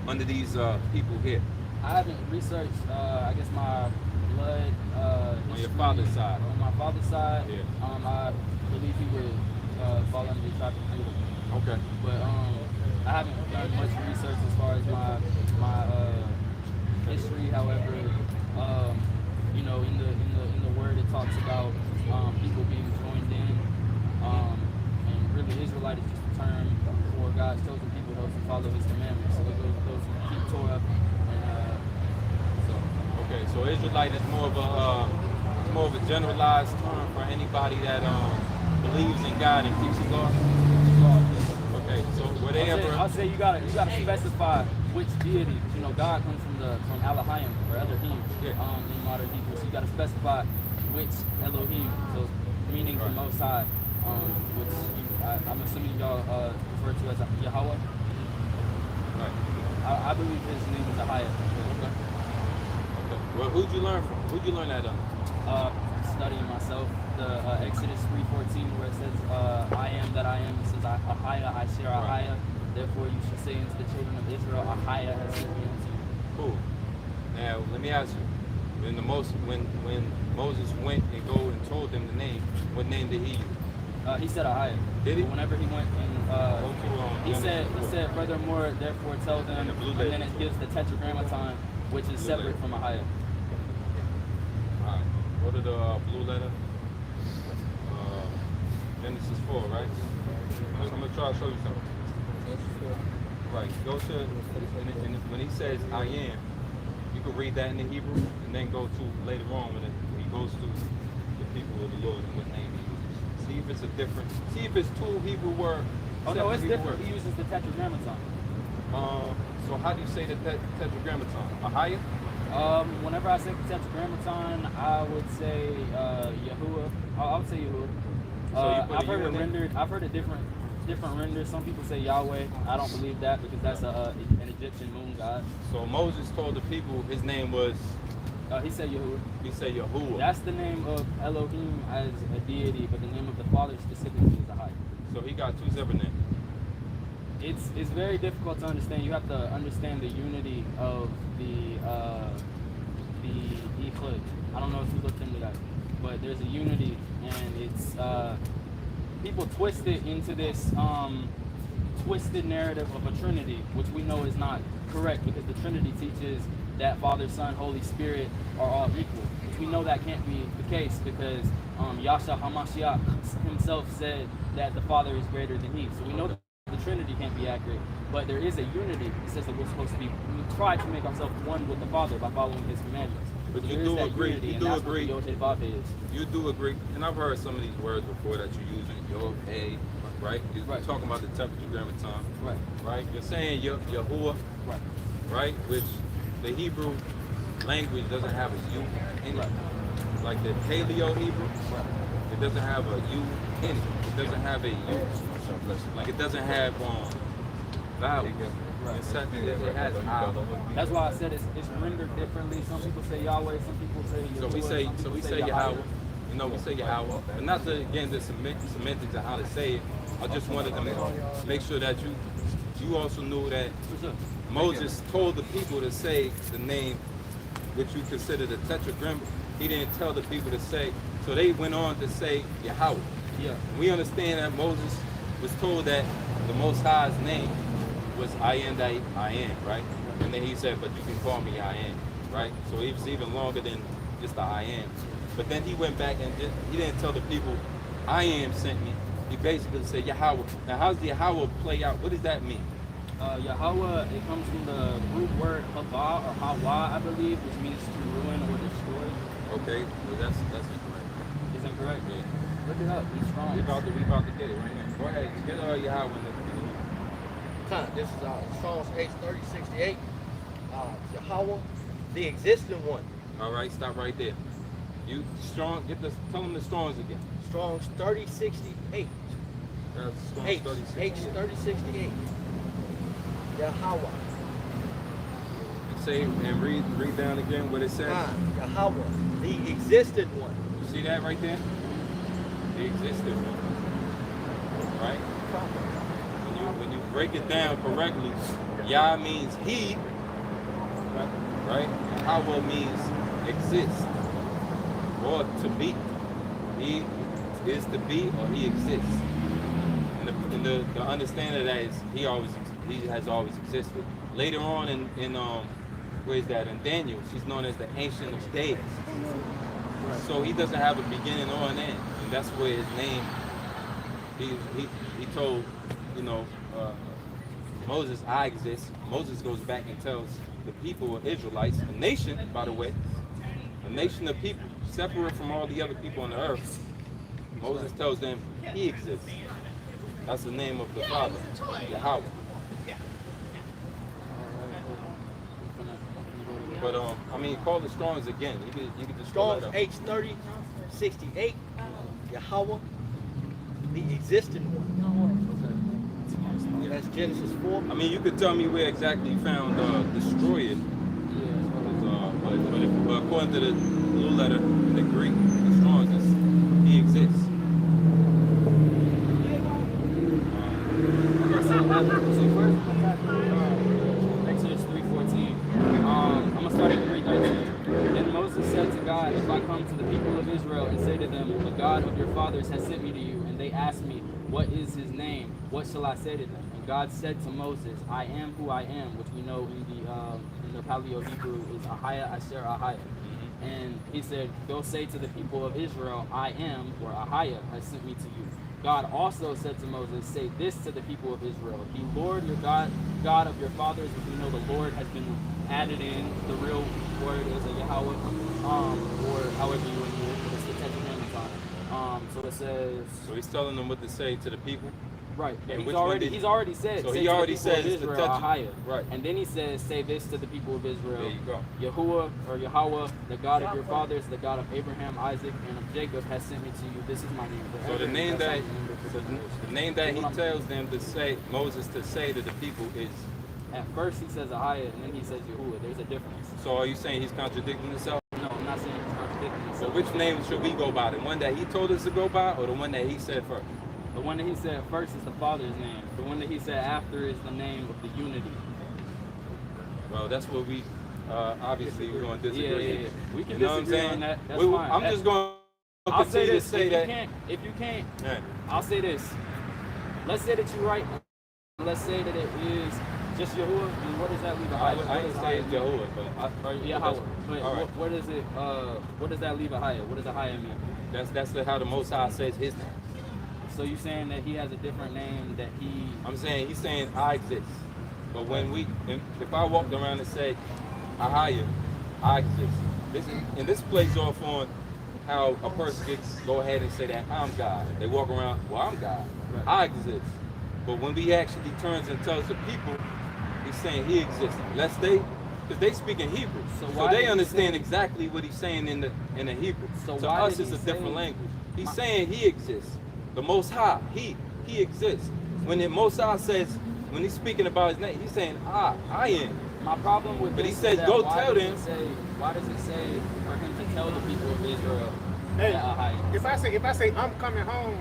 under these people here? I haven't researched, my blood. On your father's side. On my father's side, yeah. I believe he would fall under the tribe of Judah. Okay. But I haven't done much research as far as my history. However, So Israelite is more of a generalized term for anybody that believes in God and keeps His laws. Okay, so were they ever? I'll say you gotta specify which deity. You know, God comes from Elohim or Elohim in modern Hebrew. So you gotta specify which Elohim, so meaning the Most High, which I'm assuming y'all refer to as Yahweh. Right. I believe his name is Ahia. Okay. Well, who'd you learn from? Who'd you learn that on? Studying myself, the Exodus 3:14, where it says, "I am that I am." It says, "Ahia, I share Ahia." Therefore, you should say unto the children of Israel, "Ahia has sent me unto you." Cool. Now, let me ask you. When Moses went and go and told them the name, what name did he use? He said Ahia. Did he? Whenever he went and he said, "Furthermore, therefore tell them," and then it gives the tetragrammaton, which is separate from Ahia. All right. Go to the blue letter. Genesis 4, right? I'm gonna try to show you something. Right. Go to and when he says "I am," you can read that in the Hebrew, and then go to later on when he goes to the people of the Lord and what name he uses. See if it's a different. See if it's two Hebrew words. Oh no, it's different. He uses the tetragrammaton. So how do you say the tetragrammaton? Ahia? Whenever I say the tetragrammaton, I would say Yahuwah. I would say Yahuwah. I've heard it rendered. I've heard it different renders. Some people say Yahweh. I don't believe that because that's an Egyptian moon god. So Moses told the people his name was. He said Yahuwah. He said Yahuwah. That's the name of Elohim as a deity, but the name of the Father specifically is Ahai. So he got two separate names. It's very difficult to understand. You have to understand the unity of the Echad. I don't know if you looked into that, but there's a unity, and it's people twist it into this twisted narrative of a Trinity, which we know is not correct because the Trinity teaches that Father, Son, Holy Spirit are all equal. We know that can't be the case because Yahshua HaMashiach himself said that the Father is greater than He. So we know that the Trinity can't be accurate, but there is a unity. It says that we try to make ourselves one with the Father by following His commandments. But you do agree. Unity, you and do that's agree. What the Yod is. You do agree, and I've heard some of these words before that you're using. Yod, right? You're talking about the tetragrammaton. Right. Right. You're saying Yahuwah. Right. Right. Which the Hebrew language doesn't have a U in it. Like the Paleo Hebrew. Right. It doesn't have a U in it. It doesn't have a U. Like it doesn't have vowels. Right. It has vowels. That's why I said it's rendered differently. Some people say Yahweh, some people say Yahuwah, So we say Yahweh. You know, we say Yahweh. And not to get into semantics of how to say it. I just wanted to make sure that you also knew that Moses told the people to say the name which you consider the tetragrammaton. He didn't tell the people to say, so they went on to say Yahweh. Yeah. We understand that Moses was told that the Most High's name was I am that I am, right? And then he said, but you can call me I am, right? So he was even longer than just the I am. But then he went back and he didn't tell the people, I am sent me. He basically said Yahweh. Now how does the Yahweh play out? What does that mean? Yahweh, it comes from the root word Hava or Hawa, I believe, which means to ruin or destroy. Okay, well that's incorrect. Is that correct? Yeah. Look it up. It's strong. We about to get it right now. Go ahead, get Yahweh in the This is Strong's H3068. Yahweh, the existing one. All right, stop right there. You strong. Tell them the Strongs again. Strong's 3068. That's Strong's H 36. H3068. Yahweh. Say and read down again what it says. Yahweh, the existed one. You see that right there? The existed one. Right? When you break it down correctly, Yah means he, right? And Yahweh means exist or to be. He is to be or he exists. And the understanding of that is he has always existed. Later on in where is that? In Daniel, she's known as the Ancient of Days. So he doesn't have a beginning or an end, and that's where his name. He told, Moses, I exist. Moses goes back and tells the people of Israelites, the nation, by the way, a nation of people separate from all the other people on the earth. Moses tells them he exists. That's the name of the Father, Yahweh. But I mean, call the Strong's again. You could just call Strong's it up. H3068, Yahweh, the existing one. That's Genesis 4. I mean, you could tell me where exactly you found destroy it. But according to the blue letter in the Greek, the Strong's is he exists. Exodus 3:14. I'm gonna start at 3:13. Then Moses said to God, "If I come to the people of Israel and say to them, the God of your fathers has sent me to you, and they ask me, what is his name? What shall I say to them?" And God said to Moses, "I am who I am," which we know in the Paleo Hebrew is Ahaya Asher Ahaya. And he said, "Go say to the people of Israel, I am, or Ahaya has sent me to you." God also said to Moses, "Say this to the people of Israel, the Lord your God, God of your fathers," which we know the Lord has been added in. The real word is a Yahweh, or however you want to do it. It's the Ten Commandments on it. So it says. So he's telling them what to say to the people. Right. And He's already said. So say he to already the people says of to Israel, touch Ahaya. it. Right. And then he says, "Say this to the people of Israel." There you go. Yahuwah or Yahweh, the God of your fathers, the God of Abraham, Isaac, and of Jacob, has sent me to you. This is my name. So the name that he That's tells them to say, Moses to say to the people is. At first he says Ahaya, and then he says Yahuwah. There's a difference. So are you saying he's contradicting himself? No, I'm not saying he's contradicting So himself. which name should we go by? The one that he told us to go by, or the one that he said first? The one that he said first is the Father's name. The one that he said after is the name of the unity. Well, that's what we obviously we're going to disagree. Yeah. We can You know what I'm disagree saying? on that. That's fine. I'm just going to I'll say continue to this. say that. If you can't, Yeah. I'll say this. Let's say that you're right. Let's say that it is just Yahuwah. And what does that leave? I didn't say it's Jehovah, but Or Yahweh. But all right. what is it? What does that leave Ahaya? What does Ahaya mean? That's how the Most High says his name. So you're saying that he has a different name that he. I'm saying he's saying I exist. But when if I walked around and said Ahaya, I exist. This plays off on how a person gets go ahead and say that I'm God. They walk around, well, I'm God. Right. I exist. But when he actually turns and tells the people, he's saying he exists. Because they speak in Hebrew, so they understand exactly what he's saying in the Hebrew. So to why us, did it's a he different say- language. He's saying he exists. The Most High, he exists. When the Most High says, when he's speaking about his name, he's saying I am. My problem with But this he says, is that go why tell does them. it say, why does it say for him to tell the people of Israel Hey, that Ahaya? if I say I'm coming home,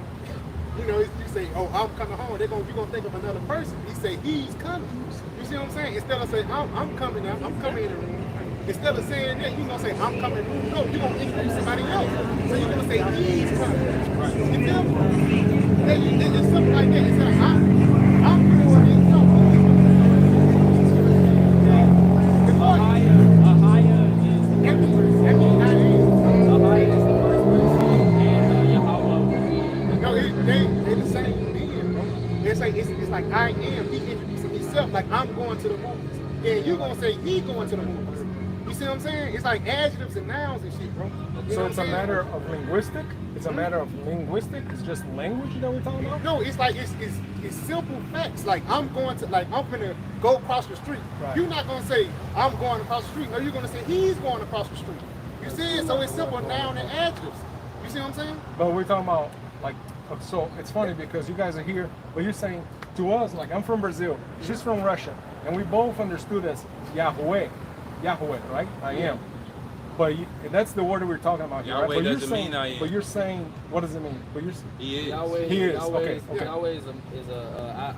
you know, you say, oh, I'm coming home, you're gonna think of another person. He say he's coming. You see what I'm saying? Instead of saying I'm coming out, I'm coming in the room. Instead of saying that, you're gonna say I'm coming. No, you're gonna introduce somebody else. So you're gonna say he's coming. You feel me? It's something like that. It's like I'm doing it. No, Ahaya is the that first means person. I am. Ahaya is the first person, and Yahweh. No, they the same being, bro. It's like I am. He introducing himself like I'm going to the movies. And you gonna say he going to the movies. You see what I'm saying? It's like adjectives and nouns and shit, bro. You know So what it's I'm a saying? matter of linguistic. It's a matter of linguistic. It's just language that we're talking about. No, it's like it's simple facts. Like I'm gonna go across the street. Right. You're not gonna say I'm going across the street. No, you're gonna say he's going across the street. You see it? So it's simple noun and adjectives. You see what I'm saying? But we're talking about like. So it's funny because you guys are here, but you're saying to us like I'm from Brazil. She's from Russia, and we both understood as Yahweh, right? I am. But and that's the word that we're talking about here, right? Yahweh But you're doesn't saying, mean I am. But you're saying, what does it mean? But you're He is. Yahweh, He is. Yahweh Okay, is, okay. Yahweh is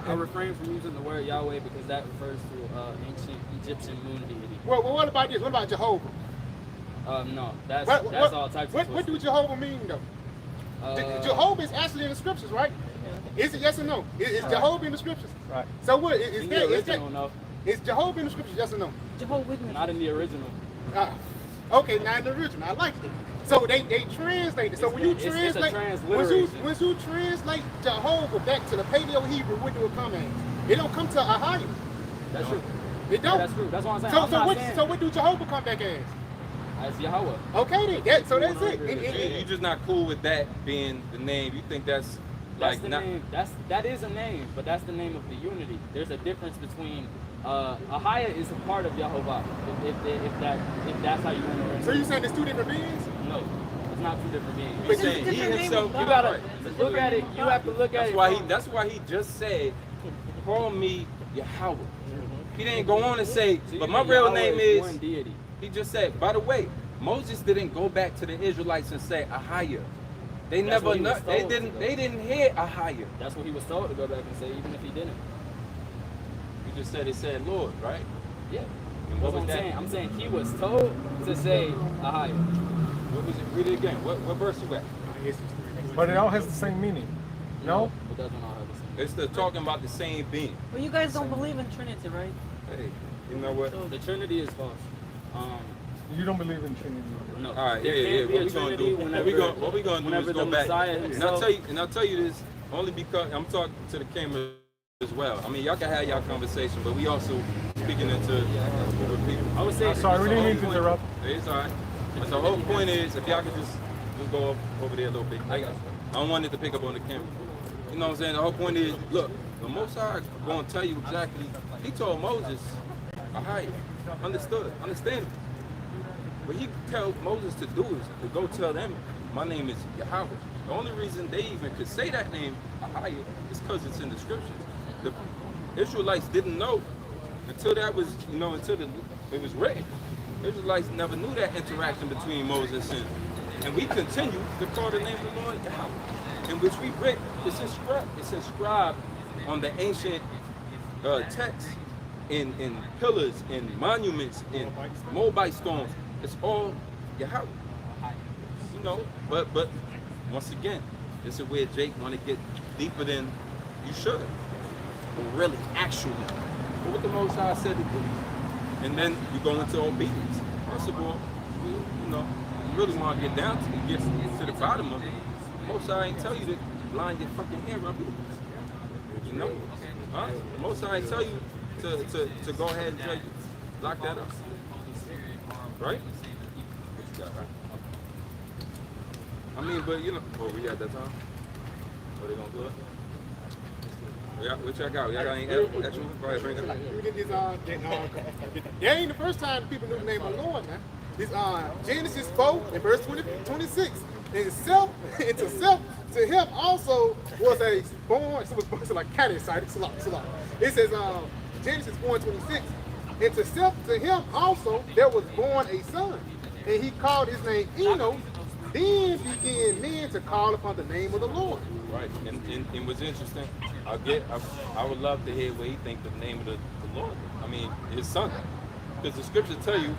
I refrain from using the word Yahweh because that refers to ancient Egyptian moon deity. Well, what about this? What about Jehovah? No, that's What, all types what, of what do twisted. Jehovah mean though? Jehovah is actually in the scriptures, right? Is it yes or no? Is Jehovah in the scriptures? Right. So what is In that? the Is that? original, no. Is Jehovah in the scriptures? Yes or no? Not in the original. Okay, now in the original, I like it. So they translate it. So when you It's a translate, transliteration. once you translate Jehovah back to the Paleo Hebrew, what do it come as? It don't come to Ahaya. That's true. It don't. That's true. That's what I'm saying. So I'm not what? saying- So what do Jehovah come back as? as Yahweh. Okay, then. So that's it. You're just not cool with that being the name. You think that's That's like the not. name. That is a name, but that's the name of the unity. There's a difference between Ahaya is a part of Yehovah. If that's how you want to learn. So you saying there's two different beings? No, it's not two different beings. He's saying he himself. You gotta look at it. You have to look at it. That's why he just said, call me Yahweh. He didn't go on and say, So but my real name is one is. deity. He just said, by the way, Moses didn't go back to the Israelites and say Ahaya. They That's what never. he was They told didn't. to They didn't hear Ahaya. That's what he was told to go back and say, even if he didn't. You just said it said Lord, right? Yeah. And what That's what was I'm that? saying. I'm saying he was told to say Ahaya. What was it? Read it again. What verse you at? But it all has the same meaning. No? It doesn't all have the same. It's the talking about the same being. Well, you guys don't believe in Trinity, right? Hey, you know what? The Trinity is false. You don't believe in Trinity. No. All right, There yeah. can't be What a we gonna Trinity do? whenever- What we gonna do is whenever go the back. Messiah And himself- I'll tell you this only because I'm talking to the camera as well. I mean, y'all can have y'all conversation, but we also speaking into the people. I would say. Sorry, we didn't mean to interrupt. It's all right. But the whole point is, if y'all could just go over there a little bit. I don't want it to pick up on the camera. You know what I'm saying? The whole point is, look, the Most High is going to tell you exactly. He told Moses, "Ahai, understand." What he tell Moses to do is to go tell them, "My name is Yahweh." The only reason they even could say that name, Ahai, is because it's in the scriptures. The Israelites didn't know until that was, it was written. Israelites never knew that interaction between Moses and we continue to call the name of the Lord Yahweh, in which we read. It's inscribed on the ancient texts, in pillars, in monuments, in mobile stones. It's all Yahweh. But once again, this is where Jake want to get deeper than you should. But really, actually, what the Most High said to do. And then you go into obedience. First of all, you really want to get down to it, get to the bottom of it. Most High ain't tell you to line your fucking hair up. Huh? Most High ain't tell you to go ahead and tell you, lock that up. Right? What you got, right? I mean, but we at that time? What they gonna do it? What y'all got? Y'all got any extra? Go ahead, bring it up. We get this that ain't the first time people knew the name of the Lord, man. This Genesis 4 and verse 26. And to him also was a born, so it was like cat excited. It says Genesis 4 and 26. And to him also there was born a son, and he called his name Enoch. Then began men to call upon the name of the Lord. Right, and what's interesting, I would love to hear what he thinks the name of the Lord. I mean, his son, because the scriptures tell you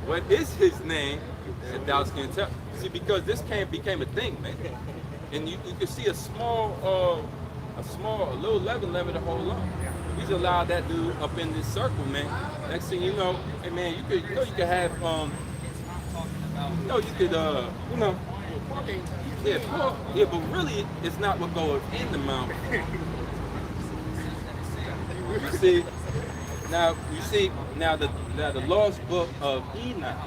what is his name, and thou canst tell. See, because this became a thing, man, and you can see a little leaven to hold on. He's allowed that dude up in this circle, man. Next thing you know, hey man, you could have but really, it's not what goes in the mouth. Now the lost book of Enoch.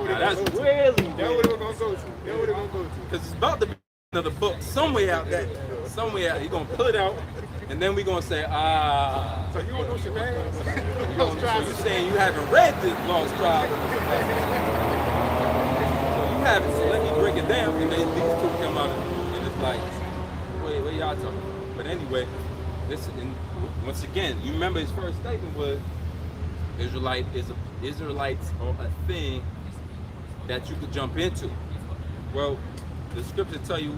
That's really That's what we're gonna go to. because it's about to be another book somewhere out there. Somewhere you're gonna pull it out, and then we're gonna say, So you don't know Shabazz? So you're saying you haven't read this lost tribe. Haven't, so let me break it down, and then these two come out and it's like, wait, what y'all talking about? But anyway, listen, once again, you remember his first statement was Israelites are a thing that you could jump into. Well, the scripture tell you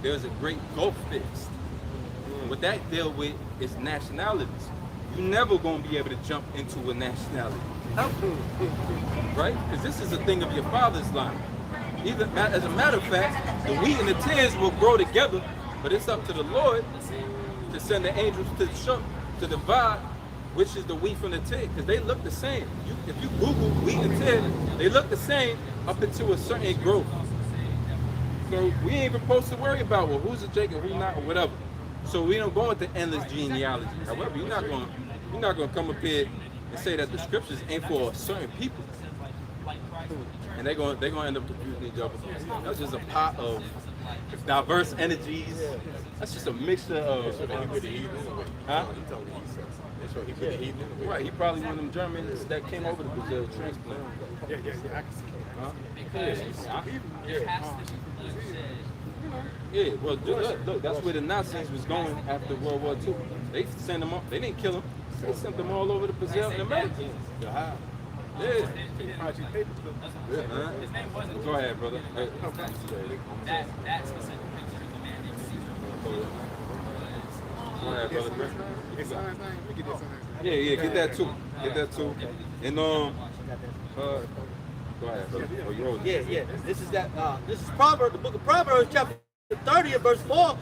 there's a great gulf fixed. What that deal with is nationalities. You're never gonna be able to jump into a nationality. Right? Because this is a thing of your father's line. As a matter of fact, the wheat and the tares will grow together, but it's up to the Lord to send the angels to divide which is the wheat from the tare, because they look the same. If you Google wheat and tare, they look the same up until a certain growth. So we ain't even supposed to worry about who's a Jacob, who's not, or whatever. So we don't go into endless genealogy. However, you're not gonna come up here and say that the scriptures ain't for certain people, and they're gonna end up confusing each other. That's just a pot of diverse energies. That's just a mixture of. Huh? Right, he probably one of them Germans that came over to Brazil transplant. Yeah, I can see that. Huh? Yeah, well, look, that's where the Nazis was going after World War II. They sent them up. They didn't kill them. They sent them all over to Brazil and America. Yeah. Go ahead, brother. That specific picture is the man named Caesar. Go ahead, brother. His son's name? We get his son's name. Yeah, get that too. Get that too. And go ahead, brother. Oh, you rolling? Yeah. This is Proverbs, the book of Proverbs, chapter 30 and verse 4.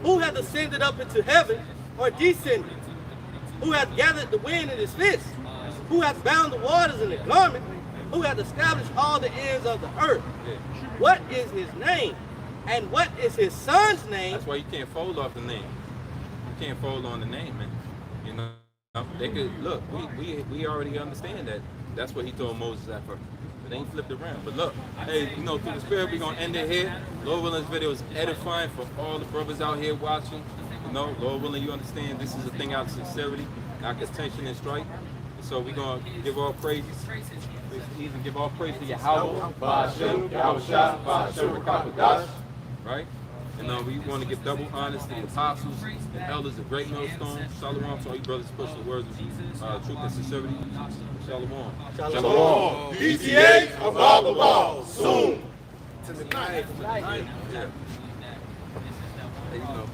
Who hath ascended up into heaven or descended? Who hath gathered the wind in his fist? Who hath bound the waters in a garment? Who hath established all the ends of the earth? What is his name? And what is his son's name? That's why you can't fold off the name. You can't fold on the name, man. You know, they could look. We already understand that. That's what he told Moses at first. But they ain't flipped around. But look, hey, you know, through the spirit, we're gonna end it here. Lord willing, this video is edifying for all the brothers out here watching. You know, Lord willing, you understand this is a thing out of sincerity, not contention and strife. So we're gonna give all praises. Even give all praise to Yahweh, right? And we want to give double honors to the apostles and elders of Great Millstone. Shalom to all you brothers who push the words of truth and sincerity. Shalom. Shalom. PTA of all the walls. Soon. To the night. Yeah. Hey, you know.